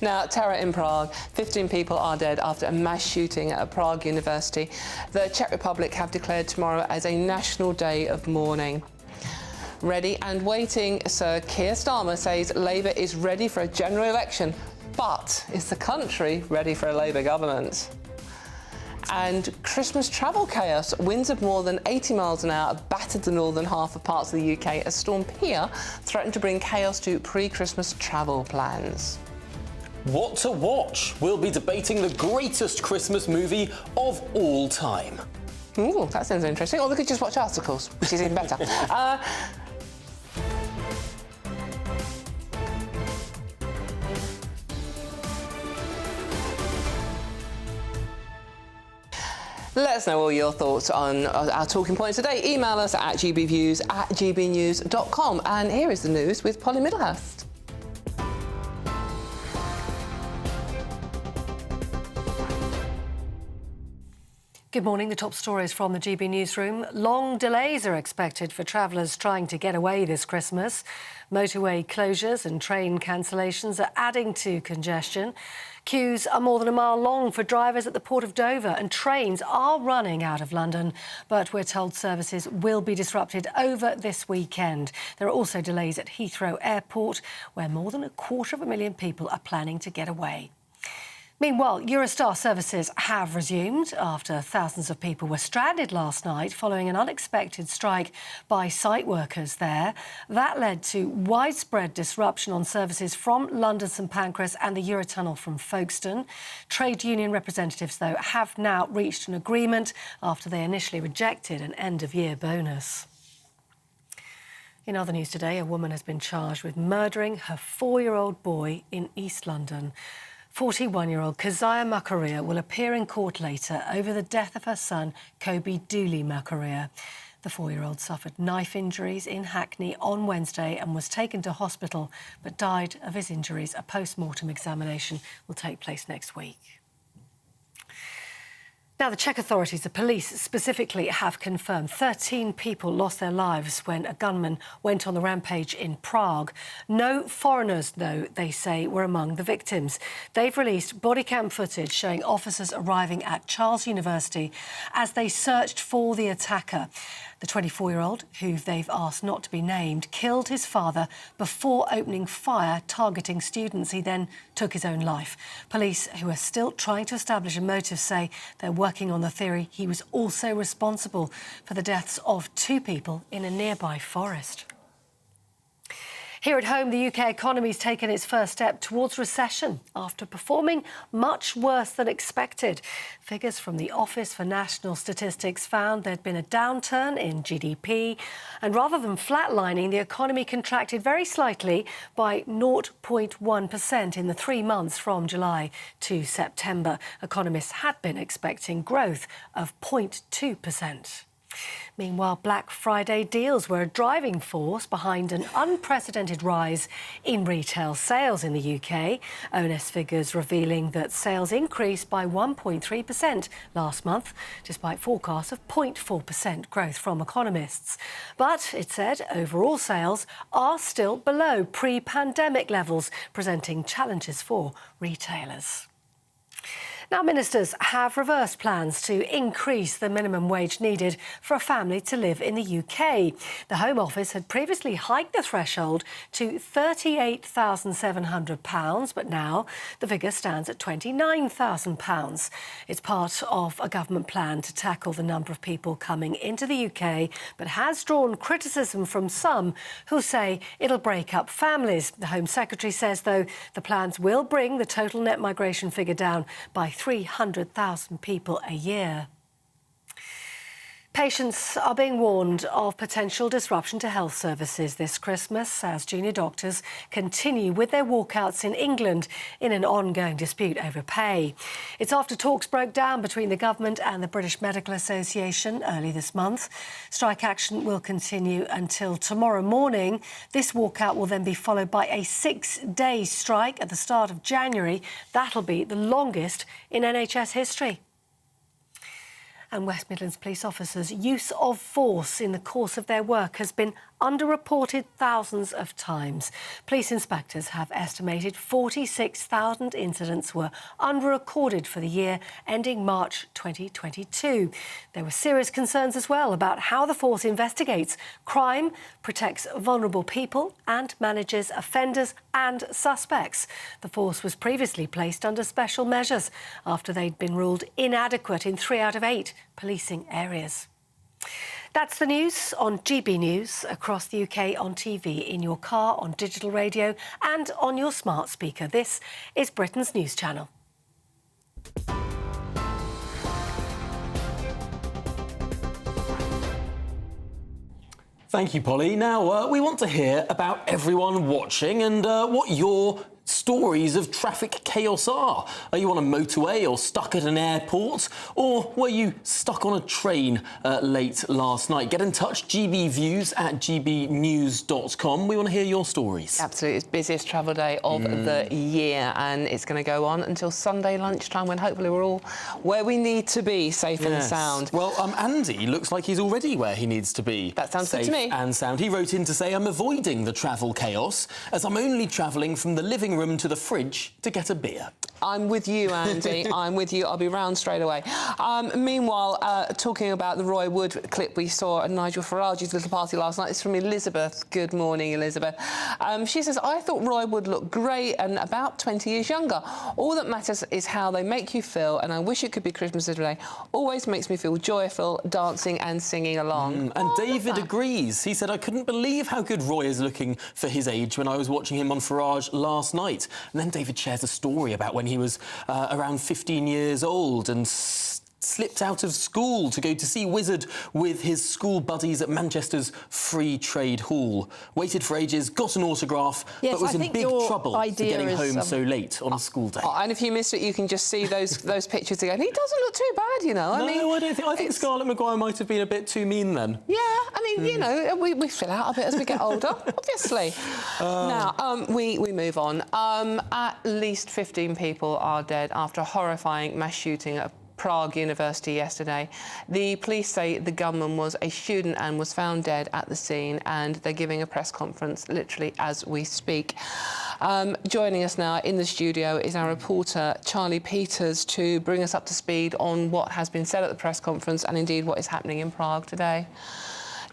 Now, terror in Prague. 15 people are dead after a mass shooting at Prague University. The Czech Republic have declared tomorrow as a national day of mourning. Ready and waiting, Sir Keir Starmer says Labour is ready for a general election, but is the country ready for a Labour government? And Christmas travel chaos. Winds of more than 80 miles an hour have battered the northern half of parts of the UK as Storm Pia threatened to bring chaos to pre-Christmas travel plans. What to watch? We'll be debating the greatest Christmas movie of all time. Ooh, that sounds interesting. Or we could just watch articles, which is even better. Let us know all your thoughts on our talking points today. Email us at gbviews@gbnews.com. And here is the news with Polly Middlehurst. Good morning. The top stories from the GB Newsroom. Long delays are expected for travellers trying to get away this Christmas. Motorway closures and train cancellations are adding to congestion. Queues are more than a mile long for drivers at the Port of Dover, and trains are running out of London. But we're told services will be disrupted over this weekend. There are also delays at Heathrow Airport, where more than 250,000 people are planning to get away. Meanwhile, Eurostar services have resumed after thousands of people were stranded last night following an unexpected strike by site workers there. That led to widespread disruption on services from London St Pancras and the Eurotunnel from Folkestone. Trade union representatives, though, have now reached an agreement after they initially rejected an end-of-year bonus. In other news today, a woman has been charged with murdering her 4-year-old boy in East London. 41-year-old Keziah Makaria will appear in court later over the death of her son, Kobe Dooley Makaria. The 4-year-old suffered knife injuries in Hackney on Wednesday and was taken to hospital, but died of his injuries. A post-mortem examination will take place next week. Now, the Czech authorities, the police specifically, have confirmed 13 people lost their lives when a gunman went on the rampage in Prague. No foreigners, though, they say, were among the victims. They've released body cam footage showing officers arriving at Charles University as they searched for the attacker. The 24-year-old, who they've asked not to be named, killed his father before opening fire targeting students. He then took his own life. Police, who are still trying to establish a motive, say they're working on the theory he was also responsible for the deaths of 2 people in a nearby forest. Here at home, the UK economy's taken its first step towards recession after performing much worse than expected. Figures from the Office for National Statistics found there'd been a downturn in GDP, and rather than flatlining, the economy contracted very slightly by 0.1% in the 3 months from July to September. Economists had been expecting growth of 0.2%. Meanwhile, Black Friday deals were a driving force behind an unprecedented rise in retail sales in the UK. ONS figures revealing that sales increased by 1.3% last month, despite forecasts of 0.4% growth from economists. But, it said, overall sales are still below pre-pandemic levels, presenting challenges for retailers. Now, ministers have reversed plans to increase the minimum wage needed for a family to live in the UK. The Home Office had previously hiked the threshold to £38,700, but now the figure stands at £29,000. It's part of a government plan to tackle the number of people coming into the UK, but has drawn criticism from some who say it'll break up families. The Home Secretary says, though, the plans will bring the total net migration figure down by 300,000 people a year. Patients are being warned of potential disruption to health services this Christmas as junior doctors continue with their walkouts in England in an ongoing dispute over pay. It's after talks broke down between the government and the British Medical Association early this month. Strike action will continue until tomorrow morning. This walkout will then be followed by a 6-day strike at the start of January. That'll be the longest in NHS history. And West Midlands police officers' use of force in the course of their work has been underreported thousands of times. Police inspectors have estimated 46,000 incidents were underrecorded for the year ending March 2022. There were serious concerns as well about how the force investigates crime, protects vulnerable people and manages offenders and suspects. The force was previously placed under special measures after they'd been ruled inadequate in 3 out of 8 policing areas. That's the news on GB News across the UK on TV, in your car, on digital radio and on your smart speaker. This is Britain's News Channel. Thank you, Polly. Now, we want to hear about everyone watching and what your story stories of traffic chaos are. Are you on a motorway or stuck at an airport? Or were you stuck on a train late last night? Get in touch, GBViews at gbnews.com. We want to hear your stories. Absolutely. It's busiest travel day of the year, and it's going to go on until Sunday lunchtime, when hopefully we're all where we need to be, safe and sound. Well, Andy looks like he's already where he needs to be. That sounds safe good to me. And sound. He wrote in to say, I'm avoiding the travel chaos as I'm only travelling from the living room to the fridge to get a beer. I'm with you, Andy. I'm with you. I'll be round straight away. Meanwhile, talking about the Roy Wood clip we saw at Nigel Farage's little party last night, it's from Elizabeth. Good morning, Elizabeth. She says, I thought Roy Wood looked great and about 20 years younger. All that matters is how they make you feel, and I wish it could be Christmas today. Always makes me feel joyful, dancing and singing along. And David agrees. He said, I couldn't believe how good Roy is looking for his age when I was watching him on Farage last night. And then David shares a story about when he was around 15 years old and slipped out of school to go to see Wizard with his school buddies at Manchester's Free Trade Hall. Waited for ages, got an autograph, but was in big trouble for getting home so late on a school day. And if you missed it, you can just see those pictures again. He doesn't look too bad, you know. I think Scarlett Maguire might have been a bit too mean then. Yeah, I mean, you know, we fill out a bit as we get older, obviously. Now, we move on. At least 15 people are dead after a horrifying mass shooting at Prague University yesterday. The police say the gunman was a student and was found dead at the scene, and they're giving a press conference literally as we speak. Joining us now in the studio is our reporter Charlie Peters to bring us up to speed on what has been said at the press conference and indeed what is happening in Prague today.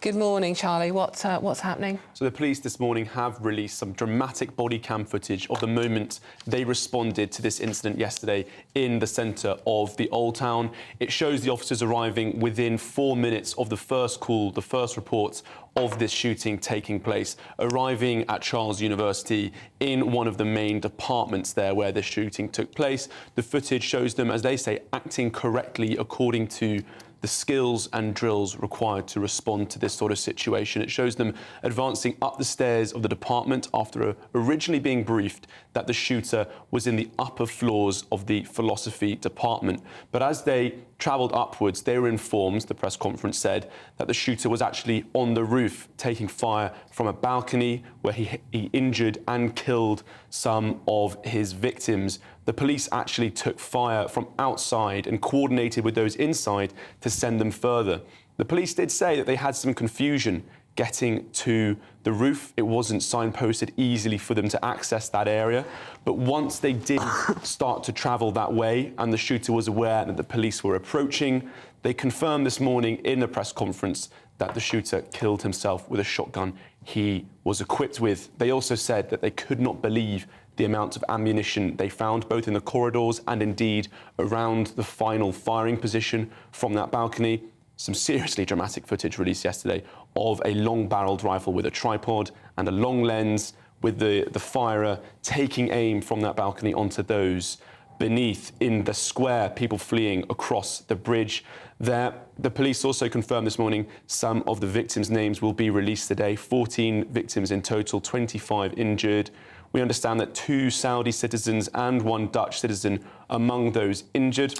Good morning, Charlie. What's happening? So the police this morning have released some dramatic body cam footage of the moment they responded to this incident yesterday in the centre of the Old Town. It shows the officers arriving within 4 minutes of the first call, the first report of this shooting taking place, arriving at Charles University in one of the main departments there where the shooting took place. The footage shows them, as they say, acting correctly according to the skills and drills required to respond to this sort of situation. It shows them advancing up the stairs of the department after originally being briefed that the shooter was in the upper floors of the philosophy department. But as they travelled upwards, they were informed, the press conference said, that the shooter was actually on the roof taking fire from a balcony where he injured and killed some of his victims. The police actually took fire from outside and coordinated with those inside to send them further. The police did say that they had some confusion getting to the roof. It wasn't signposted easily for them to access that area. But once they did start to travel that way and the shooter was aware that the police were approaching, they confirmed this morning in a press conference that the shooter killed himself with a shotgun he was equipped with. They also said that they could not believe the amount of ammunition they found, both in the corridors and indeed around the final firing position from that balcony. Some seriously dramatic footage released yesterday of a long-barreled rifle with a tripod and a long lens, with the firer taking aim from that balcony onto those beneath in the square, people fleeing across the bridge there. The police also confirmed this morning some of the victims' names will be released today. 14 victims in total, 25 injured. We understand that 2 Saudi citizens and 1 Dutch citizen among those injured.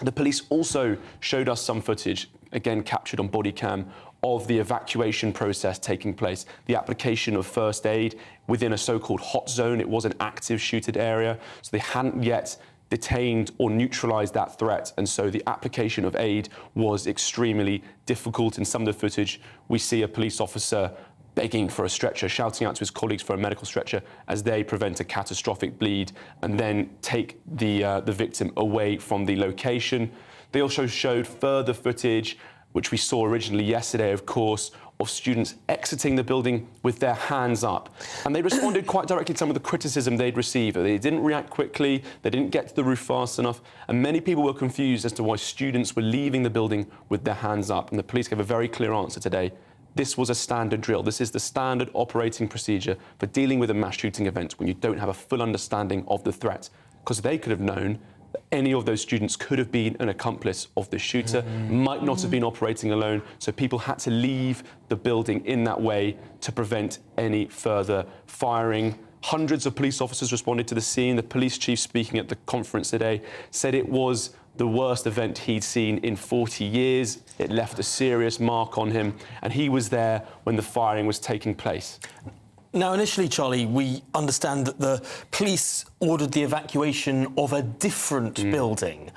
The police also showed us some footage, again captured on body cam, of the evacuation process taking place, the application of first aid within a so-called hot zone. It was an active shooted area, so they hadn't yet detained or neutralised that threat, and so the application of aid was extremely difficult. In some of the footage, we see a police officer begging for a stretcher, shouting out to his colleagues for a medical stretcher as they prevent a catastrophic bleed and then take the victim away from the location. They also showed further footage, which we saw originally yesterday, of course, of students exiting the building with their hands up. And they responded quite directly to some of the criticism they'd received. They didn't react quickly, they didn't get to the roof fast enough, and many people were confused as to why students were leaving the building with their hands up. And the police gave a very clear answer today. This was a standard drill. This is the standard operating procedure for dealing with a mass shooting event when you don't have a full understanding of the threat, because they could have known that any of those students could have been an accomplice of the shooter, might not have been operating alone, so people had to leave the building in that way to prevent any further firing. Hundreds of police officers responded to the scene. The police chief speaking at the conference today said it was the worst event he'd seen in 40 years. It left a serious mark on him, and he was there when the firing was taking place. Now, initially, Charlie, we understand that the police ordered the evacuation of a different building.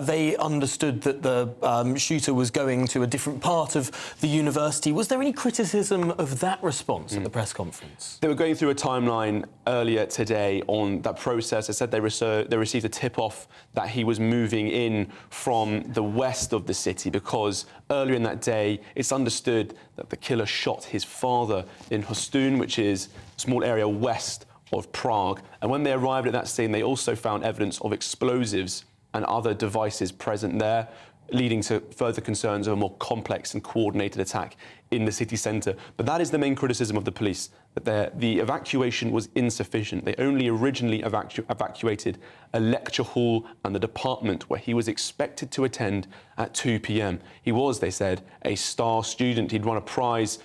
They understood that the shooter was going to a different part of the university. Was there any criticism of that response at the press conference? They were going through a timeline earlier today on that process. They said they received a tip-off that he was moving in from the west of the city because earlier in that day, it's understood that the killer shot his father in Hostun, which is a small area west of Prague. And when they arrived at that scene, they also found evidence of explosives and other devices present there, leading to further concerns of a more complex and coordinated attack in the city centre. But that is the main criticism of the police, that the evacuation was insufficient. They only originally evacuated a lecture hall and the department where he was expected to attend at 2 p.m. He was, they said, a star student. He'd won a prize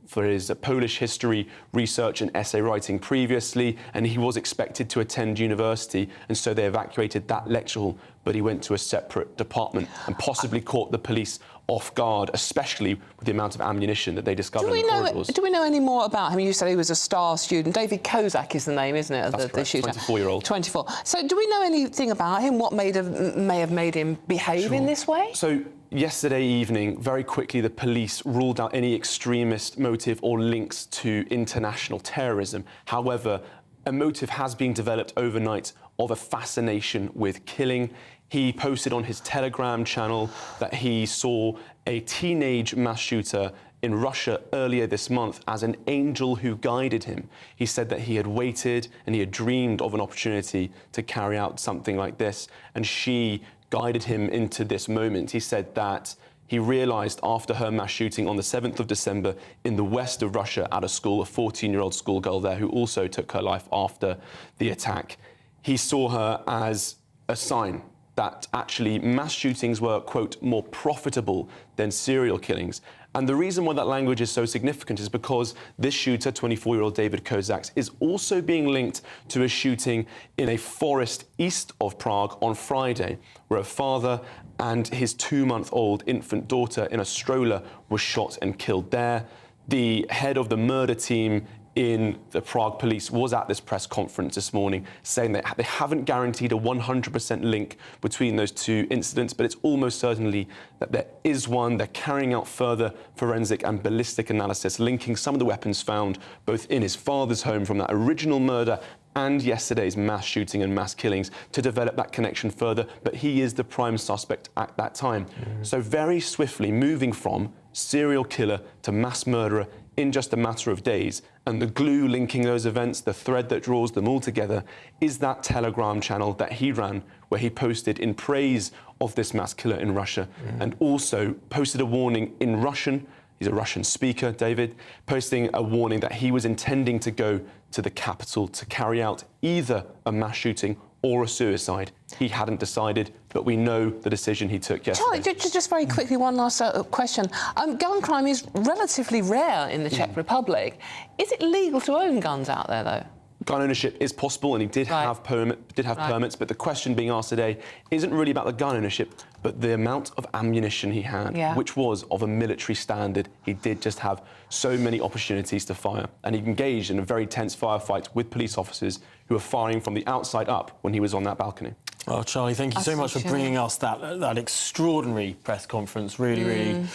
for his Polish history research and essay writing previously, and he was expected to attend university, and so they evacuated that lecture hall, but he went to a separate department and possibly caught the police off guard, especially with the amount of ammunition that they discovered in the corridors. Do we know any more about him? You said he was a star student. David Kozak is the name, isn't it, That's of the shooter? 24-year-old. 24. So do we know anything about him? What may have made him behave in this way? So yesterday evening, very quickly, the police ruled out any extremist motive or links to international terrorism. However, a motive has been developed overnight of a fascination with killing. He posted on his Telegram channel that he saw a teenage mass shooter in Russia earlier this month as an angel who guided him. He said that he had waited and he had dreamed of an opportunity to carry out something like this, and she guided him into this moment. He said that he realised after her mass shooting on the 7th of December in the west of Russia at a school, a 14-year-old schoolgirl there who also took her life after the attack, he saw her as a sign that actually mass shootings were, quote, more profitable than serial killings. And the reason why that language is so significant is because this shooter, 24-year-old David Kozak, is also being linked to a shooting in a forest east of Prague on Friday, where a father and his 2-month-old infant daughter in a stroller were shot and killed there. The head of the murder team in the Prague police was at this press conference this morning saying that they haven't guaranteed a 100% link between those two incidents, but it's almost certainly that there is one. They're carrying out further forensic and ballistic analysis, linking some of the weapons found both in his father's home from that original murder and yesterday's mass shooting and mass killings to develop that connection further. But he is the prime suspect at that time. So very swiftly moving from serial killer to mass murderer in just a matter of days. And the glue linking those events, the thread that draws them all together, is that Telegram channel that he ran, where he posted in praise of this mass killer in Russia, and also posted a warning in Russian. He's a Russian speaker, David, posting a warning that he was intending to go to the capital to carry out either a mass shooting or a suicide. He hadn't decided, but we know the decision he took yesterday. Charlie, just very quickly, one last question. Gun crime is relatively rare in the Czech Republic. Is it legal to own guns out there, though? Gun ownership is possible, and he did have permits, but the question being asked today isn't really about the gun ownership, but the amount of ammunition he had, which was of a military standard. He did just have so many opportunities to fire, and he engaged in a very tense firefight with police officers who were firing from the outside up when he was on that balcony. Well, Charlie, thank you so much for bringing us that extraordinary press conference. Really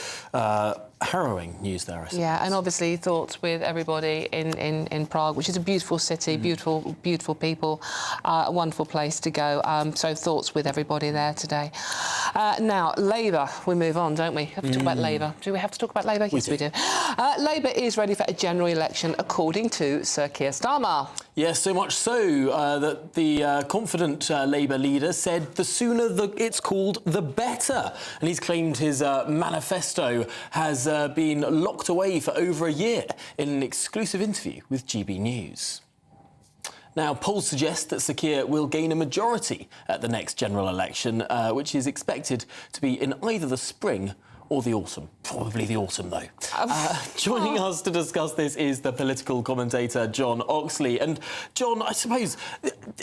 harrowing news there, I suppose. Yeah, and obviously thoughts with everybody in Prague, which is a beautiful city, beautiful people, a wonderful place to go. So thoughts with everybody there today. Now, Labour, we move on, don't we? Have to talk about Labour. Do we have to talk about Labour? Yes, we do. Labour is ready for a general election, according to Sir Keir Starmer. Yes, so much so that the confident Labour leader said the sooner it's called, the better. And he's claimed his manifesto has been locked away for over a year in an exclusive interview with GB News. Now, polls suggest that Sir Keir will gain a majority at the next general election, which is expected to be in either the spring or the autumn? Probably the autumn, though. Joining us to discuss this is the political commentator John Oxley. And John, I suppose,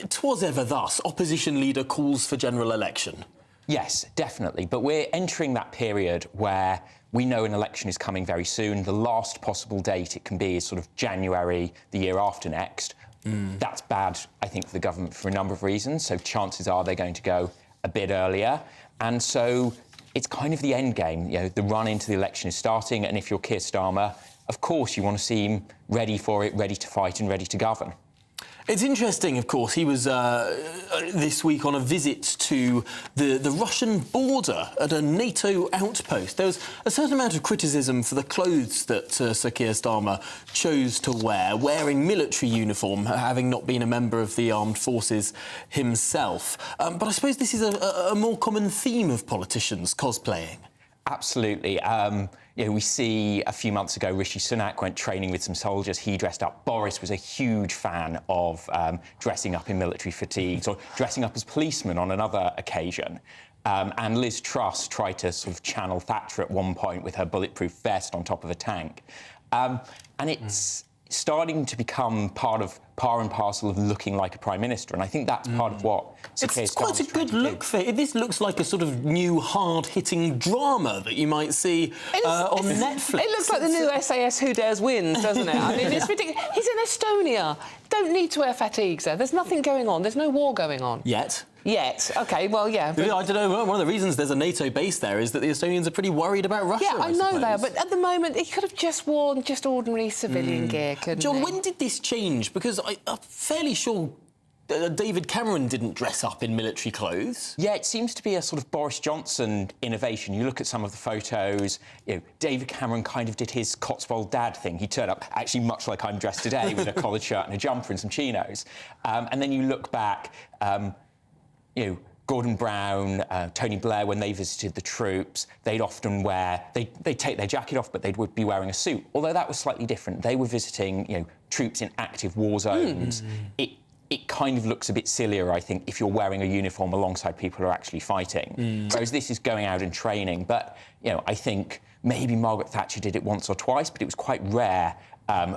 'twas ever thus, opposition leader calls for general election. Yes, definitely. But we're entering that period where we know an election is coming very soon. The last possible date it can be is sort of January the year after next. That's bad, I think, for the government for a number of reasons. So chances are they're going to go a bit earlier. And so it's kind of the end game. You know, the run into the election is starting, and if you're Keir Starmer, of course you want to see him ready for it, ready to fight and ready to govern. It's interesting, of course, he was this week on a visit to the Russian border at a NATO outpost. There was a certain amount of criticism for the clothes that Sir Keir Starmer chose to wear, wearing military uniform, having not been a member of the armed forces himself. But I suppose this is a more common theme of politicians cosplaying. Absolutely. You know, we see a few months ago Rishi Sunak went training with some soldiers. He dressed up. Boris was a huge fan of dressing up in military fatigues or dressing up as policemen on another occasion. And Liz Truss tried to sort of channel Thatcher at one point with her bulletproof vest on top of a tank. And it's starting to become par and parcel of looking like a prime minister, and I think that's part of what it's quite a good look for it. This looks like a sort of new hard-hitting drama that you might see on Netflix. It looks like the new SAS Who Dares Wins, doesn't it? I mean, it's ridiculous. He's in Estonia. Don't need to wear fatigues there. There's nothing going on. There's no war going on. Yet. OK, well, yeah. But I don't know, one of the reasons there's a NATO base there is that the Estonians are pretty worried about Russia, Yeah, I know they are, but at the moment, he could have just worn just ordinary civilian gear, couldn't John, he? when did this change? Because I'm fairly sure David Cameron didn't dress up in military clothes. Yeah, it seems to be a sort of Boris Johnson innovation. You look at some of the photos, you know, David Cameron kind of did his Cotswold dad thing. He turned up actually much like I'm dressed today with a collared shirt and a jumper and some chinos. And then you look back, you know, Gordon Brown, Tony Blair, when they visited the troops, they'd often wear... They'd take their jacket off, but they would be wearing a suit, although that was slightly different. They were visiting, you know, troops in active war zones. It kind of looks a bit sillier, I think, if you're wearing a uniform alongside people who are actually fighting. Whereas this is going out and training. But, you know, I think maybe Margaret Thatcher did it once or twice, but it was quite rare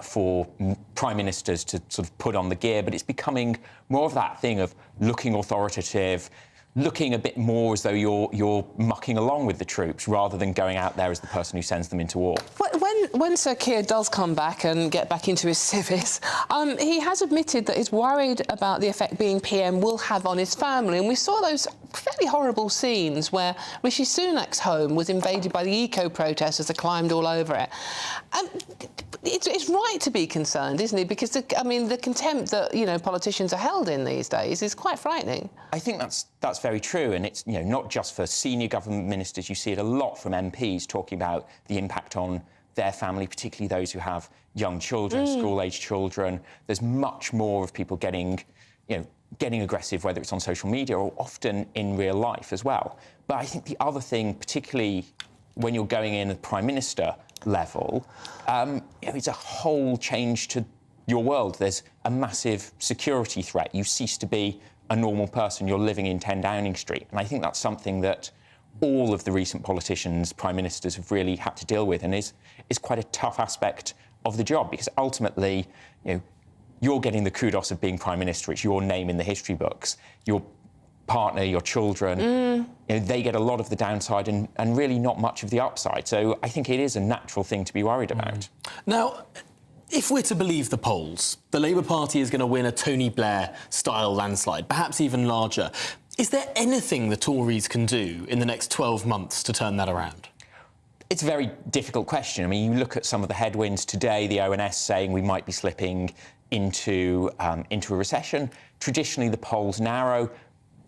for prime ministers to sort of put on the gear. But it's becoming more of that thing of looking authoritative, looking a bit more as though you're mucking along with the troops rather than going out there as the person who sends them into war. When Sir Keir does come back and get back into his civis, he has admitted that he's worried about the effect being PM will have on his family. And we saw those fairly horrible scenes where Rishi Sunak's home was invaded by the eco-protesters that climbed all over it. It's right to be concerned, isn't it? Because, I mean, the contempt that, you know, politicians are held in these days is quite frightening. I think that's very true, and it's, you know, not just for senior government ministers. You see it a lot from MPs talking about the impact on their family, particularly those who have young children, school-age children. There's much more of people getting aggressive, whether it's on social media or often in real life as well. But I think the other thing, particularly when you're going in at Prime Minister level, it's a whole change to your world. There's a massive security threat. You cease to be a normal person. You're living in 10 Downing Street. And I think that's something that all of the recent politicians, prime ministers, have really had to deal with, and is quite a tough aspect of the job, because ultimately, you know, you're getting the kudos of being prime minister. It's your name in the history books. Your partner, your children, you know, they get a lot of the downside and really not much of the upside. So I think it is a natural thing to be worried about. Now, if we're to believe the polls, the Labour Party is going to win a Tony Blair-style landslide, perhaps even larger. Is there anything the Tories can do in the next 12 months to turn that around? It's a very difficult question. I mean, you look at some of the headwinds today, the ONS saying we might be slipping into a recession. Traditionally, the polls narrow.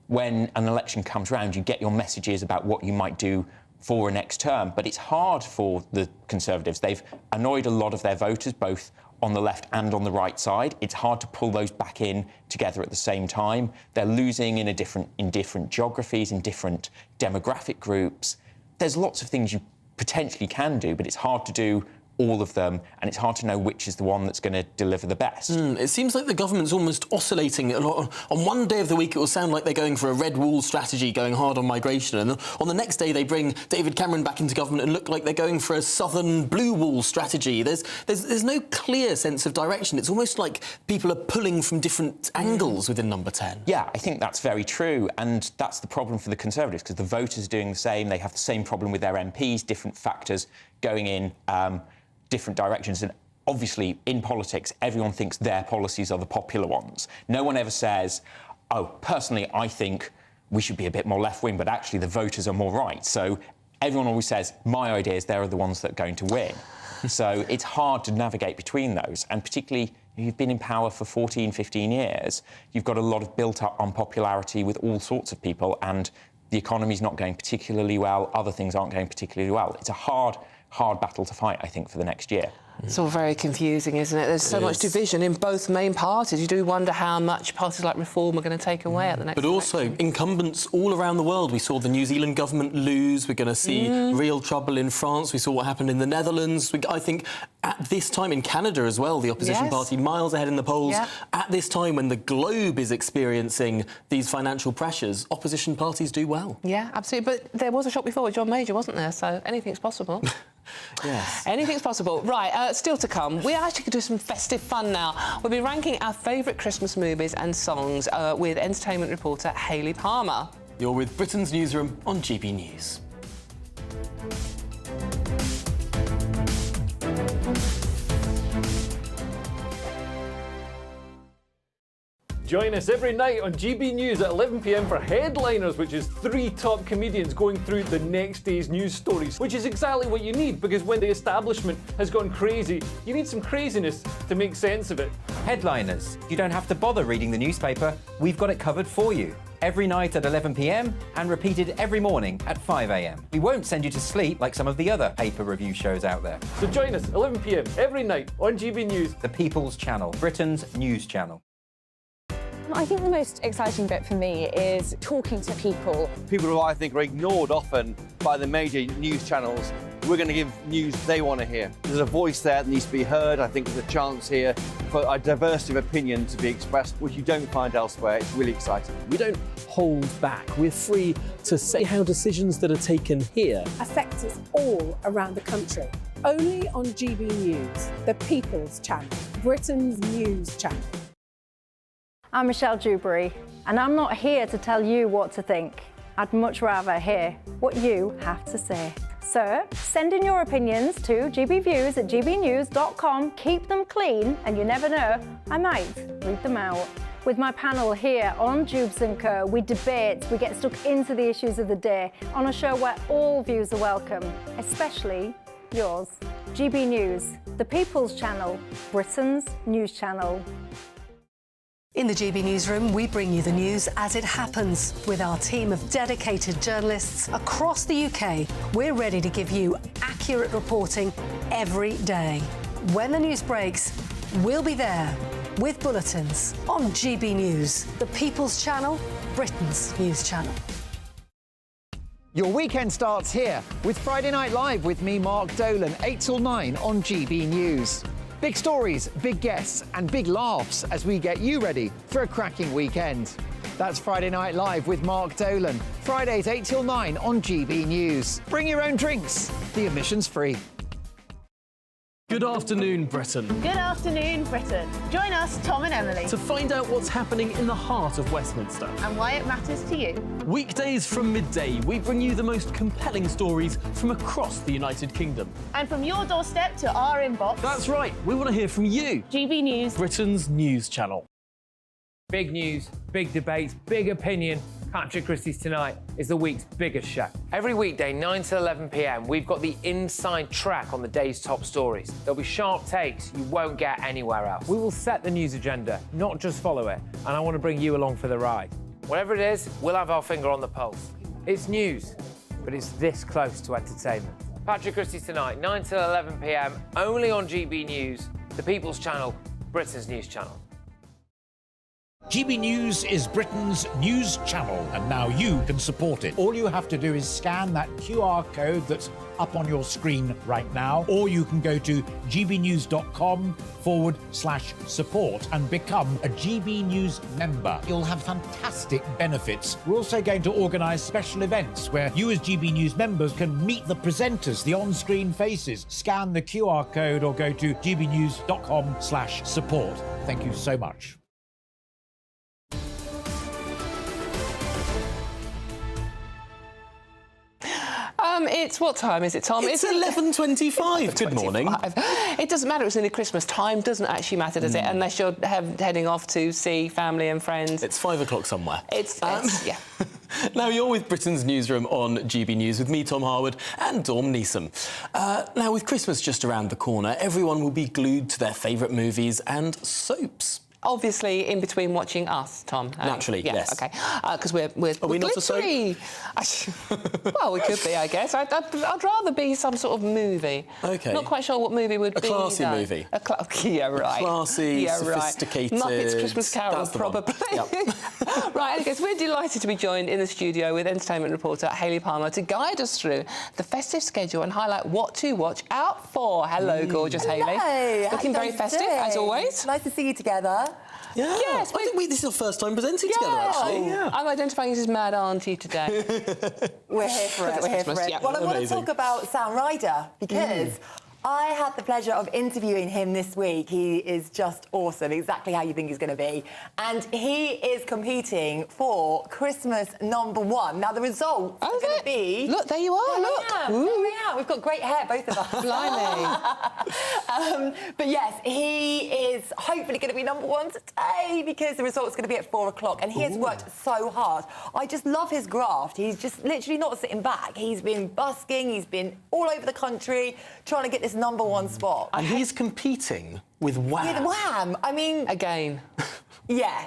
When an election comes around, you get your messages about what you might do for a next term. But it's hard for the Conservatives. They've annoyed a lot of their voters, both on the left and on the right side. It's hard to pull those back in together at the same time. They're losing in different geographies, in different demographic groups. There's lots of things you potentially can do, but it's hard to do all of them, and it's hard to know which is the one that's going to deliver the best. It seems like the government's almost oscillating a lot. On one day of the week, it will sound like they're going for a red wall strategy, going hard on migration, and on the next day, they bring David Cameron back into government and look like they're going for a southern blue wall strategy. There's no clear sense of direction. It's almost like people are pulling from different angles within Number 10. Yeah, I think that's very true, and that's the problem for the Conservatives, because the voters are doing the same. They have the same problem with their MPs, different factors going in different directions. And obviously, in politics, everyone thinks their policies are the popular ones. No one ever says, oh, personally, I think we should be a bit more left-wing, but actually the voters are more right. So everyone always says, my ideas, they're the ones that are going to win. So it's hard to navigate between those. And particularly, if you've been in power for 14, 15 years, you've got a lot of built-up unpopularity with all sorts of people, and the economy's not going particularly well, other things aren't going particularly well. It's a hard battle to fight, I think, for the next year. It's all very confusing, isn't it? There's so much division in both main parties. You do wonder how much parties like Reform are going to take away at the next But also, election. incumbents all around the world. We saw the New Zealand government lose. We're going to see real trouble in France. We saw what happened in the Netherlands. I think at this time, in Canada as well, the opposition party miles ahead in the polls. Yeah. At this time, when the globe is experiencing these financial pressures, opposition parties do well. Yeah, absolutely. But there was a shock before with John Major, wasn't there? So anything's possible. Yes. Anything's possible. Right, still to come. We actually could do some festive fun now. We'll be ranking our favourite Christmas movies and songs with entertainment reporter Hayley Palmer. You're with Britain's Newsroom on GB News. Join us every night on GB News at 11 p.m. for Headliners, which is 3 top comedians going through the next day's news stories, which is exactly what you need, because when the establishment has gone crazy, you need some craziness to make sense of it. Headliners. You don't have to bother reading the newspaper. We've got it covered for you. Every night at 11 p.m. and repeated every morning at 5 a.m. We won't send you to sleep like some of the other paper review shows out there. So join us 11 p.m. every night on GB News. The People's Channel, Britain's news channel. I think the most exciting bit for me is talking to people. People who I think are ignored often by the major news channels. We're going to give news they want to hear. There's a voice there that needs to be heard. I think there's a chance here for a diversity of opinion to be expressed, which you don't find elsewhere. It's really exciting. We don't hold back. We're free to say how decisions that are taken here affect us all around the country. Only on GB News, the People's Channel, Britain's news channel. I'm Michelle Dewberry, and I'm not here to tell you what to think. I'd much rather hear what you have to say. So, send in your opinions to gbviews@gbnews.com. Keep them clean, and you never know, I might read them out. With my panel here on Jubes & Co, we debate, we get stuck into the issues of the day on a show where all views are welcome, especially yours. GB News, the People's Channel, Britain's news channel. In the GB Newsroom, we bring you the news as it happens. With our team of dedicated journalists across the UK, we're ready to give you accurate reporting every day. When the news breaks, we'll be there with bulletins on GB News, the People's Channel, Britain's news channel. Your weekend starts here with Friday Night Live with me, Mark Dolan, 8 till 9 on GB News. Big stories, big guests and big laughs as we get you ready for a cracking weekend. That's Friday Night Live with Mark Dolan. Fridays 8 till 9 on GB News. Bring your own drinks. The admission's free. Good afternoon, Britain. Good afternoon, Britain. Join us, Tom and Emily, To find out what's happening in the heart of Westminster. and why it matters to you. Weekdays from midday, we bring you the most compelling stories from across the United Kingdom. And from your doorstep to our inbox. That's right, we want to hear from you. GB News, Britain's news channel. Big news, big debates, big opinion. Patrick Christie's Tonight is the week's biggest show. Every weekday, 9 to 11 p.m, we've got the inside track on the day's top stories. There'll be sharp takes you won't get anywhere else. We will set the news agenda, not just follow it, and I want to bring you along for the ride. Whatever it is, we'll have our finger on the pulse. It's news, but it's this close to entertainment. Patrick Christie's Tonight, 9 to 11 p.m, only on GB News, the People's Channel, Britain's news channel. GB News is Britain's news channel, and now you can support it. All you have to do is scan that QR code that's up on your screen right now, or you can go to gbnews.com/support and become a GB News member. You'll have fantastic benefits. We're also going to organise special events where you as GB News members can meet the presenters, the on-screen faces. Scan the QR code or go to gbnews.com/support. Thank you so much. It's what time is it, Tom? It's 11:25. Good morning. It doesn't matter. It's only Christmas. Time doesn't actually matter, does it? Unless you're heading off to see family and friends. It's 5 o'clock somewhere. Yeah. Now, you're with Britain's Newsroom on GB News with me, Tom Harwood, and Dawn Neeson. Now, with Christmas just around the corner, everyone will be glued to their favourite movies and soaps. Obviously, in between watching us, Tom. Naturally, yes. OK. Because we're Are we not a soap? Well, we could be, I guess. I'd rather be some sort of movie. OK. Not quite sure what movie would be. A classy movie. Yeah, right. Classy, sophisticated. Right. Muppets Christmas Carol, probably. Yep. Right, okay, so we're delighted to be joined in the studio with entertainment reporter Hayley Palmer to guide us through the festive schedule and highlight what to watch out for. Hello, gorgeous Hayley. Looking very festive, as always. Nice to see you together. Yeah. Yes, I think this is our first time presenting together, actually. Yeah. I'm identifying as mad auntie today. We're here for it. We're here for it. Yeah. Well, I want to talk about Sam Ryder because I had the pleasure of interviewing him this week. He is just awesome, exactly how you think he's going to be. And he is competing for Christmas #1. Now, the results are going to be... Look, there you are, look. There we are. We've got great hair, both of us. Blimey. But yes, he is hopefully going to be #1 today because the result's going to be at 4 o'clock. And he has worked so hard. I just love his graft. He's just literally not sitting back. He's been busking. He's been all over the country trying to get this #1 spot. And he's competing with Wham. With Wham. I mean... Again. Yeah.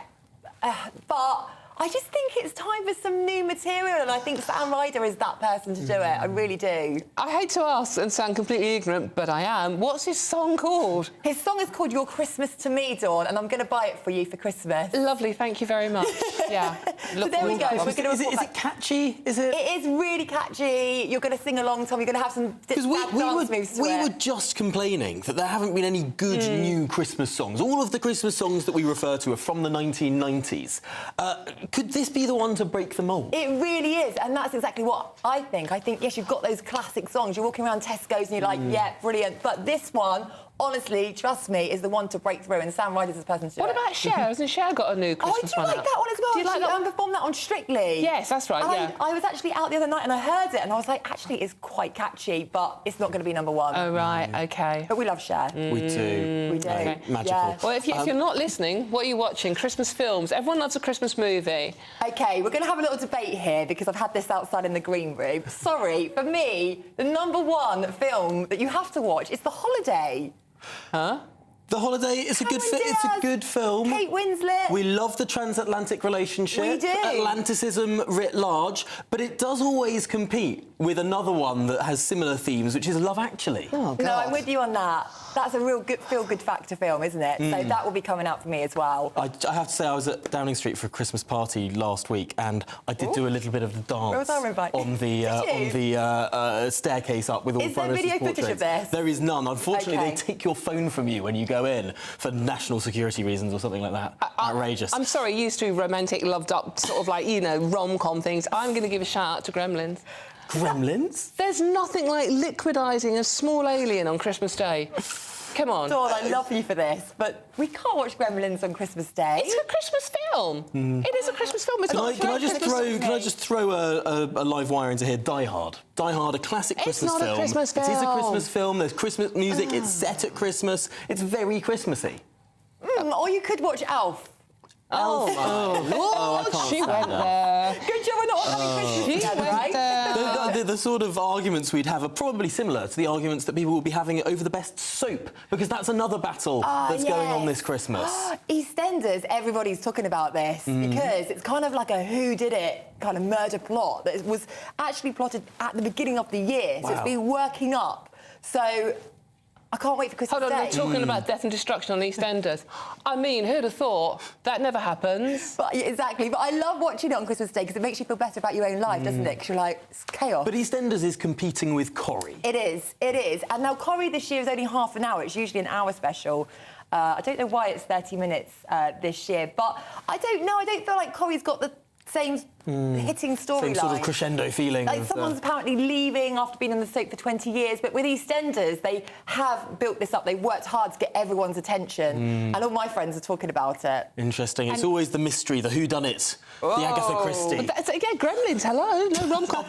But I just think it's time for some new material, and I think Sam Ryder is that person to do it. I really do. I hate to ask and sound completely ignorant, but I am. What's his song called? His song is called Your Christmas to Me, Dawn, and I'm going to buy it for you for Christmas. Lovely, thank you very much. Yeah. So there we go. We're going to is it catchy? Is it? It is really catchy. You're going to sing along, Tom. You're going to have some dance moves to we it. were just complaining that there haven't been any good new Christmas songs. All of the Christmas songs that we refer to are from the 1990s. Could this be the one to break the mould? It really is, and that's exactly what I think. I think, yes, you've got those classic songs. You're walking around Tesco's and you're like, yeah, brilliant. But this one, honestly, trust me, is the one to break through, and Sam Ryder's the person to do it. What about Cher? Hasn't Cher got a new Christmas one? Oh, do you like that one as well? Do you like that one? Performed that on Strictly. Yes, that's right, yeah. I was actually out the other night and I heard it, and I was like, actually, it's quite catchy, but it's not going to be #1. Oh, right, OK. But we love Cher. We do. We do. Okay. Magical. Yeah. Well, if you're not listening, what are you watching? Christmas films. Everyone loves a Christmas movie. OK, we're going to have a little debate here because I've had this outside in the green room. Sorry, for me, the #1 film that you have to watch is The Holiday. Huh? The Holiday is it's a good film. Kate Winslet. We love the transatlantic relationship. We do. Atlanticism writ large, but it does always compete with another one that has similar themes, which is Love Actually. Oh, God. No, I'm with you on that. That's a real good feel-good factor film, isn't it? So that will be coming out for me as well. I have to say, I was at Downing Street for a Christmas party last week, and I did do a little bit of the dance on the staircase up with all the Prime Minister's portraits. Is there video footage of this? There is none. Unfortunately, they take your phone from you when you go in for national security reasons or something like that. Outrageous. I'm sorry, used to romantic, loved-up, sort of like, you know, rom-com things. I'm going to give a shout-out to Gremlins. Gremlins? There's nothing like liquidising a small alien on Christmas Day. Come on. Dawn, I love you for this, but we can't watch Gremlins on Christmas Day. It's a Christmas film. It is a Christmas film. It's Can I just throw a live wire into here? Die Hard. Die Hard, a classic Christmas film. It's not a Christmas film. It is a Christmas film. There's Christmas music. It's set at Christmas. It's very Christmassy. Or you could watch Alf. I can't she stand went that. there. Good job we're not having Christmas together, right? The sort of arguments we'd have are probably similar to the arguments that people will be having over the best soap, because that's another battle that's going on this Christmas. EastEnders, everybody's talking about this because it's kind of like a whodunit kind of murder plot that was actually plotted at the beginning of the year. So it's been working up. So I can't wait for Christmas Hold on, Day. they're talking about death and destruction on EastEnders. I mean, who'd have thought that never happens? But, exactly, but I love watching it on Christmas Day because it makes you feel better about your own life, doesn't it? Because you're like, it's chaos. But EastEnders is competing with Corrie. It is. And now Corrie this year is only half an hour. It's usually an hour special. I don't know why it's 30 minutes this year, but I don't know. I don't feel like Corrie's got the same hitting storyline. Same sort of crescendo feeling. Like someone's apparently leaving after being on the soap for 20 years, but with EastEnders, they have built this up. They've worked hard to get everyone's attention, and all my friends are talking about it. Interesting. It's always the mystery, the whodunit, the Agatha Christie. Yeah, Gremlins, hello, no rom-com.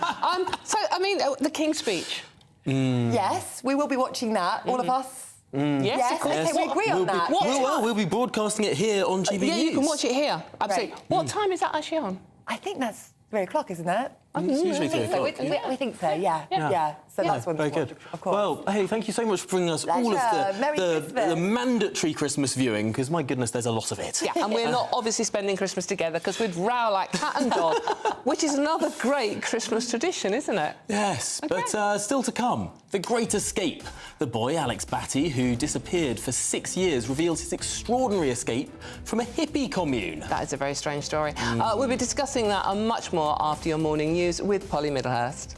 So, I mean, the King's Speech. Yes, we will be watching that, all of us. Yes, of course. Okay, we agree on that. We'll be broadcasting it here on GBNews. Yeah, you can watch it here. Absolutely. Right. What time is that actually on? I think that's 3 o'clock, isn't it? It's usually 3 o'clock. We think so, yeah. So that's one to very watch, good. of course. Well, hey, thank you so much for bringing us all of Merry Christmas. the mandatory Christmas viewing, because, my goodness, there's a lot of it. Yeah, and we're not obviously spending Christmas together because we'd row like cat and dog, which is another great Christmas tradition, isn't it? Yes, but still to come, The Great Escape. The boy, Alex Batty, who disappeared for 6 years, reveals his extraordinary escape from a hippie commune. That is a very strange story. We'll be discussing that and much more after your morning news with Polly Middlehurst.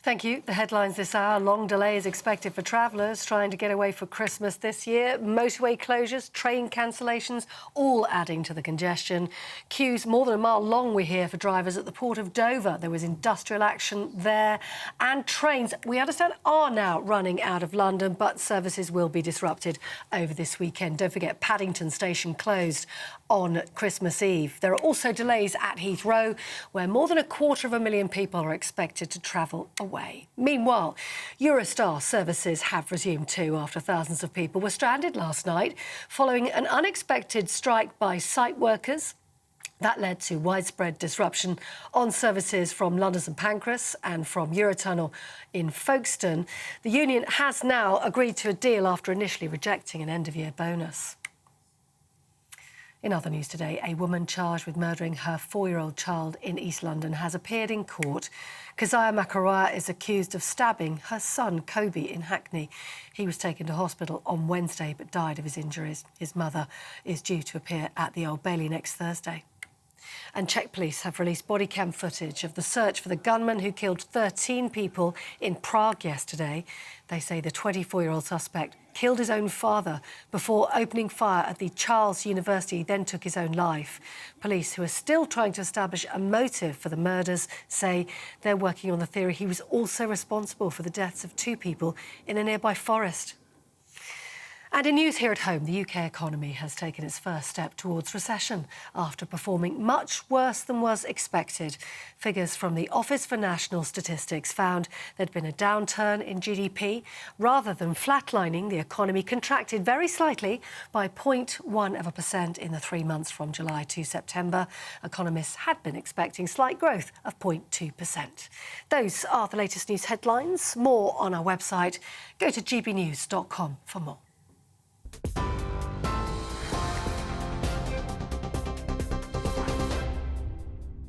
Thank you. The headlines this hour. Long delays expected for travellers trying to get away for Christmas this year. Motorway closures, train cancellations, all adding to the congestion. Queues more than a mile long, we hear, for drivers at the port of Dover. There was industrial action there. And trains, we understand, are now running out of London, but services will be disrupted over this weekend. Don't forget, Paddington Station closed on Christmas Eve. There are also delays at Heathrow, where more than 250,000 people are expected to travel away. Meanwhile, Eurostar services have resumed too after thousands of people were stranded last night following an unexpected strike by site workers. That led to widespread disruption on services from London St Pancras and from Eurotunnel in Folkestone. The union has now agreed to a deal after initially rejecting an end-of-year bonus. In other news today, a woman charged with murdering her 4-year-old child in East London has appeared in court. Keziah Makaraya is accused of stabbing her son, Kobe, in Hackney. He was taken to hospital on Wednesday but died of his injuries. His mother is due to appear at the Old Bailey next Thursday. And Czech police have released body cam footage of the search for the gunman who killed 13 people in Prague yesterday. They say the 24-year-old suspect killed his own father before opening fire at the Charles University, then took his own life. Police, who are still trying to establish a motive for the murders, say they're working on the theory he was also responsible for the deaths of 2 people in a nearby forest. And in news here at home, the UK economy has taken its first step towards recession after performing much worse than was expected. Figures from the Office for National Statistics found there'd been a downturn in GDP. Rather than flatlining, the economy contracted very slightly by 0.1% in the 3 months from July to September. Economists had been expecting slight growth of 0.2%. Those are the latest news headlines. More on our website. Go to gbnews.com for more.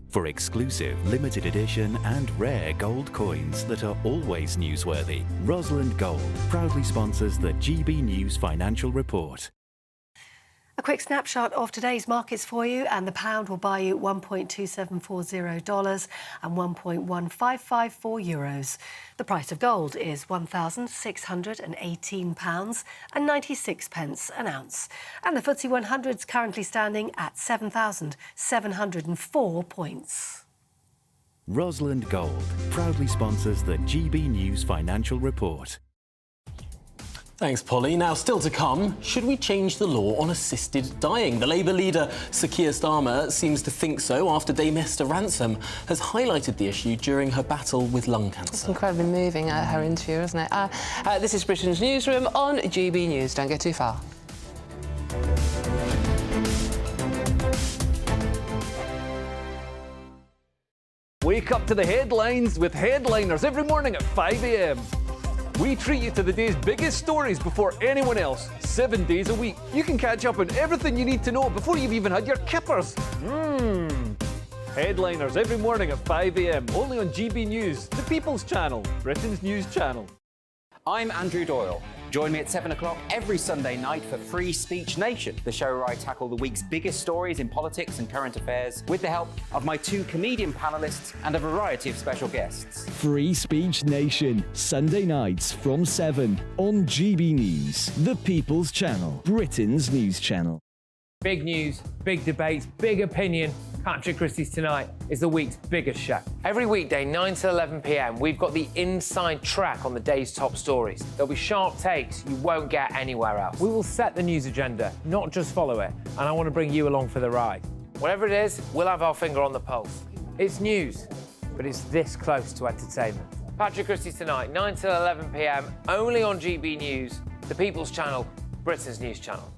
For exclusive, limited edition and rare gold coins that are always newsworthy, Rosalind Gold proudly sponsors the GB News Financial Report. A quick snapshot of today's markets for you, and the pound will buy you $1.2740 and 1.1554 euros. The price of gold is £1,618 and 96 pence an ounce. And the FTSE 100 is currently standing at 7,704 points. Rosalind Gold proudly sponsors the GB News Financial Report. Thanks, Polly. Now, still to come, should we change the law on assisted dying? The Labour leader, Sir Keir Starmer, seems to think so after Dame Esther Ransom has highlighted the issue during her battle with lung cancer. It's incredibly moving, her interview, isn't it? This is Britain's Newsroom on GB News. Don't get too far. Wake up to the headlines with Headliners every morning at 5 a.m. We treat you to the day's biggest stories before anyone else, 7 days a week. You can catch up on everything you need to know before you've even had your kippers. Headliners every morning at 5 a.m. only on GB News, the People's Channel, Britain's news channel. I'm Andrew Doyle. Join me at 7 o'clock every Sunday night for Free Speech Nation, the show where I tackle the week's biggest stories in politics and current affairs with the help of my 2 comedian panellists and a variety of special guests. Free Speech Nation, Sunday nights from 7 on GB News, the People's Channel, Britain's news channel. Big news, big debates, big opinion. Patrick Christie's Tonight is the week's biggest show. Every weekday, 9 to 11 p.m, we've got the inside track on the day's top stories. There'll be sharp takes you won't get anywhere else. We will set the news agenda, not just follow it, and I want to bring you along for the ride. Whatever it is, we'll have our finger on the pulse. It's news, but it's this close to entertainment. Patrick Christie's Tonight, 9 to 11 p.m, only on GB News, the People's Channel, Britain's news channel.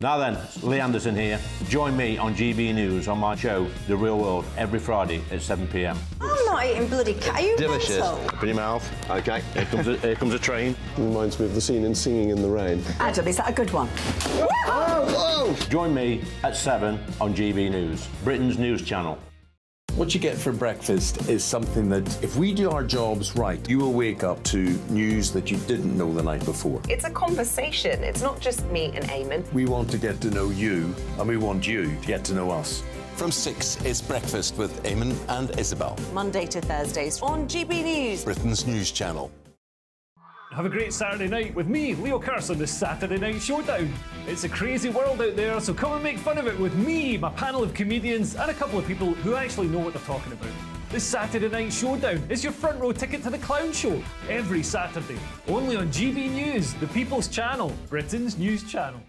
Now then, Lee Anderson here. Join me on GB News on my show, The Real World, every Friday at 7 p.m. I'm not eating bloody cat. Are you Delicious. mental? Open your mouth. OK, here comes a train. Reminds me of the scene in Singing in the Rain. Adam, is that a good one? Whoa! Join me at 7 on GB News, Britain's news channel. What you get for breakfast is something that, if we do our jobs right, you will wake up to news that you didn't know the night before. It's a conversation. It's not just me and Eamon. We want to get to know you, and we want you to get to know us. From 6, it's Breakfast with Eamon and Isabel. Monday to Thursdays on GB News, Britain's news channel. Have a great Saturday night with me, Leo Curse, on the Saturday Night Showdown. It's a crazy world out there, so come and make fun of it with me, my panel of comedians, and a couple of people who actually know what they're talking about. This Saturday Night Showdown is your front row ticket to the clown show every Saturday, only on GB News, the People's Channel, Britain's news channel.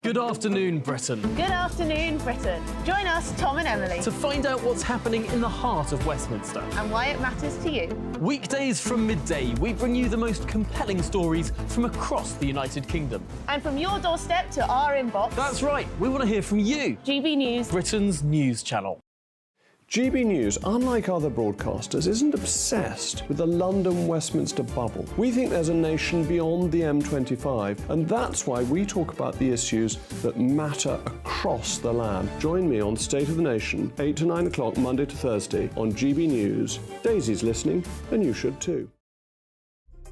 Good afternoon, Britain. Good afternoon, Britain. Join us, Tom and Emily, To find out what's happening in the heart of Westminster. and why it matters to you. Weekdays from midday, we bring you the most compelling stories from across the United Kingdom. And from your doorstep to our inbox, That's right, we want to hear from you, GB News, Britain's news channel. GB News, unlike other broadcasters, isn't obsessed with the London-Westminster bubble. We think there's a nation beyond the M25, and that's why we talk about the issues that matter across the land. Join me on State of the Nation, 8 to 9 o'clock, Monday to Thursday, on GB News. Daisy's listening, and you should too.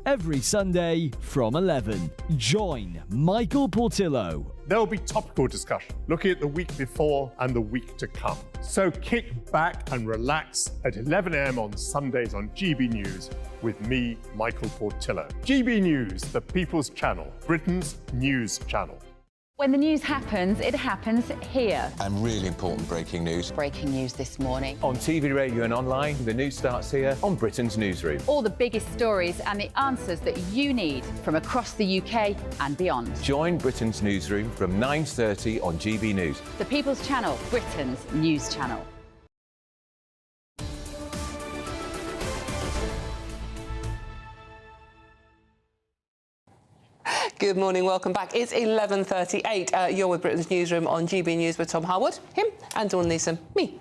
Every Sunday from 11, join Michael Portillo. There'll be topical discussion, looking at the week before and the week to come. So kick back and relax at 11 a.m. on Sundays on GB News with me, Michael Portillo. GB News, the People's Channel, Britain's news channel. When the news happens, it happens here. And really important breaking news. Breaking news this morning. On TV, radio and online, the news starts here on Britain's Newsroom. All the biggest stories and the answers that you need from across the UK and beyond. Join Britain's Newsroom from 9:30 on GB News. The People's Channel, Britain's news channel. Good morning, welcome back. It's 11:38. You're with Britain's Newsroom on GB News with Tom Harwood, him, and Dawn Neeson, me.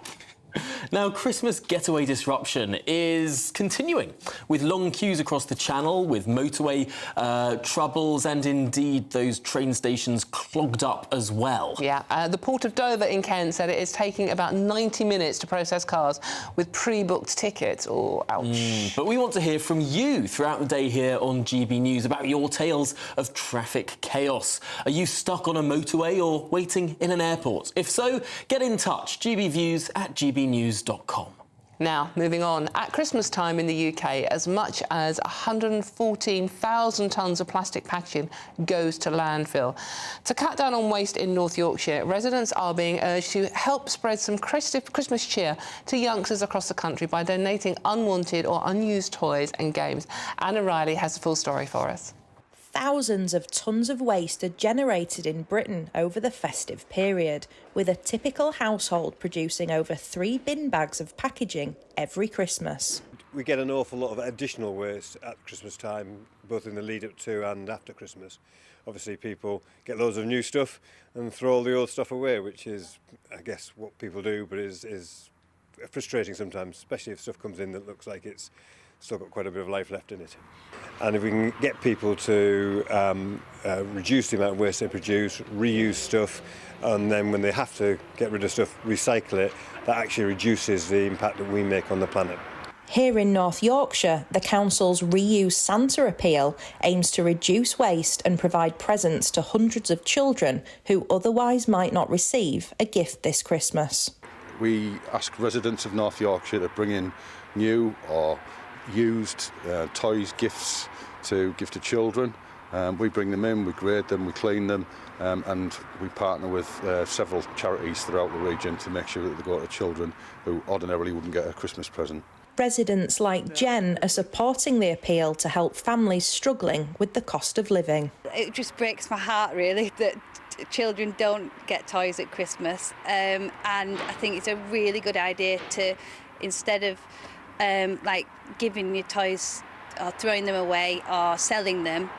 Now, Christmas getaway disruption is continuing, with long queues across the channel, with motorway troubles, and indeed those train stations clogged up as well. Yeah, the Port of Dover in Kent said it is taking about 90 minutes to process cars with pre-booked tickets. Oh, ouch. But we want to hear from you throughout the day here on GB News about your tales of traffic chaos. Are you stuck on a motorway or waiting in an airport? If so, get in touch. gbviews@gbnews.com. Now, moving on. At Christmas time in the UK, as much as 114,000 tonnes of plastic packaging goes to landfill. To cut down on waste in North Yorkshire, residents are being urged to help spread some Christmas cheer to youngsters across the country by donating unwanted or unused toys and games. Anna Riley has the full story for us. Thousands of tonnes of waste are generated in Britain over the festive period, with a typical household producing over 3 bin bags of packaging every Christmas. We get an awful lot of additional waste at Christmas time, both in the lead up to and after Christmas. Obviously people get loads of new stuff and throw all the old stuff away, which is, I guess, what people do, but is frustrating sometimes, especially if stuff comes in that looks like it's still got quite a bit of life left in it. And if we can get people to reduce the amount of waste they produce, reuse stuff, and then when they have to get rid of stuff, recycle it, that actually reduces the impact that we make on the planet. Here in North Yorkshire, the council's Reuse Santa appeal aims to reduce waste and provide presents to hundreds of children who otherwise might not receive a gift this Christmas. We ask residents of North Yorkshire to bring in new or used toys, gifts to give to children. We bring them in, we grade them, we clean them, and we partner with several charities throughout the region to make sure that they go to children who ordinarily wouldn't get a Christmas present. Residents like Jen are supporting the appeal to help families struggling with the cost of living. It just breaks my heart, really, that children don't get toys at Christmas. And I think it's a really good idea to, instead of like giving your toys or throwing them away or selling them,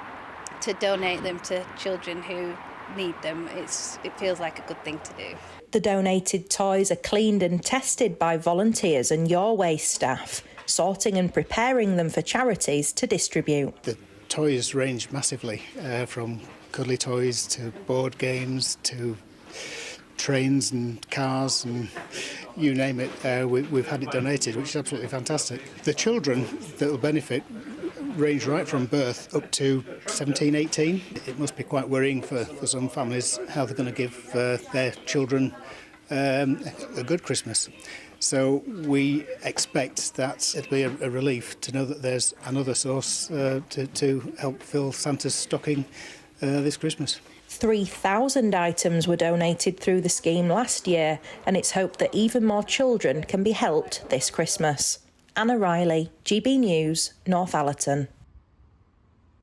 to donate them to children who need them. It feels like a good thing to do. The donated toys are cleaned and tested by volunteers and Your Waste staff, sorting and preparing them for charities to distribute. The toys range massively, from cuddly toys to board games to trains and cars and you name it. We've had it donated, which is absolutely fantastic. The children that will benefit range right from birth up to 17, 18. It must be quite worrying for some families how they're going to give their children a good Christmas. So we expect that it'll be a relief to know that there's another source to help fill Santa's stocking this Christmas. 3,000 items were donated through the scheme last year, and it's hoped that even more children can be helped this Christmas. Anna Riley, GB News, Northallerton.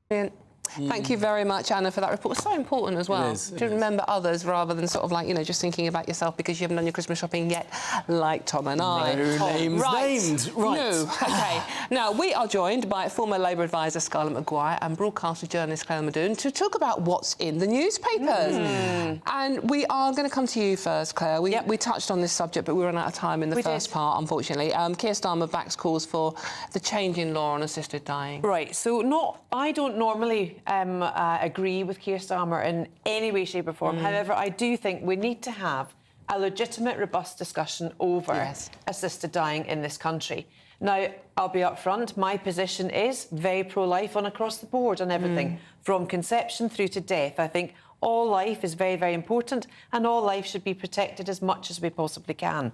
Brilliant. Thank you very much, Anna, for that report. It's so important as well to remember others rather than sort of like, just thinking about yourself because you haven't done your Christmas shopping yet, like Tom and I. No names named. Right. No. OK. Now, we are joined by former Labour advisor Scarlett Maguire and broadcaster journalist Claire Madoon to talk about what's in the newspapers. And we are going to come to you first, Claire. We touched on this subject, but we ran out of time in the first part, unfortunately. Keir Starmer backs calls for the change in law on assisted dying. Right. So I don't normally agree with Keir Starmer in any way, shape or form. However, I do think we need to have a legitimate, robust discussion over assisted dying in this country. Now, I'll be upfront, my position is very pro-life on across the board on everything, from conception through to death. I think all life is very, very important and all life should be protected as much as we possibly can.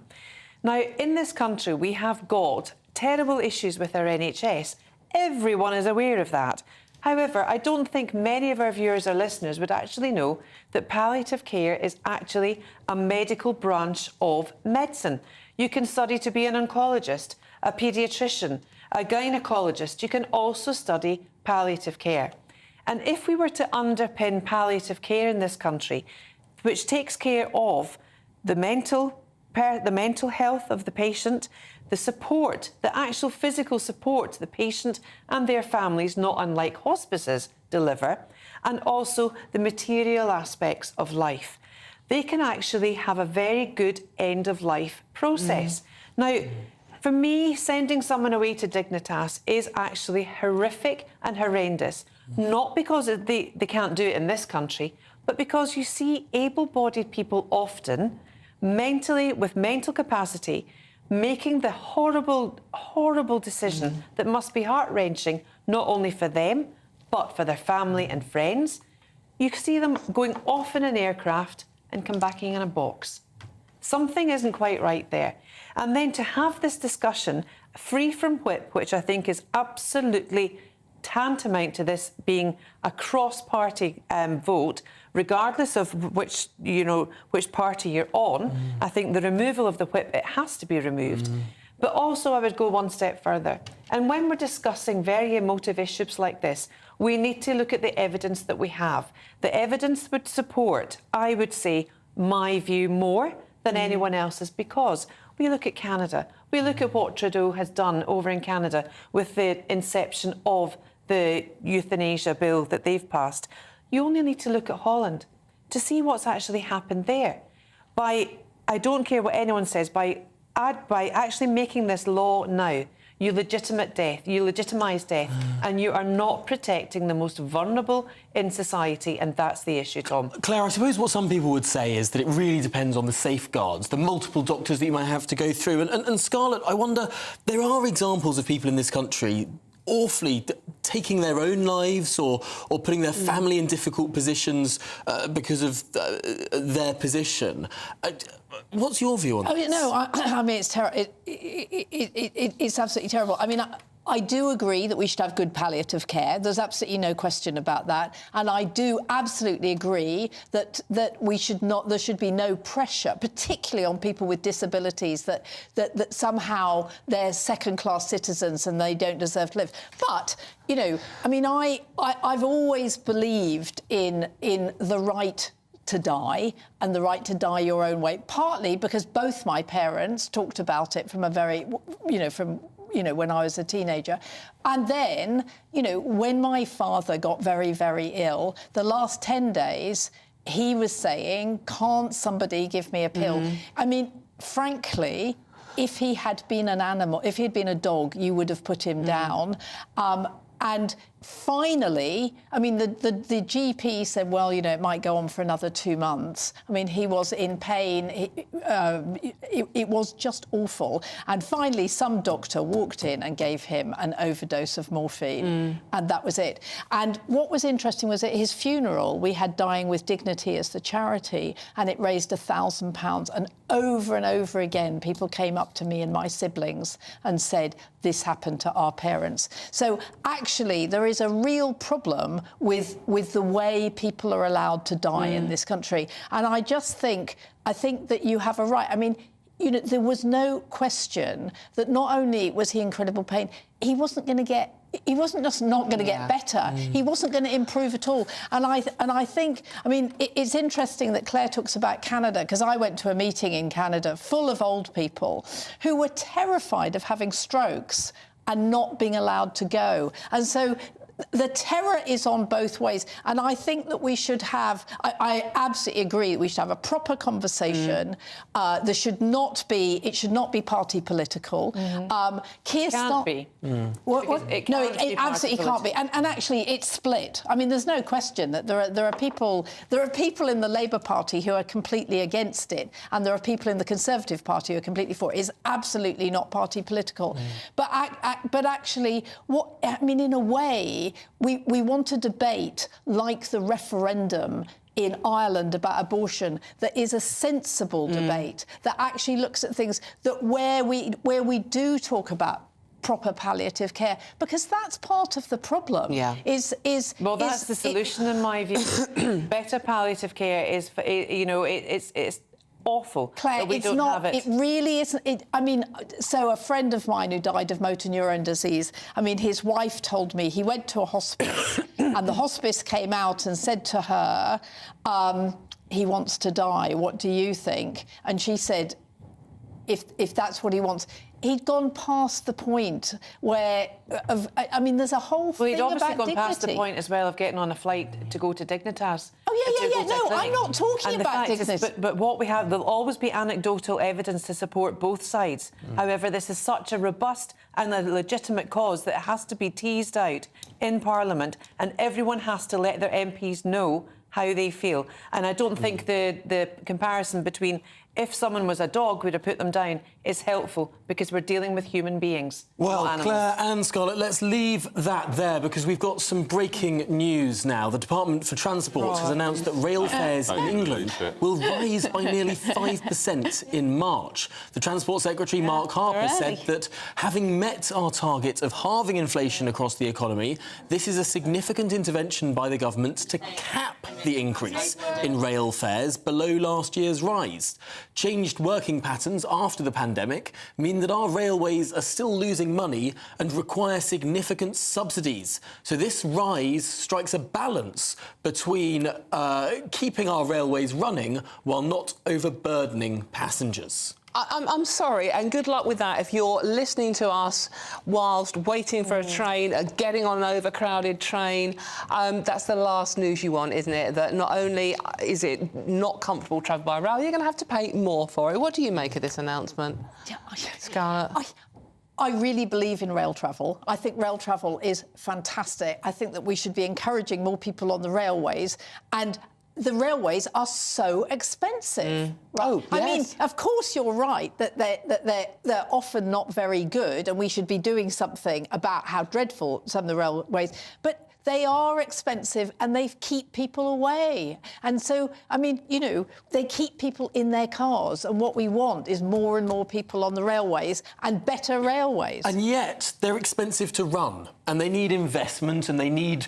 Now, in this country, we have got terrible issues with our NHS. Everyone is aware of that. However, I don't think many of our viewers or listeners would actually know that palliative care is actually a medical branch of medicine. You can study to be an oncologist, a paediatrician, a gynaecologist. You can also study palliative care. And if we were to underpin palliative care in this country, which takes care of the mental health of the patient, the support, the actual physical support the patient and their families, not unlike hospices, deliver, and also the material aspects of life. They can actually have a very good end-of-life process. Now, for me, sending someone away to Dignitas is actually horrific and horrendous, not because they can't do it in this country, but because you see able-bodied people often, mentally, with mental capacity, making the horrible, horrible decision that must be heart-wrenching, not only for them, but for their family and friends. You see them going off in an aircraft and come back in a box. Something isn't quite right there. And then to have this discussion free from whip, which I think is absolutely tantamount to this being a cross-party vote, regardless of which party you're on. I think the removal of the whip, it has to be removed. But also I would go one step further. And when we're discussing very emotive issues like this, we need to look at the evidence that we have. The evidence would support, I would say, my view more than anyone else's, because we look at Canada, we look at what Trudeau has done over in Canada with the inception of the euthanasia bill that they've passed. You only need to look at Holland to see what's actually happened there. I don't care what anyone says, by actually making this law now, you legitimise death, and you are not protecting the most vulnerable in society, and that's the issue, Tom. Claire, I suppose what some people would say is that it really depends on the safeguards, the multiple doctors that you might have to go through. And Scarlett, I wonder, there are examples of people in this country awfully taking their own lives or putting their family in difficult positions because of their position. What's your view on this? I mean, it's terrible. It's absolutely terrible. I mean, I do agree that we should have good palliative care. There's absolutely no question about that. And I do absolutely agree that we should not. There should be no pressure, particularly on people with disabilities, that somehow they're second-class citizens and they don't deserve to live. But you know, I mean, I've always believed in the right to die and the right to die your own way. Partly because both my parents talked about it from a very, when I was a teenager. And then, when my father got very, very ill, the last 10 days, he was saying, can't somebody give me a pill? I mean, frankly, if he had been an animal, if he'd been a dog, you would have put him down. And finally, I mean, the GP said, well, it might go on for another 2 months. I mean, he was in pain. It was just awful. And finally, some doctor walked in and gave him an overdose of morphine. And that was it. And what was interesting was at his funeral, we had Dying with Dignity as the charity, and it raised £1,000. And over again, people came up to me and my siblings and said, this happened to our parents. So actually, there is a real problem with the way people are allowed to die in this country. And I think that you have a right. I mean, there was no question that not only was he in incredible pain, he wasn't just not going to get better. He wasn't going to improve at all. And I think, I mean, it's interesting that Claire talks about Canada, because I went to a meeting in Canada full of old people who were terrified of having strokes and not being allowed to go. And so the terror is on both ways. And I think that we should have, I absolutely agree that we should have a proper conversation. It should not be party political. Keir Can't be. It absolutely can't be. And actually, it's split. I mean, there's no question that there are people in the Labour Party who are completely against it, and there are people in the Conservative Party who are completely for it. It's absolutely not party political. But actually, in a way, we want a debate like the referendum in Ireland about abortion that is a sensible debate that actually looks at things that where we do talk about proper palliative care, because that's part of the problem. That's the solution in my view. Better palliative care is, it's awful. Claire, it's not. It really isn't. So a friend of mine who died of motor neurone disease. I mean, his wife told me he went to a hospice, and the hospice came out and said to her, "He wants to die. What do you think?" And she said, "If that's what he wants." He'd gone past the point where, there's a whole thing he'd obviously about gone dignity. Past the point as well of getting on a flight to go to Dignitas. No, I'm not talking about Dignitas. But what we have, there'll always be anecdotal evidence to support both sides. However, this is such a robust and a legitimate cause that it has to be teased out in Parliament, and everyone has to let their MPs know how they feel. And I don't think the comparison between if someone was a dog, we'd have put them down, is helpful, because we're dealing with human beings. Well, Claire and Scarlett, let's leave that there, because we've got some breaking news now. The Department for Transport has announced that rail fares in England will rise by nearly 5% in March. The Transport Secretary, Mark Harper, said that having met our target of halving inflation across the economy, this is a significant intervention by the government to cap the increase in rail fares below last year's rise. Changed working patterns after the pandemic mean that our railways are still losing money and require significant subsidies. So this rise strikes a balance between keeping our railways running while not overburdening passengers. I'm sorry, and good luck with that if you're listening to us whilst waiting for a train, getting on an overcrowded train. That's the last news you want, isn't it? That not only is it not comfortable to travel by rail, you're going to have to pay more for it. What do you make of this announcement, Scarlett? I really believe in rail travel. I think rail travel is fantastic. I think that we should be encouraging more people on the railways, and the railways are so expensive. Oh, yes. I mean, of course you're right that they're often not very good, and we should be doing something about how dreadful some of the railways, but they are expensive and they keep people away. And so, I mean, you know, they keep people in their cars, and what we want is more and more people on the railways and better railways. And yet they're expensive to run, and they need investment, and they need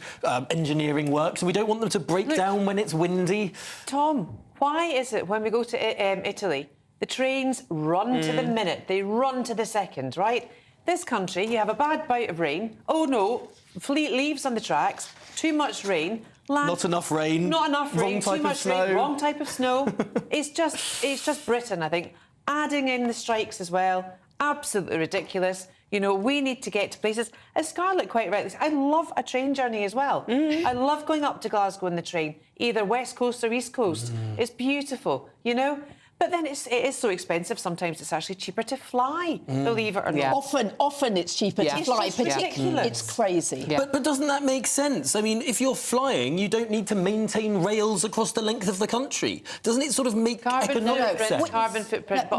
engineering work, so we don't want them to break down when it's windy. Tom, why is it when we go to Italy, the trains run to the minute, they run to the second, right? This country, you have a bad bout of rain, oh no, fleet leaves on the tracks, too much rain, not enough rain, wrong type too much of snow. rain, wrong type of snow. It's just Britain, I think. Adding in the strikes as well, absolutely ridiculous. You know, we need to get to places. As Scarlett quite rightly said, I love a train journey as well. I love going up to Glasgow in the train, either West Coast or East Coast. It's beautiful, you know? But then it is so expensive, sometimes it's actually cheaper to fly, believe it or not. Often it's cheaper to fly, particularly. It's crazy. But doesn't that make sense? I mean, if you're flying, you don't need to maintain rails across the length of the country. Doesn't it sort of make economic sense? Carbon footprint.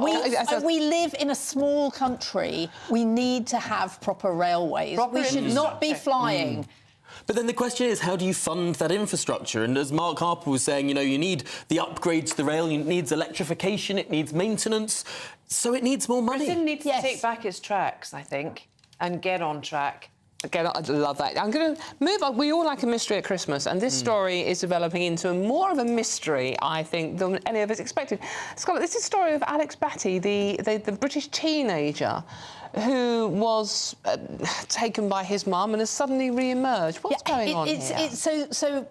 We live in a small country. We need to have proper railways. We should not be flying. But then the question is, how do you fund that infrastructure? And as Mark Harper was saying, you know, you need the upgrades to the rail, it needs electrification, it needs maintenance, so it needs more money. Britain needs to take back its tracks, I think, and get on track. Again, I love that. I'm going to move on. We all like a mystery at Christmas, and this story is developing into more of a mystery, I think, than any of us expected. Scarlett, this is the story of Alex Batty, the British teenager who was taken by his mum and has suddenly re-emerged. What's going on here?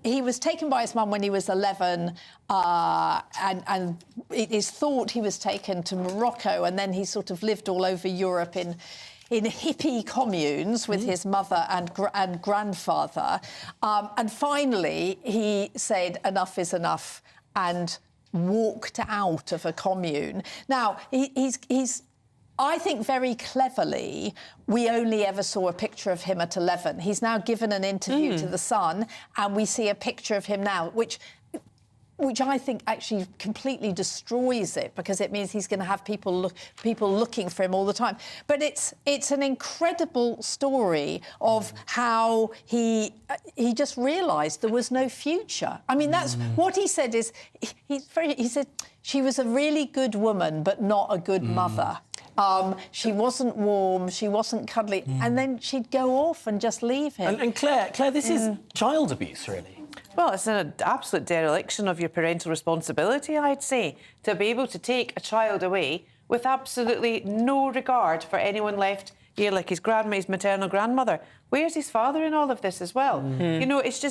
He was taken by his mum when he was 11, and it is thought he was taken to Morocco, and then he sort of lived all over Europe in hippie communes with his mother and grandfather. And finally, he said, enough is enough, and walked out of a commune. Now, he's I think very cleverly, we only ever saw a picture of him at 11. He's now given an interview to The Sun, and we see a picture of him now, which I think actually completely destroys it, because it means he's going to have people looking for him all the time. But it's an incredible story of how he just realised there was no future. I mean, that's what he said. He said she was a really good woman, but not a good mother. She wasn't warm, she wasn't cuddly, and then she'd go off and just leave him. And Claire, this is child abuse, really. Well, it's an absolute dereliction of your parental responsibility, I'd say, to be able to take a child away with absolutely no regard for anyone left here, like his grandma, his maternal grandmother. Where's his father in all of this as well? You know, it's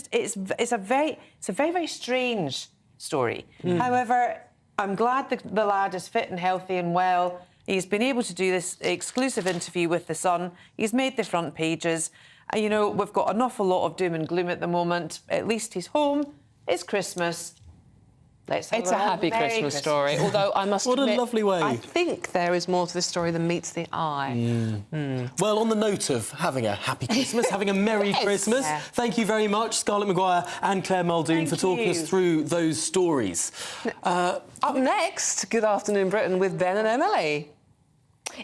a very, very strange story. However, I'm glad the lad is fit and healthy and well. He's been able to do this exclusive interview with The Sun. He's made the front pages. You know, we've got an awful lot of doom and gloom at the moment. At least he's home. It's Christmas. It's a happy Christmas story. Although I must admit, what a lovely way. I think there is more to this story than meets the eye. Well, on the note of having a happy Christmas, having a Merry Christmas, thank you very much, Scarlett Maguire and Claire Muldoon, for talking us through those stories. Up next, Good Afternoon Britain with Ben and Emily.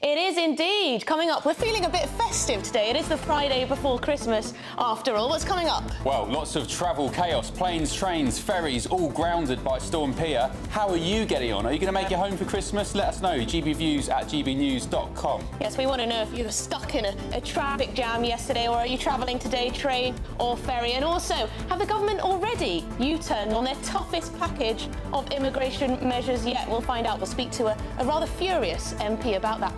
It is indeed. Coming up, we're feeling a bit festive today. It is the Friday before Christmas, after all. What's coming up? Well, lots of travel chaos. Planes, trains, ferries, all grounded by Storm Pia. How are you getting on? Are you going to make it home for Christmas? Let us know. gbviews@gbnews.com. Yes, we want to know if you were stuck in a traffic jam yesterday, or are you travelling today, train or ferry? And also, have the government already U-turned on their toughest package of immigration measures yet? We'll find out. We'll speak to a rather furious MP about that one.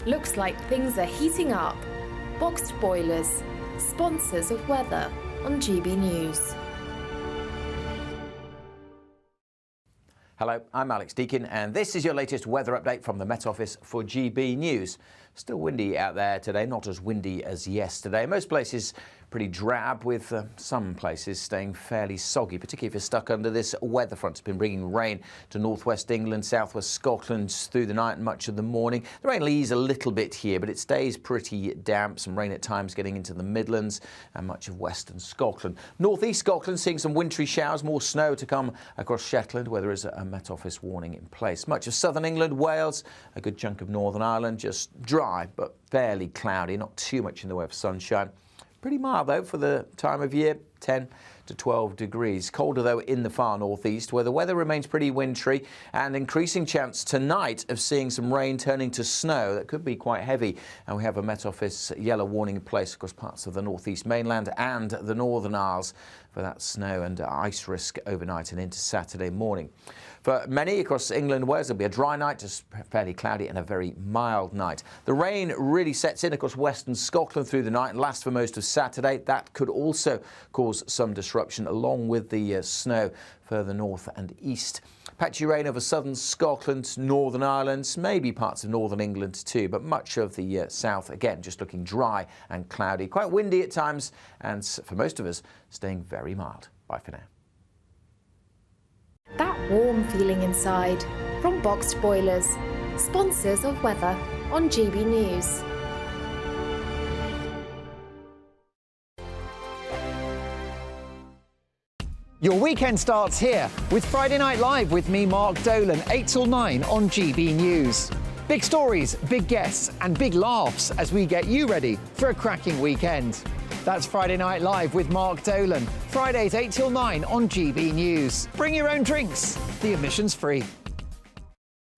Looks like things are heating up. Boxed boilers, sponsors of weather on GB News. Hello, I'm Alex Deakin, and this is your latest weather update from the Met Office for GB News. Still windy out there today, not as windy as yesterday. Most places pretty drab, with some places staying fairly soggy, particularly if you're stuck under this weather front. It's been bringing rain to northwest England, southwest Scotland through the night and much of the morning. The rain will ease a little bit here, but it stays pretty damp. Some rain at times getting into the Midlands and much of western Scotland. Northeast Scotland seeing some wintry showers, more snow to come across Shetland, where there is a Met Office warning in place. Much of southern England, Wales, a good chunk of Northern Ireland, just dry but fairly cloudy, not too much in the way of sunshine. Pretty mild though for the time of year, 10 to 12 degrees. Colder though in the far northeast, where the weather remains pretty wintry, and increasing chance tonight of seeing some rain turning to snow. That could be quite heavy, and we have a Met Office yellow warning in place across parts of the northeast mainland and the Northern Isles for that snow and ice risk overnight and into Saturday morning. For many across England and Wales, there'll be a dry night, just fairly cloudy, and a very mild night. The rain really sets in across western Scotland through the night and lasts for most of Saturday. That could also cause some disruption, along with the snow further north and east. Patchy rain over southern Scotland, Northern Ireland, maybe parts of northern England too, but much of the south, again, just looking dry and cloudy. Quite windy at times, and for most of us, staying very mild. Bye for now. That warm feeling inside from Boxed Boilers, sponsors of weather on GB News. Your weekend starts here with Friday Night Live with me, Mark Dolan, 8 till 9 on GB News. Big stories, big guests and big laughs as we get you ready for a cracking weekend. That's Friday Night Live with Mark Dolan, Fridays 8 till 9 on GB News. Bring your own drinks, the admission's free.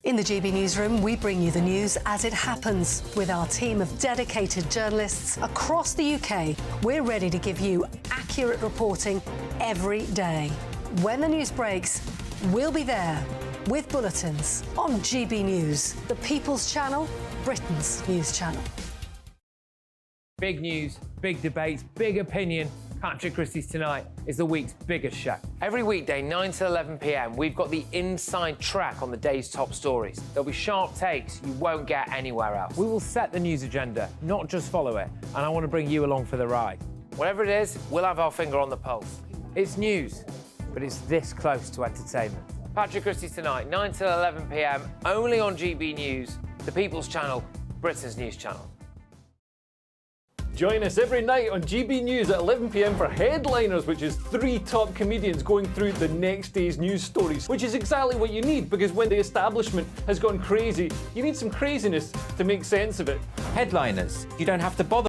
In the GB Newsroom, we bring you the news as it happens. With our team of dedicated journalists across the UK, we're ready to give you accurate reporting every day. When the news breaks, we'll be there with bulletins on GB News, the People's Channel, Britain's news channel. Big news, big debates, big opinion. Patrick Christie's Tonight is the week's biggest show. Every weekday, 9 to 11 p.m, we've got the inside track on the day's top stories. There'll be sharp takes you won't get anywhere else. We will set the news agenda, not just follow it, and I want to bring you along for the ride. Whatever it is, we'll have our finger on the pulse. It's news, but it's this close to entertainment. Patrick Christie's Tonight, 9 to 11 p.m, only on GB News, the People's Channel, Britain's news channel. Join us every night on GB News at 11 p.m. for Headliners, which is 3 top comedians going through the next day's news stories, which is exactly what you need, because when the establishment has gone crazy, you need some craziness to make sense of it. Headliners. You don't have to bother